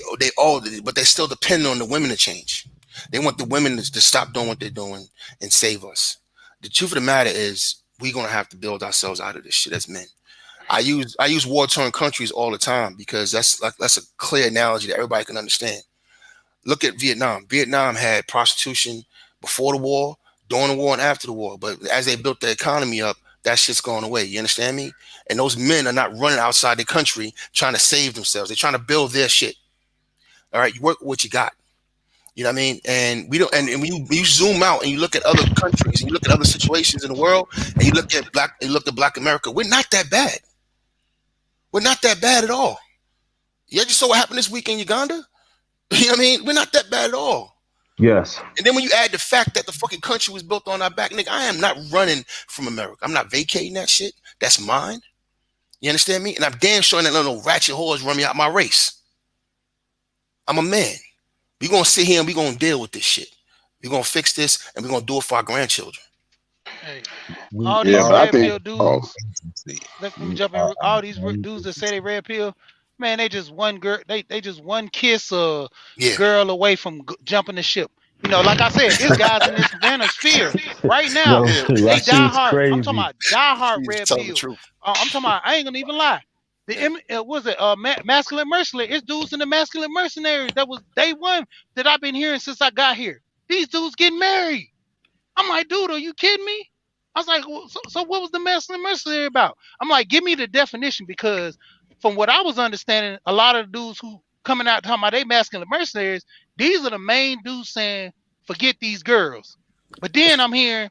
still depend on the women to change. They want the women to stop doing what they're doing and save us. The truth of the matter is, we're gonna have to build ourselves out of this shit as men. I use war-torn countries all the time because that's a clear analogy that everybody can understand. Look at Vietnam. Vietnam had prostitution before the war, during the war, and after the war. But as they built their economy up, that shit's going away. You understand me? And those men are not running outside the country trying to save themselves. They're trying to build their shit. All right, you work with what you got. You know what I mean? And we don't. And when you zoom out and you look at other countries and you look at other situations in the world and you look at Black America, we're not that bad. We're not that bad at all. Yeah, you saw what happened this week in Uganda. You know what I mean? We're not that bad at all. Yes. And then when you add the fact that the fucking country was built on our back, nigga, I am not running from America. I'm not vacating that shit. That's mine. You understand me? And I'm damn sure that little ratchet whores run me out my race. I'm a man. We're going to sit here and we're going to deal with this shit. We're going to fix this and we're going to do it for our grandchildren. hey, We all Yeah, these but I are red think pill oh dudes, let me we jump are in. All these dudes that say they red pill, man, they just one girl, they just one kiss a Yeah. girl away from jumping the ship. You know, like I said, it's guys in this manosphere right Yo, now. Yeah. They die Rashid's hard. I'm talking crazy. about die hard She's red telling the pill. truth. I'm talking about. I ain't gonna even lie. Was it masculine mercenary? It's dudes in the masculine mercenaries that was day one that I've been hearing since I got here. These dudes getting married. I'm like, dude, are you kidding me? I was like, well, so what was the masculine mercenary about? I'm like, give me the definition because from what I was understanding, a lot of the dudes who coming out talking about they masculine mercenaries, these are the main dudes saying, forget these girls. But then I'm hearing,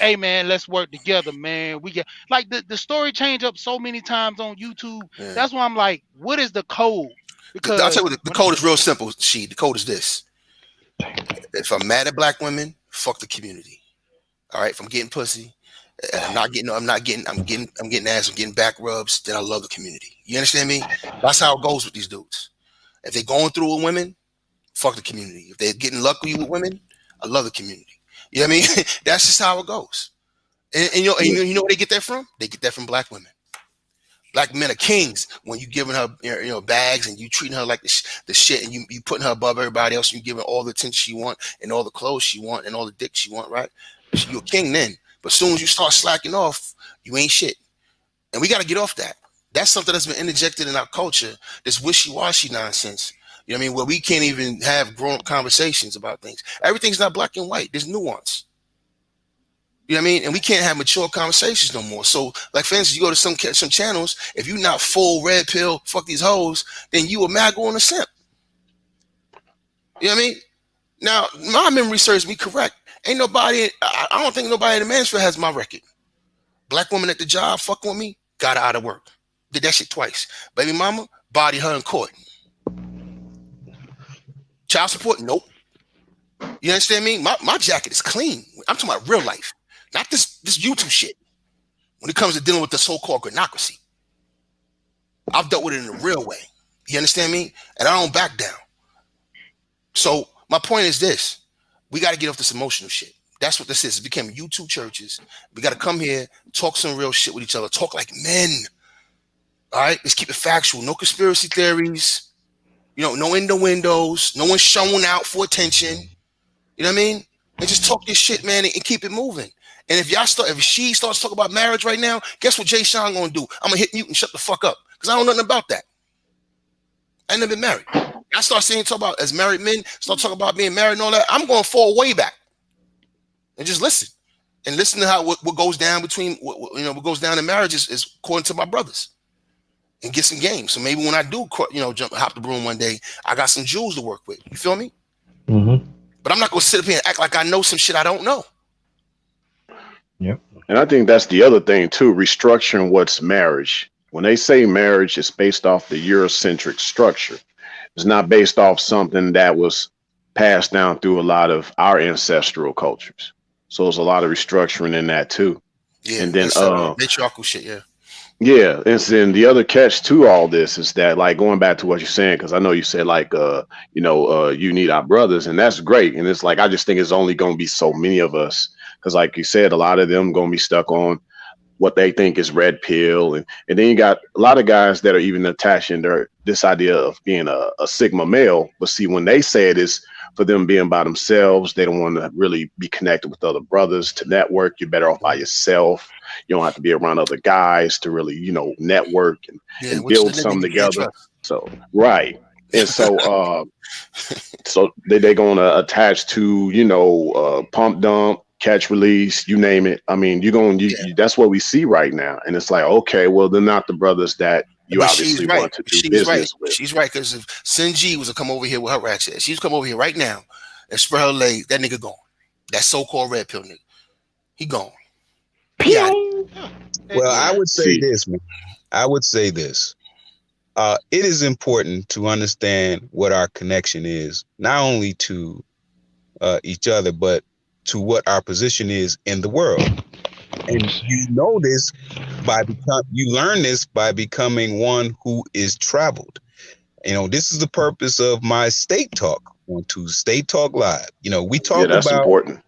hey man, let's work together, man. We get like the story change up so many times on YouTube. Yeah. That's why I'm like, what is the code? I'll tell Because you what, the when code is real simple, She. The code is this. If I'm mad at black women, fuck the community. All right. If I'm getting pussy, and I'm getting ass, I'm getting back rubs, then I love the community. You understand me? That's how it goes with these dudes. If they're going through with women, fuck the community. If they're getting lucky with women, I love the community. You know what I mean? That's just how it goes. And you know where they get that from? They get that from black women. Black men are kings when you giving her bags and you treating her like the shit, and you putting her above everybody else, and you giving her all the attention she want and all the clothes she want and all the dick she want, right? You're a king then. But as soon as you start slacking off, you ain't shit. And we got to get off that. That's something that's been interjected in our culture, this wishy-washy nonsense. You know what I mean? Where we can't even have grown-up conversations about things. Everything's not black and white. There's nuance. You know what I mean? And we can't have mature conversations no more. So, like, for instance, you go to some channels, if you're not full red pill, fuck these hoes, then you a mad going a simp. You know what I mean? Now, my memory serves me correct. Ain't nobody, I don't think nobody in the manosphere has my record. Black woman at the job fucking with me, got her out of work. Did that shit twice. Baby mama, body her in court. Child support, nope. You understand me? My jacket is clean. I'm talking about real life. Not this YouTube shit. When it comes to dealing with the so-called granocracy, I've dealt with it in a real way. You understand me? And I don't back down. So my point is this: we got to get off this emotional shit. That's what this is. It became YouTube churches. We got to come here, talk some real shit with each other, talk like men. All right, let's keep it factual. No conspiracy theories. No innuendos. No one showing out for attention. You know what I mean? And just talk this shit, man, and keep it moving. And if she starts talking about marriage right now, guess what Jay Sean gonna do? I'm gonna hit mute and shut the fuck up. Because I don't know nothing about that. I ain't never been married. I start talk about as married men, start talking about being married and all that. I'm going fall way back. And just listen. And listen to how what goes down between what goes down in marriage is according to my brothers. And get some game. So maybe when I do hop the broom one day, I got some jewels to work with. You feel me? Mm-hmm. But I'm not gonna sit up here and act like I know some shit I don't know. Yep. And I think that's the other thing too, restructuring what's marriage. When they say marriage, it's based off the Eurocentric structure. It's not based off something that was passed down through a lot of our ancestral cultures. So there's a lot of restructuring in that too. Yeah, and then matriarchal shit, yeah. Yeah, and then the other catch to all this is that, like, going back to what you're saying, because I know you said like you need our brothers, and that's great. And it's like, I just think it's only going to be so many of us, because like you said, a lot of them going to be stuck on what they think is red pill, and then you got a lot of guys that are even attaching this idea of being a sigma male. But see, when they say it is for them being by themselves, they don't want to really be connected with other brothers to network. You're better off by yourself. You don't have to be around other guys to really, network and build something together. So, right. And so, so they're going to attach to, pump dump, catch release, you name it. I mean, that's what we see right now. And it's like, okay, well, they're not the brothers that you obviously want to do business with. She's right. Because if Sinji was to come over here with her ratchet, she's come over here right now and spread her leg, that nigga gone. That so-called red pill nigga. He gone. Yeah. Well, I would say this, man. I would say this. It is important to understand what our connection is, not only to each other, but to what our position is in the world. And you know this you learn this by becoming one who is traveled. This is the purpose of my State Talk on State Talk Live. We talk that's about important.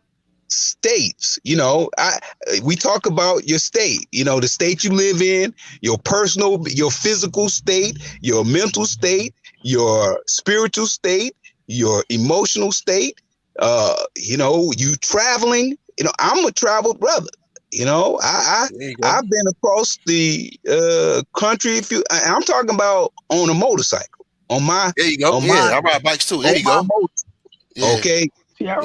States. We talk about your state, the state you live in, your physical state, your mental state, your spiritual state, your emotional state. You traveling. I'm a traveled brother. I've been across the country. I'm talking about on a motorcycle. On my, there you go. I ride bikes too. There you go. Yeah. Okay. Yeah.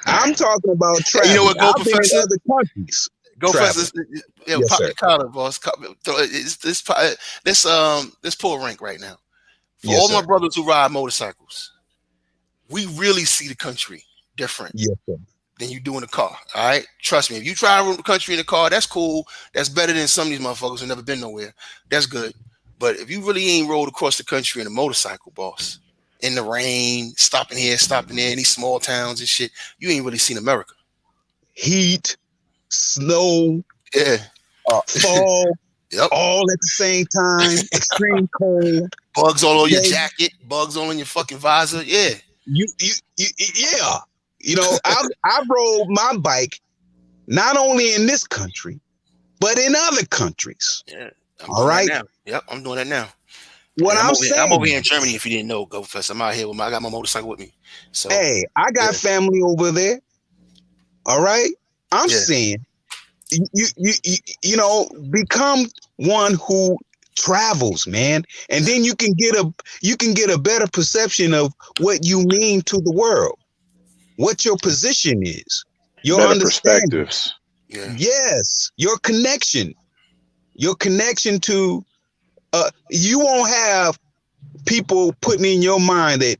I'm talking about travel. You know what, I've been in other countries. Go Professor. Yeah, yes, pop the collar, boss. Let's pull a rank right now. For all my brothers who ride motorcycles, we really see the country different than you do in the car. All right, trust me. If you try to run the country in the car, that's cool. That's better than some of these motherfuckers who never been nowhere. That's good. But if you really ain't rolled across the country in a motorcycle, boss, in the rain, stopping here, stopping there, in these small towns and shit, you ain't really seen America. Heat, snow, fall, all at the same time, extreme cold, bugs all on your jacket, bugs all on your fucking visor. Yeah. I rode my bike not only in this country, but in other countries. Yeah, I'm All doing right. that now. Yep, I'm doing that now. What And I'm I'm over saying, here in Germany. If you didn't know, go first. I'm out here I got my motorcycle with me. So hey, I got yeah, family over there. All right. I'm yeah. saying become one who travels, man, and then you can get a better perception of what you mean to the world, what your position is, your Better understanding. perspectives. Yeah. Yes, your connection to you won't have people putting in your mind that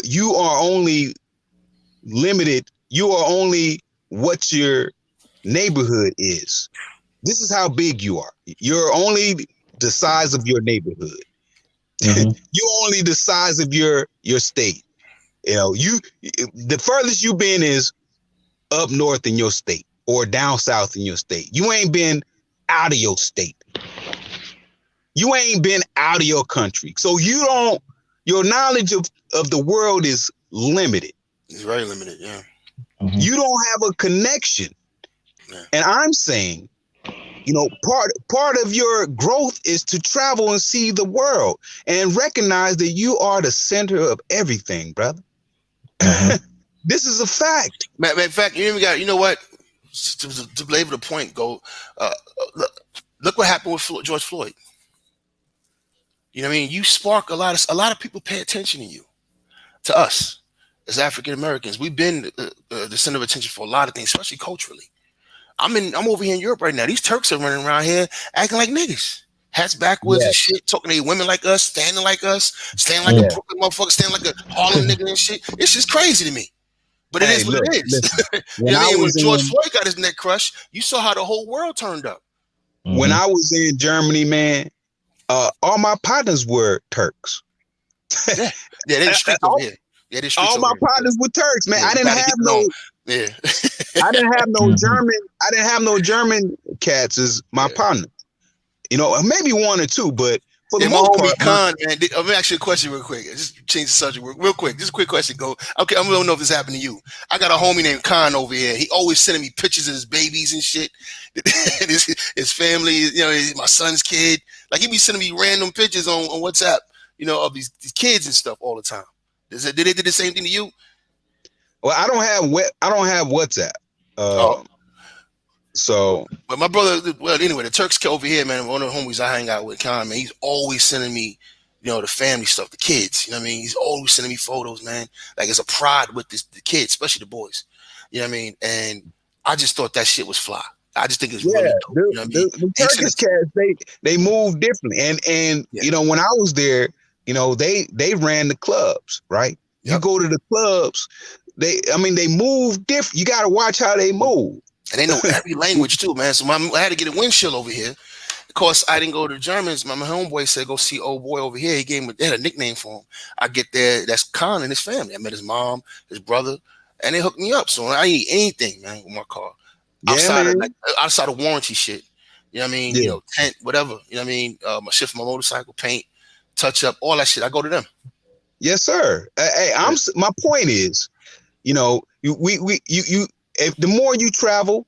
you are only limited, you are only what your neighborhood is. This is how big you are. You're only the size of your neighborhood. Mm-hmm. You're only the size of your state. The furthest you've been is up north in your state or down south in your state. You ain't been out of your state. You ain't been out of your country. So your knowledge of the world is limited. It's very limited. Yeah. Mm-hmm. You don't have a connection. Yeah. And I'm saying, part of your growth is to travel and see the world and recognize that you are the center of everything, brother. Mm-hmm. This is a fact. In fact, you know what? To belabor the point, look what happened with George Floyd. You know what I mean? You spark a lot of people pay attention to us as African Americans. We've been the center of attention for a lot of things, especially culturally. I'm over here in Europe right now. These Turks are running around here acting like niggas. Hats backwards and shit, talking to women like us, standing like us, standing like a Brooklyn motherfucker, standing like a Harlem nigga and shit. It's just crazy to me. But it is what it is. Listen, You know what I mean? When George Floyd got his neck crushed, you saw how the whole world turned up. When I was in Germany, man, all my partners were Turks. Yeah, they're the streets over here. Yeah, the streets all my partners were Turks, man. Yeah, I didn't have no. Yeah. I didn't have no German. I didn't have no German cats as my partner. Maybe one or two, but for the most part, Khan, man. Let me ask you a question real quick. Just change the subject real quick. Just a quick question. Okay, I don't know if this happened to you. I got a homie named Khan over here. He always sending me pictures of his babies and shit. his family, my son's kid. Like he be sending me random pictures on WhatsApp, of these kids and stuff all the time. Did they do the same thing to you? Well, I don't have WhatsApp. So, but my brother, anyway, the Turks over here, man. One of the homies I hang out with, Khan, man, he's always sending me, the family stuff, the kids. You know what I mean? He's always sending me photos, man. Like it's a pride with the kids, especially the boys. You know what I mean? And I just thought that shit was fly. I just think it's really dope. You know what I mean? The Turkish cats, they move differently, and when I was there, they ran the clubs, right? Yep. You go to the clubs, they move different. You got to watch how they move. And they know every language too, man. So I had to get a windshield over here. Of course, I didn't go to the Germans. My homeboy said, go see old boy over here. They had a nickname for him. I get there, that's Khan and his family. I met his mom, his brother, and they hooked me up. So I eat anything, man, with my car. Outside of warranty shit. You know what I mean? Yeah. Tent, whatever. You know what I mean? My shift, my motorcycle, paint, touch up, all that shit. I go to them. Yes, sir. Hey, my point is, if the more you travel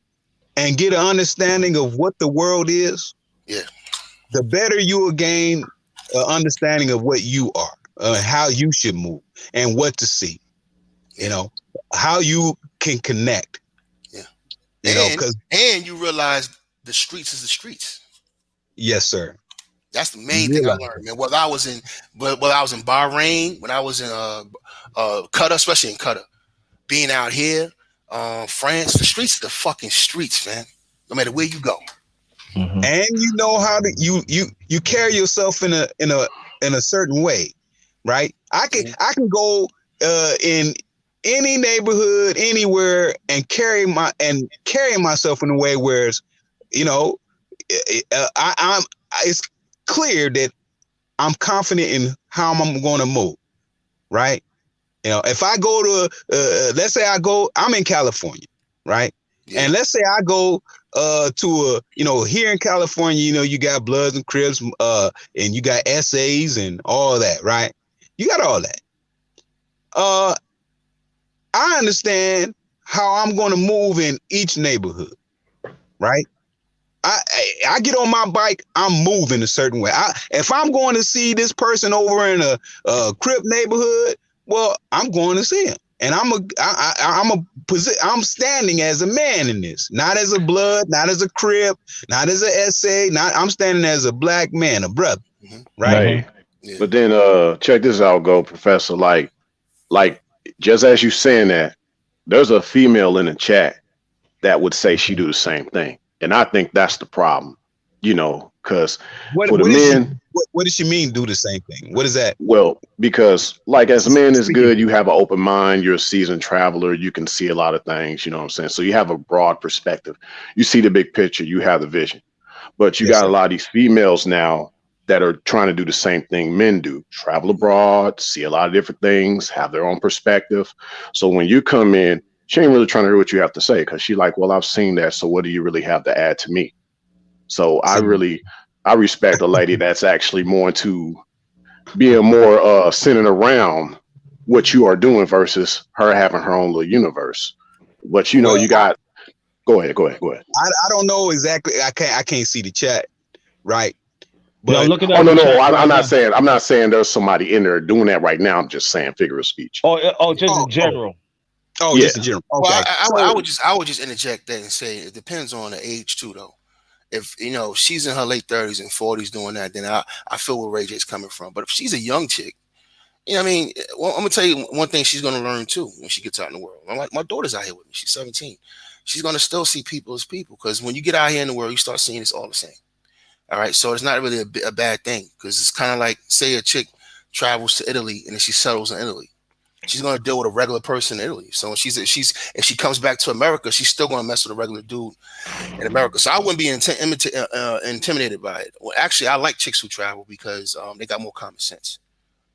and get an understanding of what the world is, the better you will gain an understanding of what you are, how you should move, and what to see. How you can connect. And you realize the streets is the streets. Yes, sir. That's the main thing I learned, man. Whether I was in Bahrain, when I was in Qatar, especially in Qatar, being out here. France, the streets are the fucking streets, man. No matter where you go, and you know how to you carry yourself in a certain way, right? I can go in any neighborhood anywhere and carry myself in a way where it's clear that I'm confident in how I'm going to move, right? If I go to, let's say I'm in California, right? Yeah. And let's say I go to here in California, you got Bloods and Crips, and you got SAs and all that, right? You got all that. I understand how I'm going to move in each neighborhood, right? I get on my bike, I'm moving a certain way. If I'm going to see this person over in a Crip neighborhood, well, I'm going to see him, and I'm standing as a man in this, not as a blood, not as a Crip, not as a SA, not I'm standing as a black man, a brother, Mhm. right? Hey, Yeah. but then check this out, go professor. Like just as you saying that, there's a female in the chat that would say she do the same thing, and I think that's the problem. Because What for the what is she? men, What does she mean? Do the same thing? What is that? well, because like as a man is Speaking good, to. you have an open mind, you're a seasoned traveler, you can see a lot of things, you know what I'm saying? So you have a broad perspective. You see the big picture, you have the vision. But you Yes, got a sir. lot of these females now that are trying to do the same thing men do, travel abroad, see a lot of different things, have their own perspective. So when you come in, she ain't really trying to hear what you have to say because she like, well, I've seen that. So what do you really have to add to me? So See, I respect a lady that's actually more into being more centered around what you are doing versus her having her own little universe. But well, you got, go ahead. I don't know exactly. I can't see the chat, right? Yeah, I'm But looking Oh at no, the no, chat right now. I'm not saying there's somebody in there doing that right now. I'm just saying figure of speech. Oh, just oh in oh general. Yeah, just in general. Well, Okay, I so would just interject that and say it depends on the age too, though. If she's in her late 30s and 40s doing that, then I feel where Ray J's coming from. But if she's a young chick, I mean, well, I'm gonna tell you one thing she's gonna learn too when she gets out in the world. My daughter's out here with me. She's 17. She's gonna still see people as people because when you get out here in the world, you start seeing it's all the same. All right, so it's not really a bad thing because it's kind of like say a chick travels to Italy and then she settles in Italy. She's gonna deal with a regular person in Italy. So when if she comes back to America, she's still gonna mess with a regular dude in America. So I wouldn't be intimidated by it. Well, actually, I like chicks who travel because they got more common sense.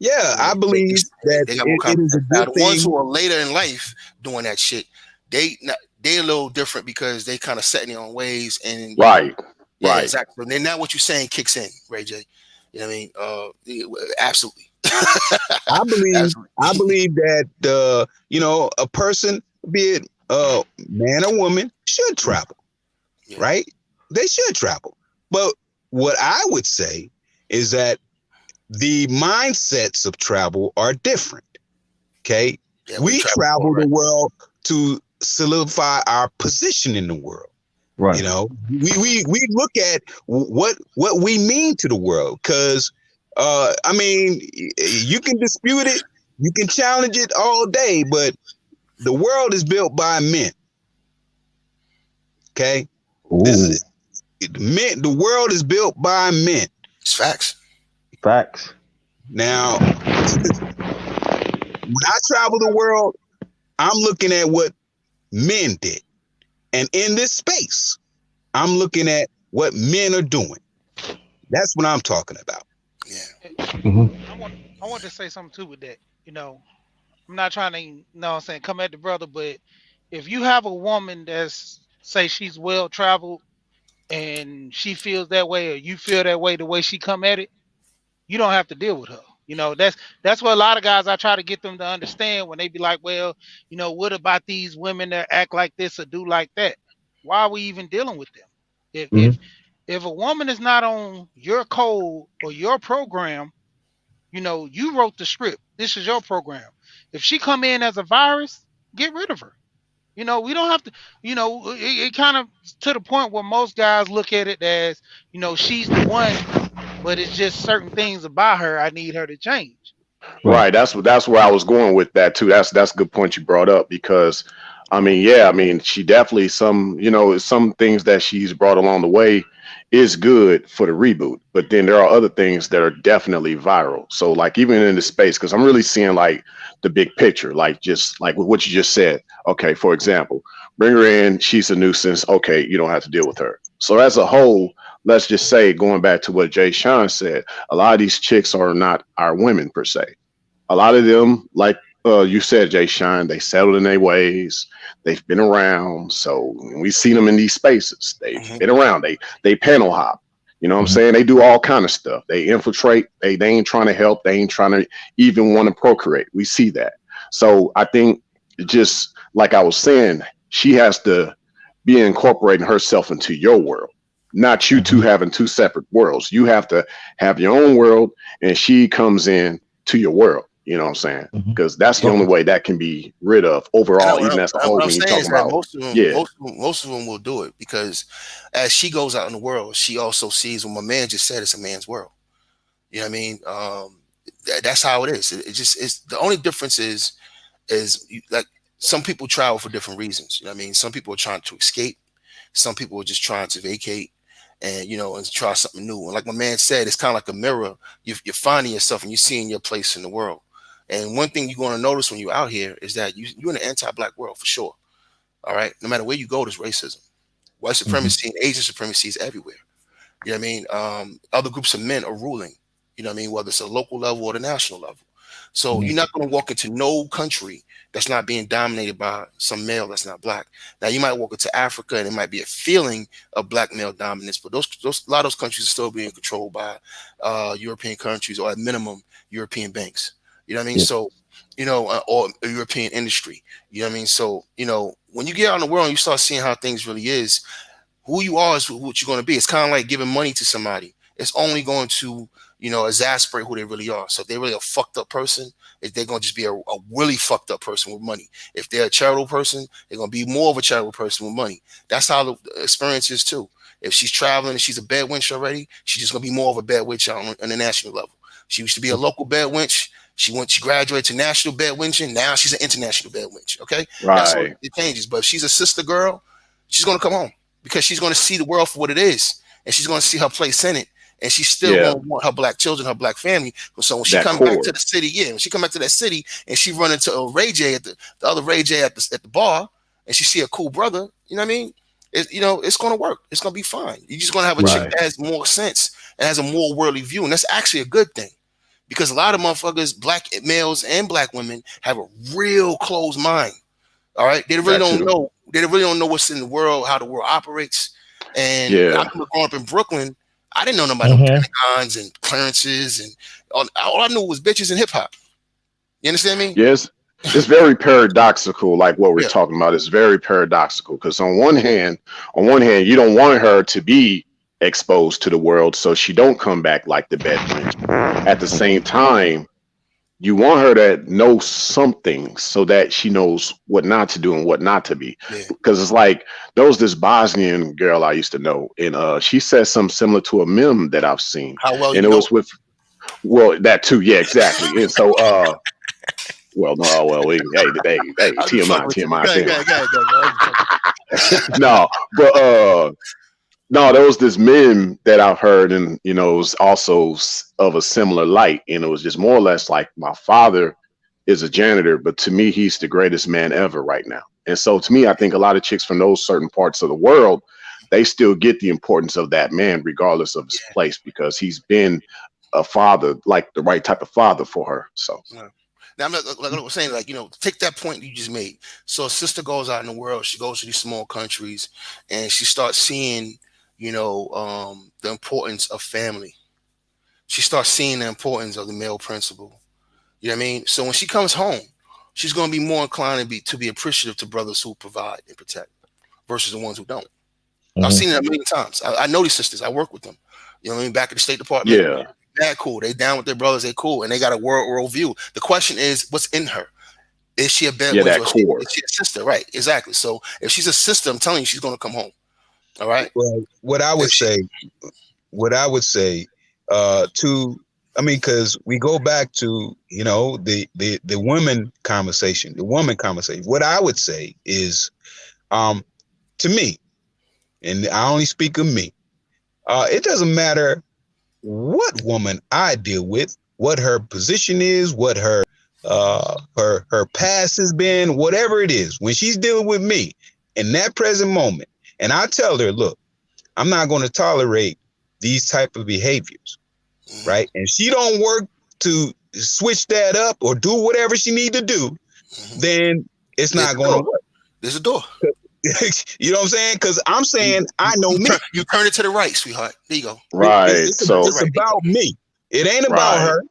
yeah, I They, believe that they got more it common is a sense. Now, good the ones thing. who are later in life doing that shit, they a little different because they kind of set in their own ways and right, yeah, right. exactly. And then now what you're saying kicks in, Ray J. You know what I mean? Absolutely, I believe I absolutely. believe that a person, be it man or woman, should travel, Yeah, right? They should travel. But what I would say is that the mindsets of travel are different. Okay. yeah. We We travel for travel it, the right? world to solidify our position in the world. Right. We look at what we mean to the world because I mean you can dispute it, you can challenge it all day, but the world is built by men. Okay. This Ooh, is men, the world is built by men. It's facts. facts. Now when I travel the world, I'm looking at what men did. And in this space, I'm looking at what men are doing. That's what I'm talking about. Yeah. Hmm. I want to say something too with that. You know, I'm not trying to, what I'm saying, come at the brother, but if you have a woman that's say she's well traveled and she feels that way or you feel that way the way she come at it, you don't have to deal with her. That's what a lot of guys I try to get them to understand when they be like, well, what about these women that act like this or do like that? Why are we even dealing with them? If Hmm. if if a woman is not on your code or your program, you wrote the script. This is your program. If she come in as a virus, get rid of her. We don't have to, it kind of to the point where most guys look at it as, she's the one, but it's just certain things about her I need her to change. Right. Right. That's where I was going with that too. That's a good point you brought up because I mean, yeah, I mean, she definitely some things that she's brought along the way is good for the reboot, but then there are other things that are definitely viral. So like even in the space, because I'm really seeing like the big picture, like just like with what you just said. Okay, for example, bring her in, she's a nuisance. Okay, you don't have to deal with her. So as a whole, let's just say going back to what Jay Sean said, a lot of these chicks are not our women per se. A lot of them, like you said, Jay Shine, they settled in their ways. They've been around, so we've seen them in these spaces. They've Hmm. been around. They panel hop. You know what I'm Hmm. saying? They do all kind of stuff. They infiltrate. They ain't trying to help. They ain't trying to even want to procreate. We see that. So I think just like I was saying, she has to be incorporating herself into your world, not you two Mhm. having two separate worlds. You have to have your own world, and she comes in to your world. You know what I'm saying? Mhm. Because that's the only Okay. way that can be rid of And overall, even as a whole. what I'm When you're saying talking is that about, yeah, most of them will do it because as she goes out in the world, she also sees what my man just said. It's a man's world. You know what I mean? That's how it is. It just is. The only difference is like some people travel for different reasons. You know what I mean? Some people are trying to escape. Some people are just trying to vacate and and try something new. And like my man said, it's kind of like a mirror. You're finding yourself and you're seeing your place in the world. And one thing you're going to notice when you're out here is that you're in an anti-black world for sure. All right. No matter where you go, there's racism. White Mhm. supremacy and Asian supremacy is everywhere. You know what I mean? Other groups of men are ruling, you know what I mean? Whether it's a local level or the national level. So Mhm. you're not going to walk into no country that's not being dominated by some male that's not black. Now you might walk into Africa and it might be a feeling of black male dominance, but those a lot of those countries are still being controlled by European countries or at minimum European banks. You know what I mean? Yeah. So or a European industry. You know what I mean? So when you get out in the world and you start seeing how things really is, who you are is what you're going to be. It's kind of like giving money to somebody. It's only going to, exasperate who they really are. So if they're really a fucked up person, they're going to just be a really fucked up person with money. If they're a charitable person, they're going to be more of a charitable person with money. That's how the experience is too. If she's traveling and she's a bad wench already, she's just going to be more of a bad wench on the national level. She used to be a local bad wench. She graduated to national bad wenching. Now she's an international bad wench. Okay, that's what right, it changes. But if she's a sister girl, she's going to come home because she's going to see the world for what it is, and she's going to see her place in it, and she's still yeah, going to want her black children, her black family. So when she that come back to core, the city, when she come back to that city, and she run into a Ray J the other Ray J at the bar, and she see a cool brother, you know what I mean? It's going to work. It's going to be fine. You're just going to have a chick Mhm. right, that has more sense and has a more worldly view, and that's actually a good thing because a lot of motherfuckers, black males and black women, have a real closed mind. All right, they really that don't too, know. They really don't know what's in the world, how the world operates. And I yeah, remember growing up in Brooklyn. I didn't know nothing about no Mhm. Pentagons and clearances, and all I knew was bitches and hip hop. You understand me? yes. It's very paradoxical, like what we're Yeah. talking about. It's very paradoxical because on one hand, you don't want her to be exposed to the world, so she don't come back like the bad wench. At the same time, you want her to know something so that she knows what not to do and what not to be. Yeah. Because it's like there was this Bosnian girl I used to know, and she said something similar to a meme that I've seen, How well and you it know was with well that too, yeah, exactly. And so well no, well hey, I'll be fucking TMI, with you. TMI, Go ahead, go TMI. ahead, go ahead, go ahead. I'll be fucking No, but no, there was this meme that I've heard, and it was also of a similar light, and it was just more or less like my father is a janitor, but to me, he's the greatest man ever right now. And so, to me, I think a lot of chicks from those certain parts of the world, they still get the importance of that man, regardless of his place, because he's been a father, like the right type of father for her. So, yeah. Now, I'm not, like I was saying, like, take that point you just made. So, a sister goes out in the world, she goes to these small countries, and she starts seeing, the importance of family. She starts seeing the importance of the male principle. You know what I mean? So when she comes home, she's going to be more inclined to be appreciative to brothers who provide and protect versus the ones who don't. I've Mhm. seen it a million times. I know these sisters. I work with them. You know what I mean? Back at the State Department, yeah, they're cool. They down with their brothers. They cool, and they got a world view. The question is, what's in her? Is she a bad yeah, wench that or core. is she a sister? Right? Exactly. So if she's a sister, I'm telling you, she's going to come home. All right. Well, If she, what I would say, to, I mean, because we go back to, the women conversation, the woman conversation. What I would say is, um, to me, and I only speak of me, it doesn't matter what woman I deal with, what her position is, what her past has been, whatever it is, when she's dealing with me in that present moment, and I tell her, look, I'm not going to tolerate these type of behaviors, mhm, right? And she don't work to switch that up or do whatever she need to do, mhm. then it's There's not a going door. to work. There's a door. You know what I'm saying? Because I'm You, saying I you, know you me. turn you turn it to the right, sweetheart. There you go. Right. You turn it to the So, It's right. There you go. about me. It ain't about right. her.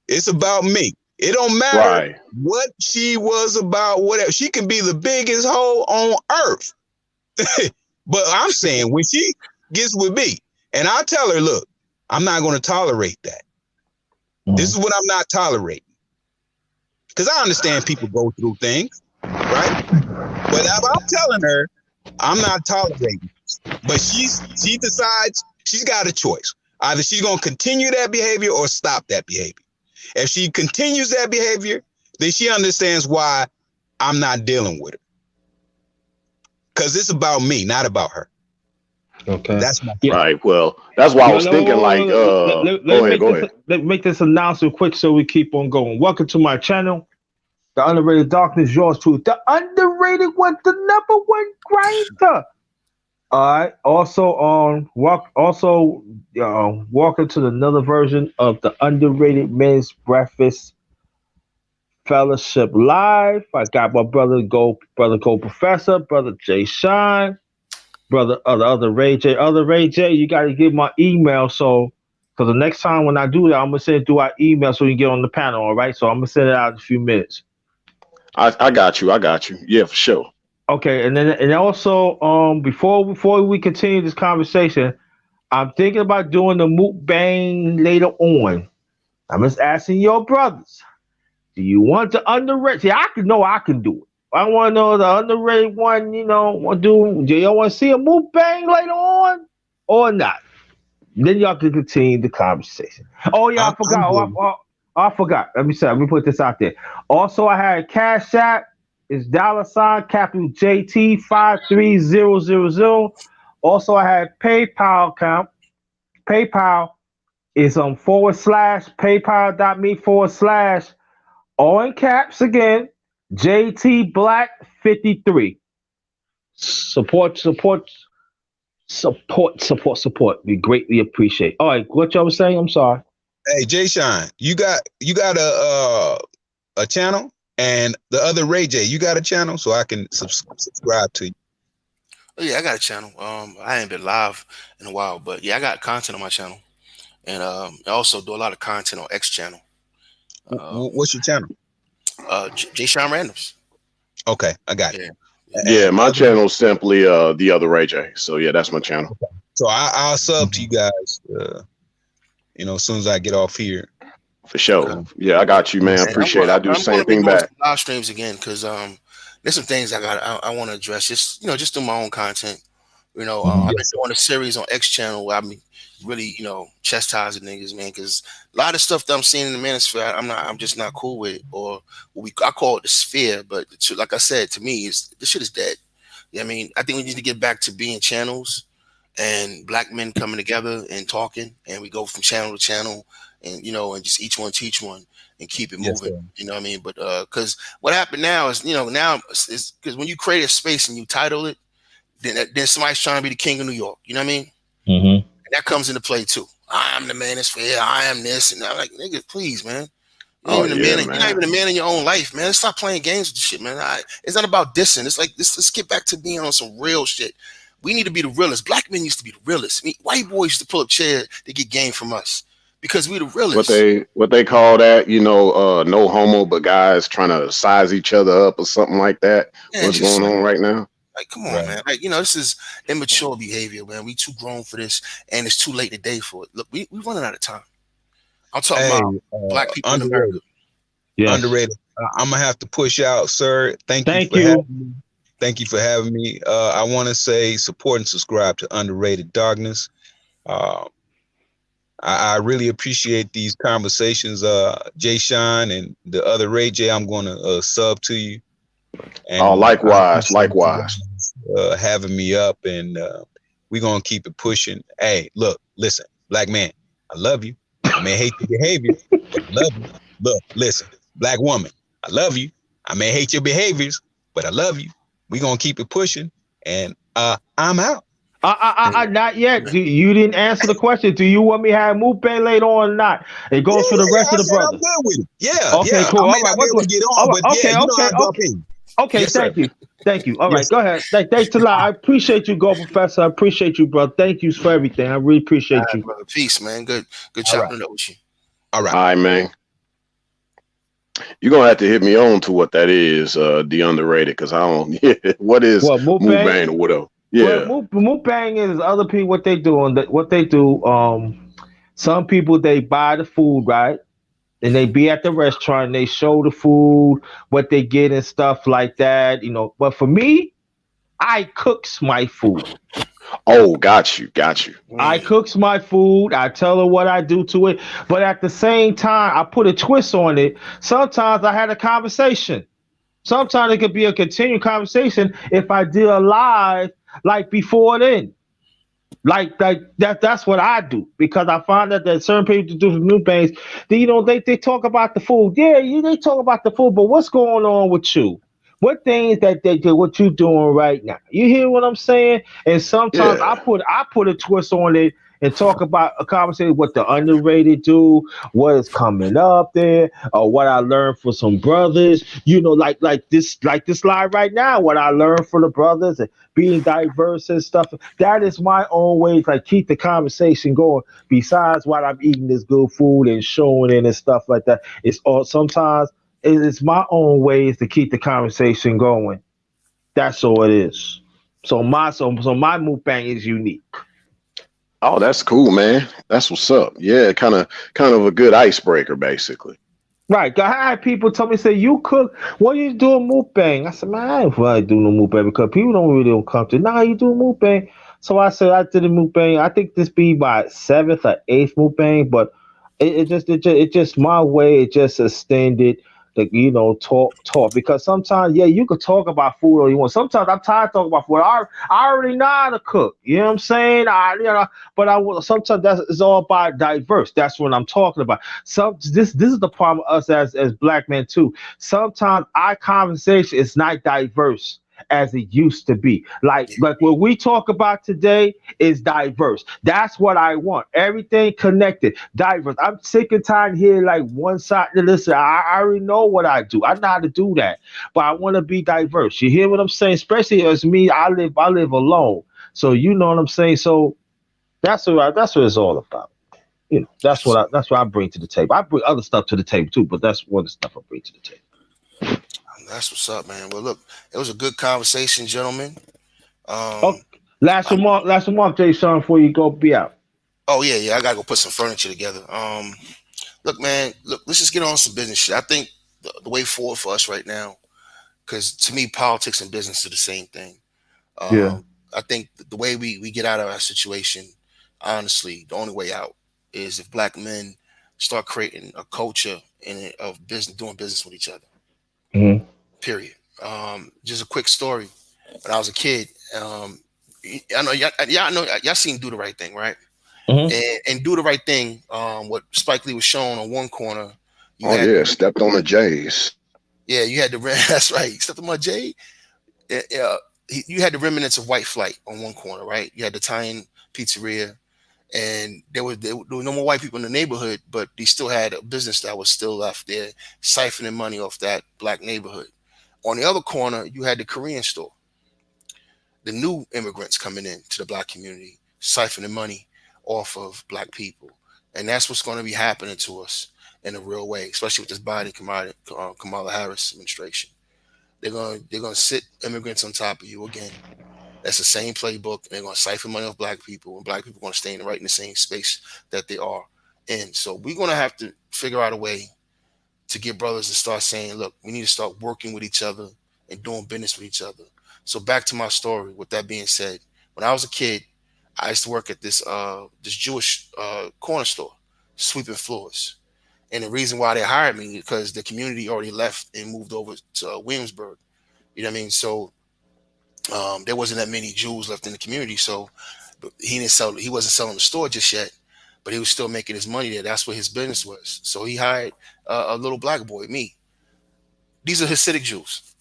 It's about me. It don't matter Right. what she was about, whatever. She can be the biggest hoe on earth. But I'm saying when she gets with me, and I tell her, look, I'm not going to tolerate that. This is what I'm not tolerating. Because I understand people go through things, right? But I'm telling her, I'm not tolerating this. But she decides she's got a choice. Either she's going to continue that behavior or stop that behavior. If she continues that behavior, then she understands why I'm not dealing with her. Because it's about me, not about her. Okay. That's my Yeah. Right. Well, that's why I was thinking like, let go me ahead, make go this. ahead. Let me make this announcement quick so we keep on going. Welcome to my channel, The Underrated Darkness, yours truth, the underrated one, the number one grinder. All right. Welcome to another version of the Underrated Men's Breakfast Fellowship Live. I got my brother Go Professor, brother Jay Shine, brother other Ray J. You got to give my email so the next time when I do that, I'm gonna send it through our email so you can get on the panel. All right. So I'm gonna send it out in a few minutes. I got you. I got you. Yeah, for sure. Okay, and also before we continue this conversation, I'm thinking about doing the mukbang later on. I'm just asking your brothers, do you want to underrate? See, I can do it. I want to know the underrated one. Do y'all want to see a mukbang later on or not? Then y'all can continue the conversation. Oh yeah, I I'm forgot. good. I forgot. Let me put this out there. Also, I had Cash App. It's $ capital JT 53000. Also, I had PayPal account. PayPal is on / paypal.me / all in caps again. JT Black 53. Support. We greatly appreciate. All right, what y'all was saying? I'm sorry. Hey, Jay Shine, you got a channel, and the other Ray J, you got a channel, so I can subscribe to you. Oh yeah, I got a channel. I ain't been live in a while, but yeah, I got content on my channel, and I also do a lot of content on X channel. What's your channel? J Sean Randoms. Okay, I got Yeah, you. yeah. Yeah, And my channel's simply the other Ray J. So yeah, that's my channel. so I'll sub to you guys. As soon as I get off here. For sure. Okay. Yeah, I got you, man. And Appreciate it. I do the I'm going same to be thing doing back. some live streams again because there's some things I want to address. Just through my own content. I've been Yes, sir. doing a series on X channel where I'm really, chastising niggas, man, because a lot of stuff that I'm seeing in the manosphere, I'm just not cool with it. Or I call it the sphere, but like I said, to me, this shit is dead. I mean, I think we need to get back to being channels and black men coming together and talking, and we go from channel to channel, and just each one teach one and keep it Yes, moving. sir. You know what I mean? But because what happened now is, now is because when you create a space and you title it, then somebody's trying to be the king of New York. You know what I mean? Mm-hmm. And that comes into play too. I'm the manosphere. I am this, and I'm like, nigga, please, man. Oh yeah, You're not even man. a man in your own life, man. Let's stop playing games with this shit, man. It's not about dissing. It's like let's get back to being on some real shit. We need to be the realest. Black men used to be the realest. I mean, white boys used to pull up chairs to get game from us because we the What realest. they call that, no homo, but guys trying to size each other up or something like that. Man, What's just going on right now? like, come on, Right. man. Like, this is immature behavior, man. We too grown for this, and it's too late today for it. Look, we running out of time. I'm talking Hey, about black people in America. underrated. Yes. Underrated. I'm gonna have to push out, sir. Thank you Thank for you. having me. Thank you for having me. I want to say support and subscribe to Underrated Darkness. Uh, I really appreciate these conversations. Jay Shine and the other Ray J, I'm going to sub to you. Oh, And I likewise, appreciate you likewise. guys, having me up, and we're going to keep it pushing. Hey, look, listen, black man, I love you. I may hate your behaviors, but I love you. Look, listen, black woman, I love you. I may hate your behaviors, but I love you. We're going to keep it pushing, and I'm out. Not yet. You didn't answer the question. Do you want me to have mukbang later on or not? It Yeah, goes for the rest I of the said I'm brothers. good with it. Yeah, Okay, yeah. cool. I may All right. not be able to get on, but yeah, you know I drop in. Okay, Yes, sir. thank you. All right, Yes, go ahead. Thanks a lot. I appreciate you, Go Professor. I appreciate you, bro. Thank you for everything. I really All appreciate right, you. brother. Peace, man. Good all right, chopping it up with you. all right. All right, man. You're gonna have to hit me on to what that is, the underrated, because I don't. Yeah, what is What mukbang? Mubang or whatever? Well, Yeah. mukbang is other people what they do on what they do. Some people they buy the food, right, and they be at the restaurant and they show the food, what they get and stuff like that. But for me, I cooks my food. Oh, got you, got you. I Mm. cooks my food. I tell her what I do to it, but at the same time, I put a twist on it. Sometimes I had a conversation. Sometimes it could be a continued conversation if I did a live like before then. Like that's what I do because I find that certain people do some new things. They talk about the food. Yeah, they talk about the food, but what's going on with you? What things that they do? What you doing right now? You hear what I'm saying? And sometimes I Yeah. put a twist on it and talk about a conversation what the underrated do, what is coming up there, or what I learned from some brothers. Like this live right now. What I learned from the brothers and being diverse and stuff. That is my own way to like keep the conversation going. Besides while I'm eating this good food and showing it and stuff like that, it's all sometimes it's my own ways to keep the conversation going. That's all it is. So my mukbang is unique. Oh, that's cool, man. That's what's up. Yeah, kind of a good icebreaker, basically. Right. I had people tell me, say, you cook, what you doing mukbang? I said, man, I ain't really do no mukbang because people don't really don't come to, nah, you do mukbang. So I said, I did a mukbang. I think this be my seventh or eighth mukbang, but it just my way. It just extended the, talk because sometimes, yeah, you could talk about food all you want. Sometimes I'm tired of talking about food. I already know how to cook. You know what I'm saying? But sometimes that's it's all about diverse. That's what I'm talking about. This is the problem with us as black men too. Sometimes our conversation is not diverse as it used to be. Like what we talk about today is diverse. That's what I want. Everything connected, diverse. I'm sick and tired of hearing like one side. Listen, I already know what I do. I know how to do that, but I want to be diverse. You hear what I'm saying? Especially as me, I live alone. So you know what I'm saying. So that's what it's all about. That's what I bring to the table. I bring other stuff to the table too, but that's one of the stuff I bring to the table. That's what's up, man. Well, look, it was a good conversation, gentlemen. Okay. Um, Last I'm, remark, last remark, Jay Sean, before you go be out. oh yeah, yeah. I gotta go put some furniture together. Look, man. Look, let's just get on some business shit. I think the way forward for us right now, because to me, politics and business are the same thing. Yeah. I think the way we get out of our situation, honestly, the only way out is if black men start creating a culture of business, doing business with each other. Hmm. Period. Just a quick story. When I was a kid, I know y'all, I know y'all seen Do the Right Thing, right? Hmm. And Do the Right Thing. What Spike Lee was showing on one corner, you Oh had yeah, stepped on the J's. yeah, you had the that's right. Except my J, you had the remnants of White Flight on one corner, right? You had the Italian pizzeria, and there were no more white people in the neighborhood, but they still had a business that was still left there, siphoning money off that black neighborhood. On the other corner, you had the Korean store, the new immigrants coming in to the black community, siphoning money off of black people. And that's what's going to be happening to us in a real way, especially with this Biden Kamala Harris administration. They're gonna sit immigrants on top of you again. That's the same playbook. They're gonna siphon money off black people, and black people are gonna stay right in the same space that they are in. So we're gonna have to figure out a way to get brothers to start saying, look, we need to start working with each other and doing business with each other. So back to my story. With that being said, when I was a kid, I used to work at this Jewish corner store, sweeping floors. And the reason why they hired me because the community already left and moved over to Williamsburg. You know what I mean? So there wasn't that many Jews left in the community. So he didn't sell. He wasn't selling the store just yet, but he was still making his money there. That's what his business was. So he hired a little black boy, me. These are Hasidic Jews.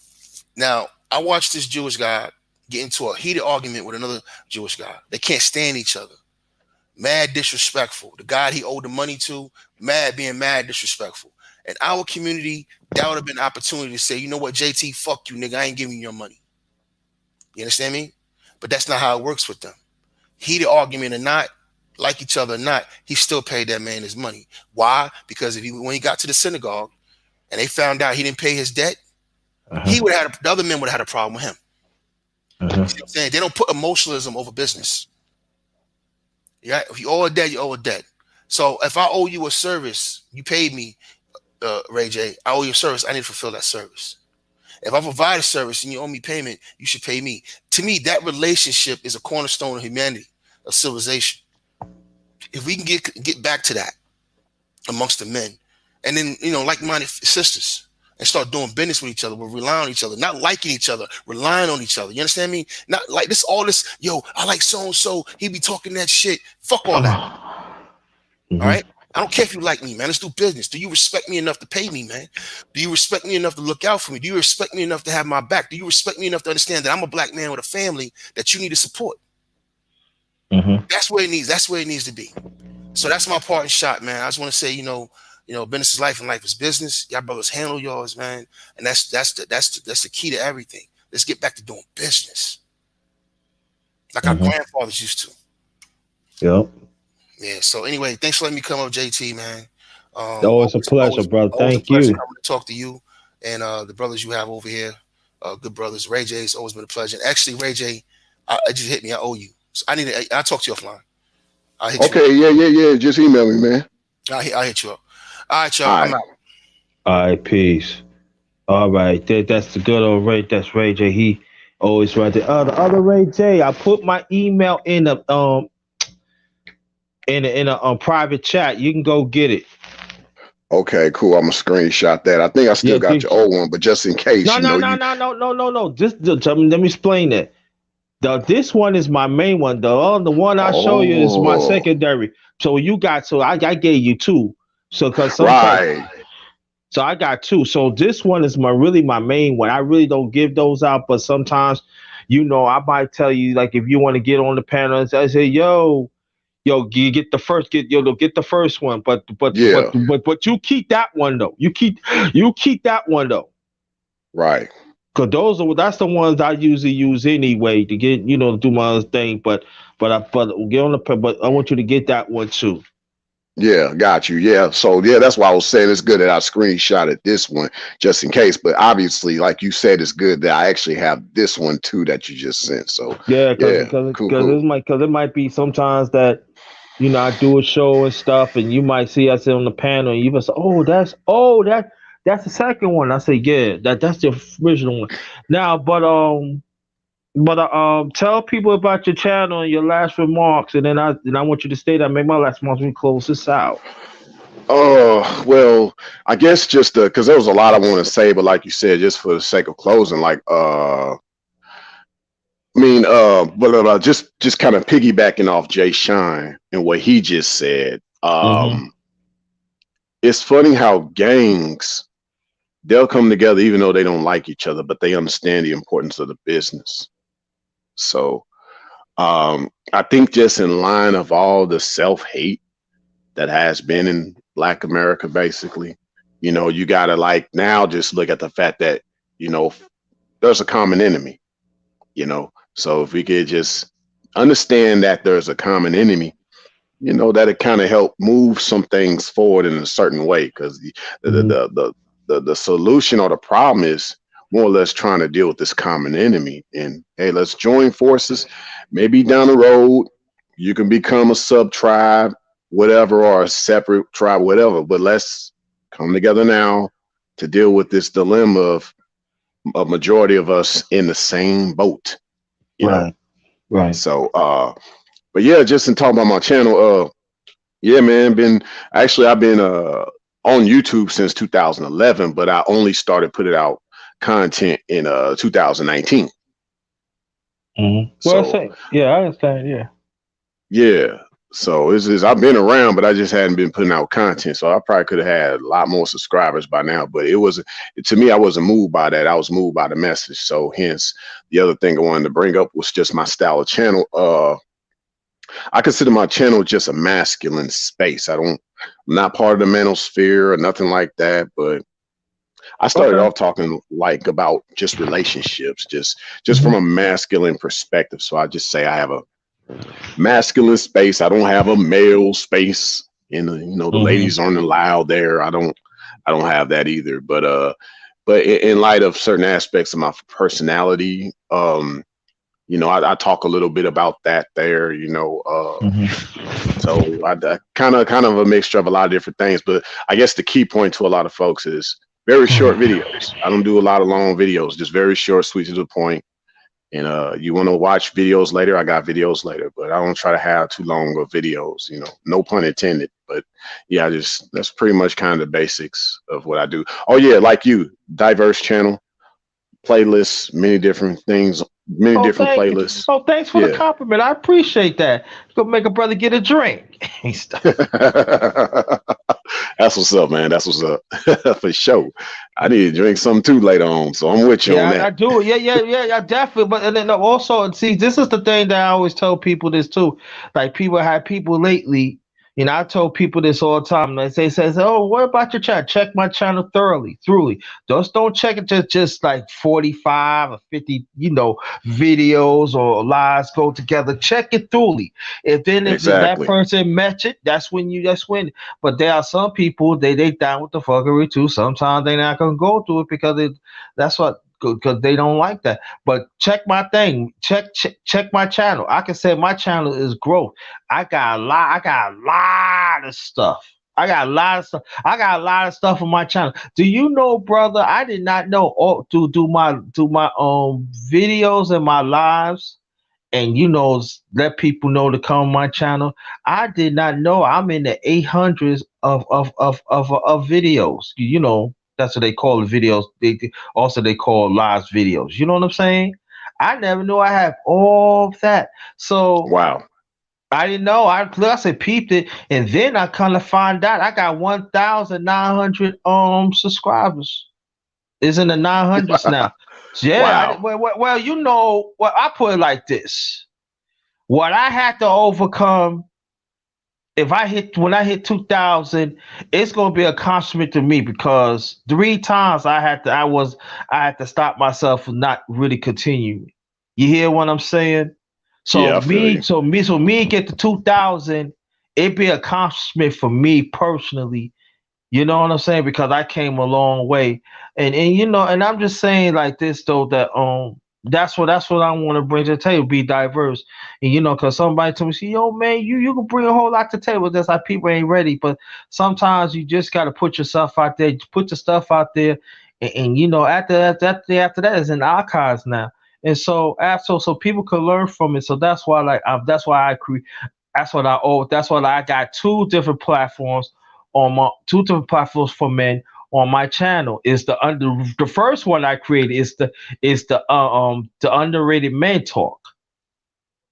Now I watched this Jewish guy get into a heated argument with another Jewish guy. They can't stand each other. Mad disrespectful. The guy he owed the money to, being mad disrespectful. In our community, that would have been an opportunity to say, you know what, JT, fuck you, nigga. I ain't giving you your money. You understand me? But that's not how it works with them. Heated argument or not, like each other or not, he still paid that man his money. Why? Because when he got to the synagogue, and they found out he didn't pay his debt, Uh-huh. he would have had the other men would have had a problem with him. Uh-huh. You see what I'm saying? They don't put emotionalism over business. Yeah, if you owe a debt, you owe a debt. So if I owe you a service, you paid me, Ray J. I owe you a service. I need to fulfill that service. If I provide a service and you owe me payment, you should pay me. To me, that relationship is a cornerstone of humanity, of civilization. If we can get back to that amongst the men, and then like-minded sisters, and start doing business with each other, we're relying on each other, not liking each other, relying on each other. You understand me? Not like this, all this, yo, I like so-and-so, he be talking that shit. Fuck all that. Mm-hmm. All right? I don't care if you like me, man. Let's do business. Do you respect me enough to pay me, man? Do you respect me enough to look out for me? Do you respect me enough to have my back? Do you respect me enough to understand that I'm a black man with a family that you need to support? Mm-hmm. That's where it needs to be. So that's my parting shot, man. I just want to say, business is life and life is business. Y'all brothers handle yours, man. And that's the key to everything. Let's get back to doing business like our grandfathers used to. Yep. Yeah. So anyway, thanks for letting me come up, JT, man. Always a pleasure, brother. Always Thank a pleasure you. coming to talk to you and the brothers you have over here. Good brothers. Ray J, it's always been a pleasure. And actually, Ray J, I just hit me. I owe you. So I'll talk to you offline. I'll hit Okay, you up. yeah. Just email me, man. I'll hit you up. All right, y'all. All I'm right. out. All right, peace. All right, that's the good old Ray. That's Ray J. He always right there. The other Ray J. I put my email in a private chat. You can go get it. Okay, cool. I'm gonna screenshot that. I think I still Yeah, got your old one, but just in case, no, no, no, no, no, no, no, no. Let me explain that. This one is my main one. The one I show you is my Oh, secondary. So I gave you two. So because sometimes right. so I got two. So this one is my main one. I really don't give those out, but sometimes, I might tell you like if you want to get on the panel, I say, yo, you get the first, get the first one, Yeah, but you keep that one though. You keep that one though. right. Cause that's the ones I usually use anyway to get to do my other thing. But get on but I want you to get that one too. Yeah, got you. Yeah. So that's why I was saying it's good that I screenshotted this one just in case. But obviously, like you said, it's good that I actually have this one too that you just sent. So Yeah, cause yeah, cause cool, cause cool. it might be sometimes that I do a show and stuff, and you might see us on the panel, and you must say, that's the second one. I say, yeah, that's the original one. Now, but tell people about your channel and your last remarks, and then I want you to stay there. Make my last remarks. We close this out. Oh, well, I guess just because there was a lot I want to say, but like you said, just for the sake of closing, like just kind of piggybacking off Jay Shine and what he just said. Mm-hmm. It's funny how gangs they'll come together even though they don't like each other, but they understand the importance of the business. So I think just in line of all the self-hate that has been in Black America, basically, you gotta like now just look at the fact that, there's a common enemy, So if we could just understand that there's a common enemy, that it kind of help move some things forward in a certain way. Because the solution or the problem is more or less trying to deal with this common enemy. And hey, let's join forces. Maybe down the road you can become a sub tribe, whatever, or a separate tribe, whatever. But let's come together now to deal with this dilemma of a majority of us in the same boat. Right. So but yeah, just in talking about my channel, yeah, man, I've been on YouTube since 2011, but I only started putting out content in 2019. Mm-hmm. So yeah, I understand. yeah, so I've been around, but I just hadn't been putting out content. So I probably could have had a lot more subscribers by now. But to me, I wasn't moved by that. I was moved by the message. So hence, the other thing I wanted to bring up was just my style of channel. I consider my channel just a masculine space. I'm not part of the manosphere or nothing like that, but I started Okay. off talking like about just relationships, just from Mm-hmm. a masculine perspective. So I just say I have a masculine space. I don't have a male space. And the Mm-hmm. ladies aren't allowed there. I I don't have that either. But in light of certain aspects of my personality, I talk a little bit about that there. So I kind of a mixture of a lot of different things. But I guess the key point to a lot of folks is very short videos. I don't do a lot of long videos, just very short, sweet to the point. And you want to watch videos later, I got videos later, but I don't try to have too long of videos, no pun intended. But yeah, that's pretty much kind of the basics of what I do. Oh yeah, like you, diverse channel, playlists, many different things, many Oh, different thank you. playlists. Oh, thanks for the Yeah. compliment. I appreciate that. Go make a brother get a drink. That's what's up, man. That's what's up. For sure. I need to drink some too later on. So I'm with you on Yeah, I that. do. Yeah, definitely. But and then also, and see, this is the thing that I always tell people this too. Like people had people lately. I told people this all the time. They says, "Oh, what about your channel? Check my channel thoroughly. Just don't check it just like 45 or 50, videos or lives go together. Check it thoroughly. If that Exactly. person match it, that's when. But there are some people they down with the fuckery too. Sometimes they not gonna go through it because that's what because they don't like that. But check my thing. Check my channel. I can say my channel is growth. I got a lot of stuff. I got a lot of stuff. I got a lot of stuff on my channel. Do you know, brother? I did not know to do my videos and my lives and let people know to come on my channel. I did not know I'm in the 800s of videos. That's what they call the videos. They call live videos. You know what I'm saying? I never knew I have all of that. So Wow. I didn't know. I said peeped it, and then I kind of find out I got 1,900 subscribers. It's in the 900s now. Yeah. Wow. Well, well, I put it like this. What I had to overcome when I hit 2,000, it's gonna be a accomplishment to me because 3 times I had to stop myself from not really continuing. You hear what I'm saying? Yeah, I feel you. So me get to 2,000, it'd be an accomplishment for me personally. You know what I'm saying? Because I came a long way, and I'm just saying like this though that that's what I want to bring to the table, be diverse, and because somebody told me, see, yo man, you can bring a whole lot to the table. That's like people ain't ready, but sometimes you just got to put yourself out there, put your stuff out there, and after that is in archives now, and so people can learn from it. So that's why that's what I got two different platforms for men on my channel. Is the first one I created is the underrated men talk.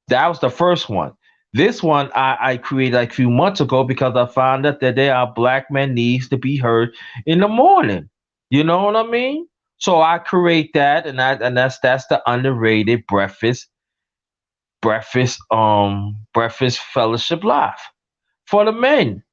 That was the first one. This one I created like a few months ago because I found out that there are black men needs to be heard in the morning. You know what I mean? So I create that, and that's the underrated breakfast fellowship live for the men.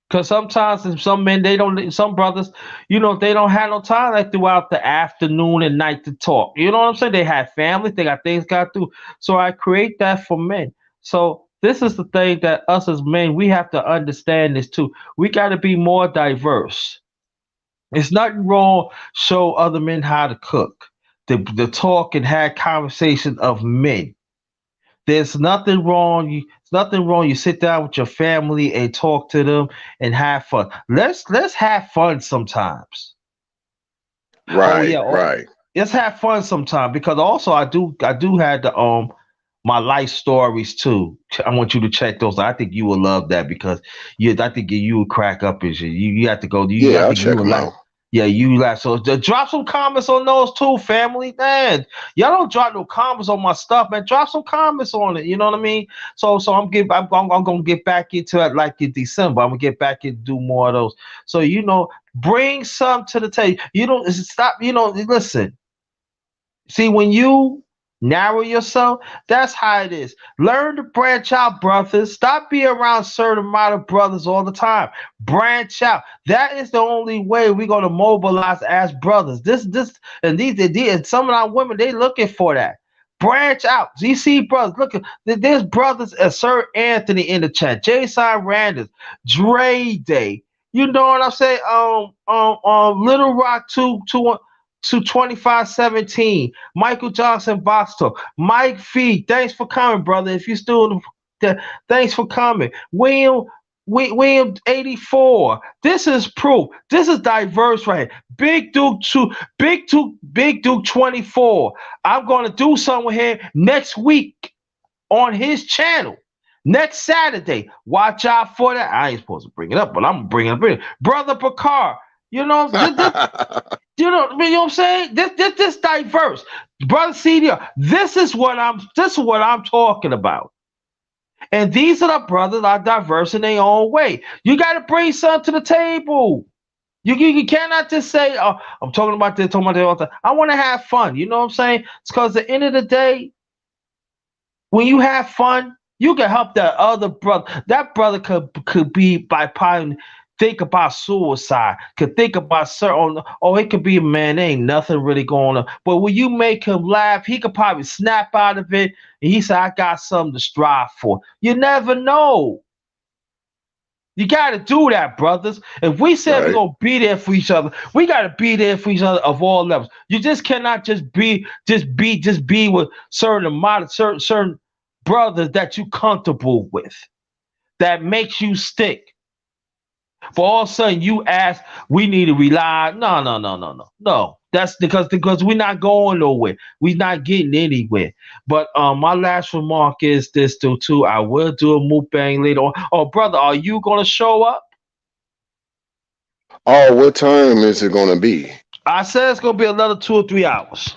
Cause sometimes some men some brothers, they don't have no time like throughout the afternoon and night to talk. You know what I'm saying? They have families, they got things got to do. So I create that for men. So this is the thing that us as men, we have to understand this too. We got to be more diverse. It's nothing wrong show other men how to cook. The talk and have conversation of men. There's nothing wrong. It's nothing wrong. You sit down with your family and talk to them and have fun. Let's have fun sometimes. Oh Right, yeah. right. Let's have fun sometime because also I do have my life stories too. I want you to check those. I think you will love that because I think you would crack up and shit. You have to go. I Yeah, I'll think you check would them like. out. Yeah, you laugh. So drop some comments on those too, family. Man, y'all don't drop no comments on my stuff, man. Drop some comments on it. You know what I mean? So I'm gonna get back into it like in December. I'm gonna get back and do more of those. So bring some to the table. You don't stop. Listen. See, when you narrow yourself, that's how it is. Learn to branch out, brothers. Stop being around certain amount of brothers all the time. Branch out. That is the only way we're gonna mobilize as brothers. And some of our women, they looking for that. Branch out. You see, brothers, look, there's brothers, Sir Anthony in the chat, Jason Randers, Dre Day, You know what I'm saying? Little Rock to 2517. Michael Johnson Box Talk. Mike Fee, thanks for coming, brother. If you still, thanks for coming. William 84. This is proof. This is diverse right here. Big Duke 24. I'm gonna do something here next week on his channel. Next Saturday, watch out for that. I ain't supposed to bring it up, but I'm bringing it up. Brother Picard, you know what I'm saying? This diverse, brother CDR. This is what I'm talking about. And these are the brothers that are diverse in their own way. You got to bring something to the table. You cannot just say, "Oh, I'm talking about this, talking about that all the time." I want to have fun. You know what I'm saying? It's because at the end of the day, when you have fun, you can help that other brother. That brother could be by probably think about suicide, could think about certain. Oh, it could be, man, there ain't nothing really going on. But when you make him laugh, he could probably snap out of it, and he said, "I got something to strive for." You never know. You got to do that, brothers. If we said we're Right. gonna be there for each other, we got to be there for each other of all levels. You just cannot just be with certain brothers that you comfortable with, that makes you stick. For all of a sudden you ask, we need to rely. No, no, no, no, no, no. That's because we're not going nowhere. We're not getting anywhere. But my last remark is this too. I will do a mukbang later on. Oh, brother, are you gonna show up? Oh, what time is it gonna be? I said it's gonna be another 2 or 3 hours.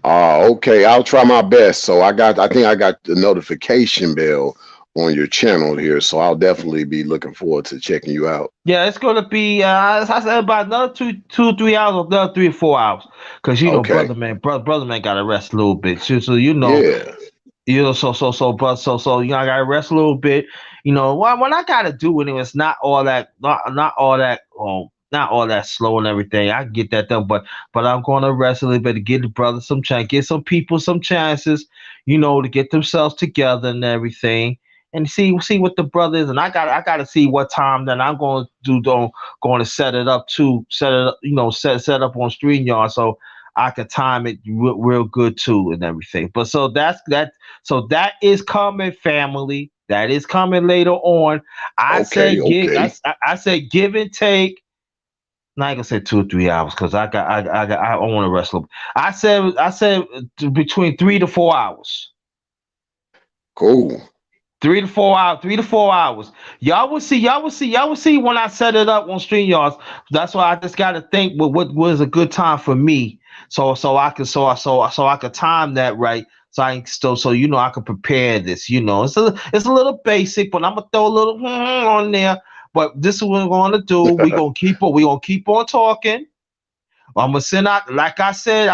Okay, I'll try my best. So I think I got the notification bell on your channel here, so I'll definitely be looking forward to checking you out. Yeah, it's gonna be. As I said, about another 2, 3 hours, or another 3 or 4 hours. Cause Okay. brother man, gotta rest a little bit. So Yeah. I gotta rest a little bit. What I gotta do anyway, it's not all that slow and everything. I get that done, but I'm gonna rest a little bit to give the brothers some chance, give some people some chances, to get themselves together and everything. And see what the brothers, and I gotta see what time that I'm going to do. Going to set it up to set it up, set up on StreamYard, so I can time it real good too and everything. But so that is coming, family. That is coming later on. I Okay. said give. Okay. I said give and take. Not gonna say 2 or 3 hours because I want to rest a little. I said between 3 to 4 hours. Cool. 3 to 4 hours. 3 to 4 hours. Y'all will see when I set it up on StreamYards. That's why I just got to think what was a good time for me. So I could time that right. So I could prepare this. It's a little basic, but I'm gonna throw a little on there. But this is what we're gonna do. We gonna keep on talking. I'm gonna send out, like I said.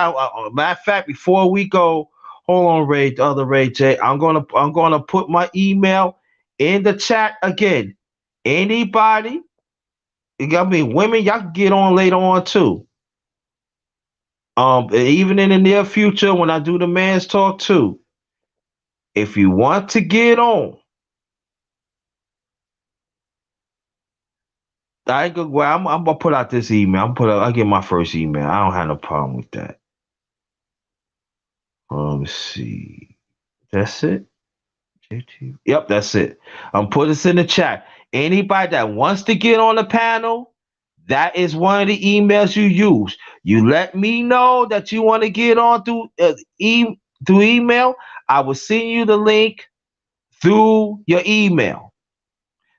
Matter of fact, before we go, hold on, Ray, the other Ray J. I'm gonna put my email in the chat again. Anybody, women, y'all can get on later on too. Even in the near future when I do the man's talk too. If you want to get on, I ain't gonna. Well, I'm gonna put out this email. I'll get my first email. I don't have no problem with that. Let me see. That's it. Yep, that's it. Put this in the chat. Anybody that wants to get on the panel, that is one of the emails you use. You let me know that you want to get on through email. I will send you the link through your email.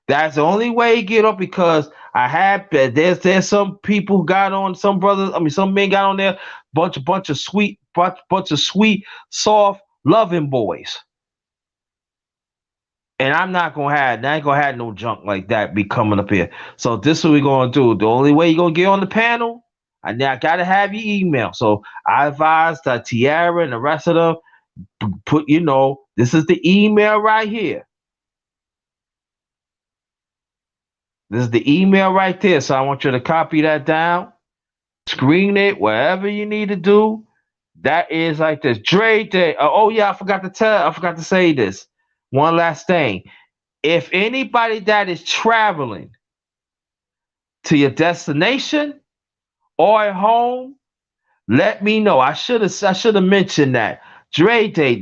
That's the only way you get up because I have there's some people who got on, some brothers. Some men got on there, bunch of sweet, soft, loving boys. And I'm not gonna have, I ain't gonna have no junk like that be coming up here. So this is what we're gonna do. The only way you're gonna get on the panel, I now gotta have your email. So I advise that Tiara and the rest of them put, this is the email right here. This is the email right there. So I want you to copy that down, screen it, wherever you need to do. That is like this. Dre Day. Oh yeah, I forgot to say this. One last thing. If anybody that is traveling to your destination or at home, let me know. I should have mentioned that. Dre Day,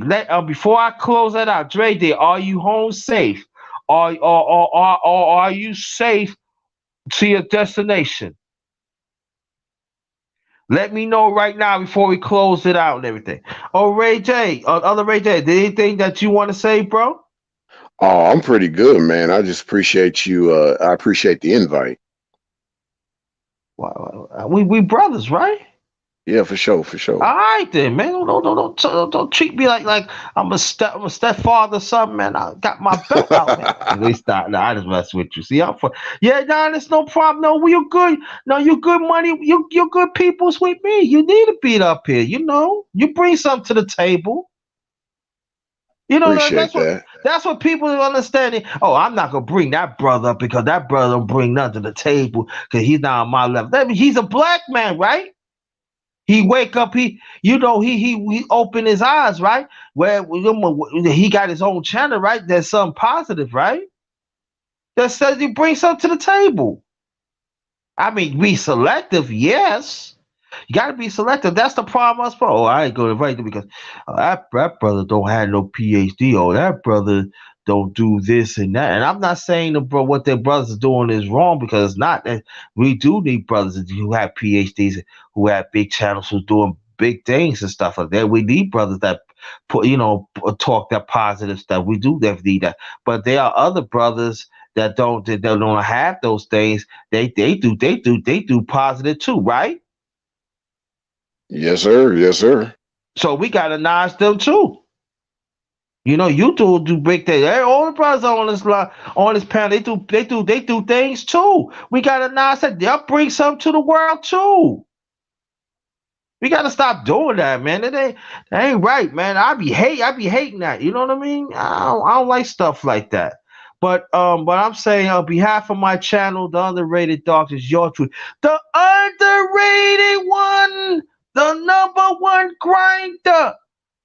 before I close that out, Dre Day, are you home safe? Or are you safe to your destination? Let me know right now before we close it out and everything. Oh, Ray J, other Ray J, did anything that you want to say, bro? Oh, I'm pretty good, man. I just appreciate you. I appreciate the invite. We brothers, right? Yeah, for sure, for All sure. right then, man. Don't treat me like I'm a stepfather or something, man. I got my belt out, man. At least not. Nah, I just mess with you. See, I'm for yeah, nah, there's no problem. No, we are good. No, you good money. You good peoples with me. You need to beat up here. You bring something to the table. Appreciate That's what that. people are understanding. Oh, I'm not gonna bring that brother up because that brother don't bring nothing to the table because he's not on my level. That means he's a black man, right? He wake up, he open his eyes, right? Where he got his own channel, right? There's something positive, right? That says he brings something to the table. I mean, be selective, yes. You got to be selective. That's the problem. Us, bro. Oh, I ain't going to invite them because that brother don't have no PhD. Or that brother don't do this and that. And I'm not saying what their brothers are doing is wrong because it's not. We do need brothers who have PhDs, who have big channels, who's doing big things and stuff like that. We need brothers that talk that positive stuff. We do definitely need that. But there are other brothers that don't have those things. They do positive too, right? Yes, sir. Yes, sir. So we gotta notch them too. You do big things. All the brothers on this line, on this panel, they do things too. We gotta notch that. They'll bring something to the world too. We gotta stop doing that, man. That ain't right, man. I be hating that. You know what I mean? I don't like stuff like that. But I'm saying on behalf of my channel, the underrated dogs is your truth. The underrated one, the number one grinder.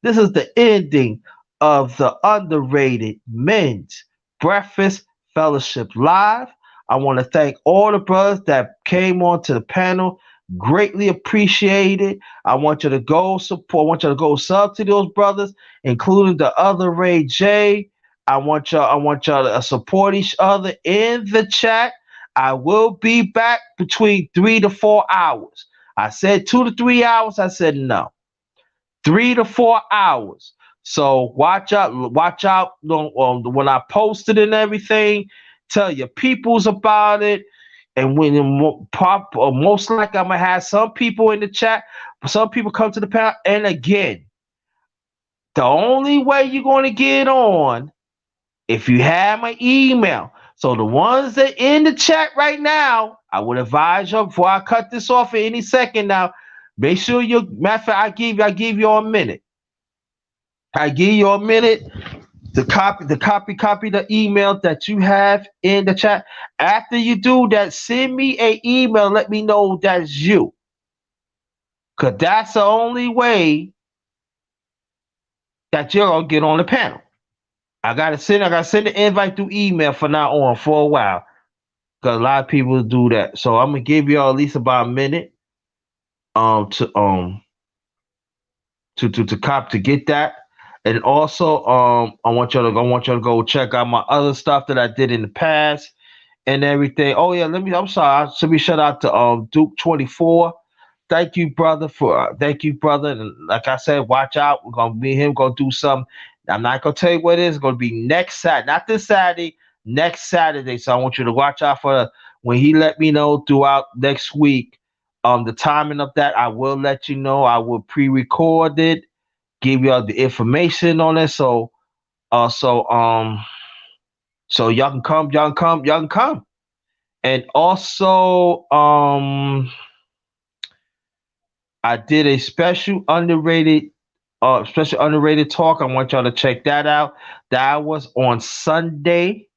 This is the ending of the underrated men's breakfast fellowship live. I want to thank all the brothers that came onto the panel. Greatly appreciated. I want you to go support. I want you to go sub to those brothers, including the other Ray J. I want y'all to support each other in the chat. I will be back between 3 to 4 hours. I said 2 to 3 hours. I said no. 3 to 4 hours. So watch out. Watch out when I post it and everything. Tell your peoples about it. And when most likely I'm gonna have some people in the chat. Some people come to the panel. And again, the only way you're gonna get on if you have my email. So the ones that in the chat right now, I would advise you before I cut this off at any second now. Make sure matter of fact, I give you a minute. I give you a minute to copy the email that you have in the chat. After you do that, send me an email. Let me know that's you. Cause that's the only way that you're gonna get on the panel. I gotta send the invite through email for now on for a while. Cause a lot of people do that. So I'm gonna give y'all at least about a minute to cop to get that. And also I want y'all to go check out my other stuff that I did in the past and everything. Oh yeah, I'm sorry. Let me shout out to Duke 24. Thank you, brother. And like I said, watch out. We're gonna be him gonna do something. I'm not gonna tell you what it is. It's gonna be next Saturday, not this Saturday, next Saturday. So I want you to watch out for when he let me know throughout next week. The timing of that, I will let you know. I will pre-record it, give you all the information on it. Uh, so um, so y'all can come. And also, I did a special underrated talk. I want y'all to check that out. That was on Sunday.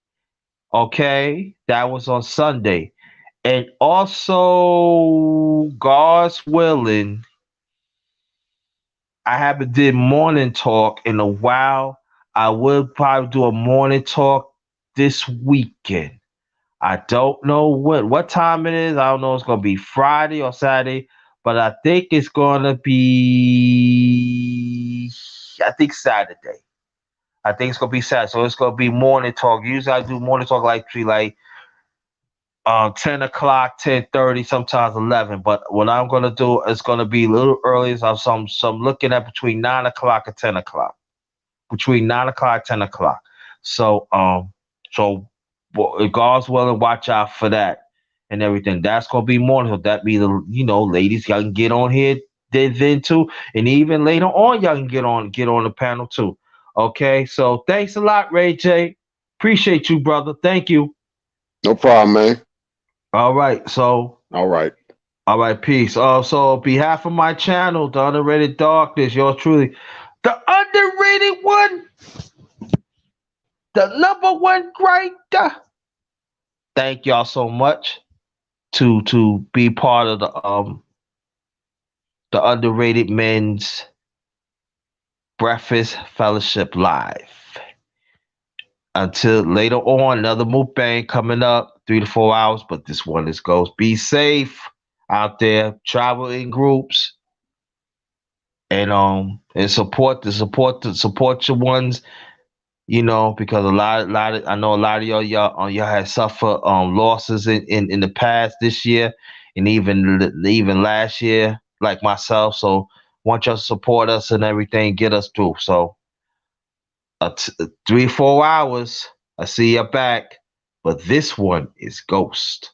Okay, that was on Sunday. And also, God's willing, I haven't did morning talk in a while. I will probably do a morning talk this weekend. I don't know what time it is. I don't know if it's gonna be Friday or Saturday, but I think it's gonna be Saturday. I think it's gonna be Saturday. So it's gonna be morning talk. Usually I do morning talk like 10 o'clock, 10:30, sometimes 11. But what I'm gonna do is gonna be a little early. So I'm looking at between 9 o'clock and 10 o'clock. Between 9 o'clock, 10 o'clock. So if God's willing, watch out for that and everything. That's gonna be morning. So that be the ladies, y'all can get on here then too, and even later on, y'all can get on the panel too. Okay, so thanks a lot, Ray J. Appreciate you, brother. Thank you. No problem, man. All right, so All right. all right, peace. So on behalf of my channel, the Underrated Darkness, yours truly, the underrated one, the number one grinder. Thank y'all so much to be part of the Underrated Men's Breakfast Fellowship Live. Until later on, another mukbang coming up, 3 to 4 hours. But this one is goes. Be safe out there. Travel in groups. And support your ones, because I know a lot of y'all had suffered losses in the past this year and even last year, like myself. So want y'all to support us and everything, get us through. So 3 4 hours, I see you back, but this one is Ghost.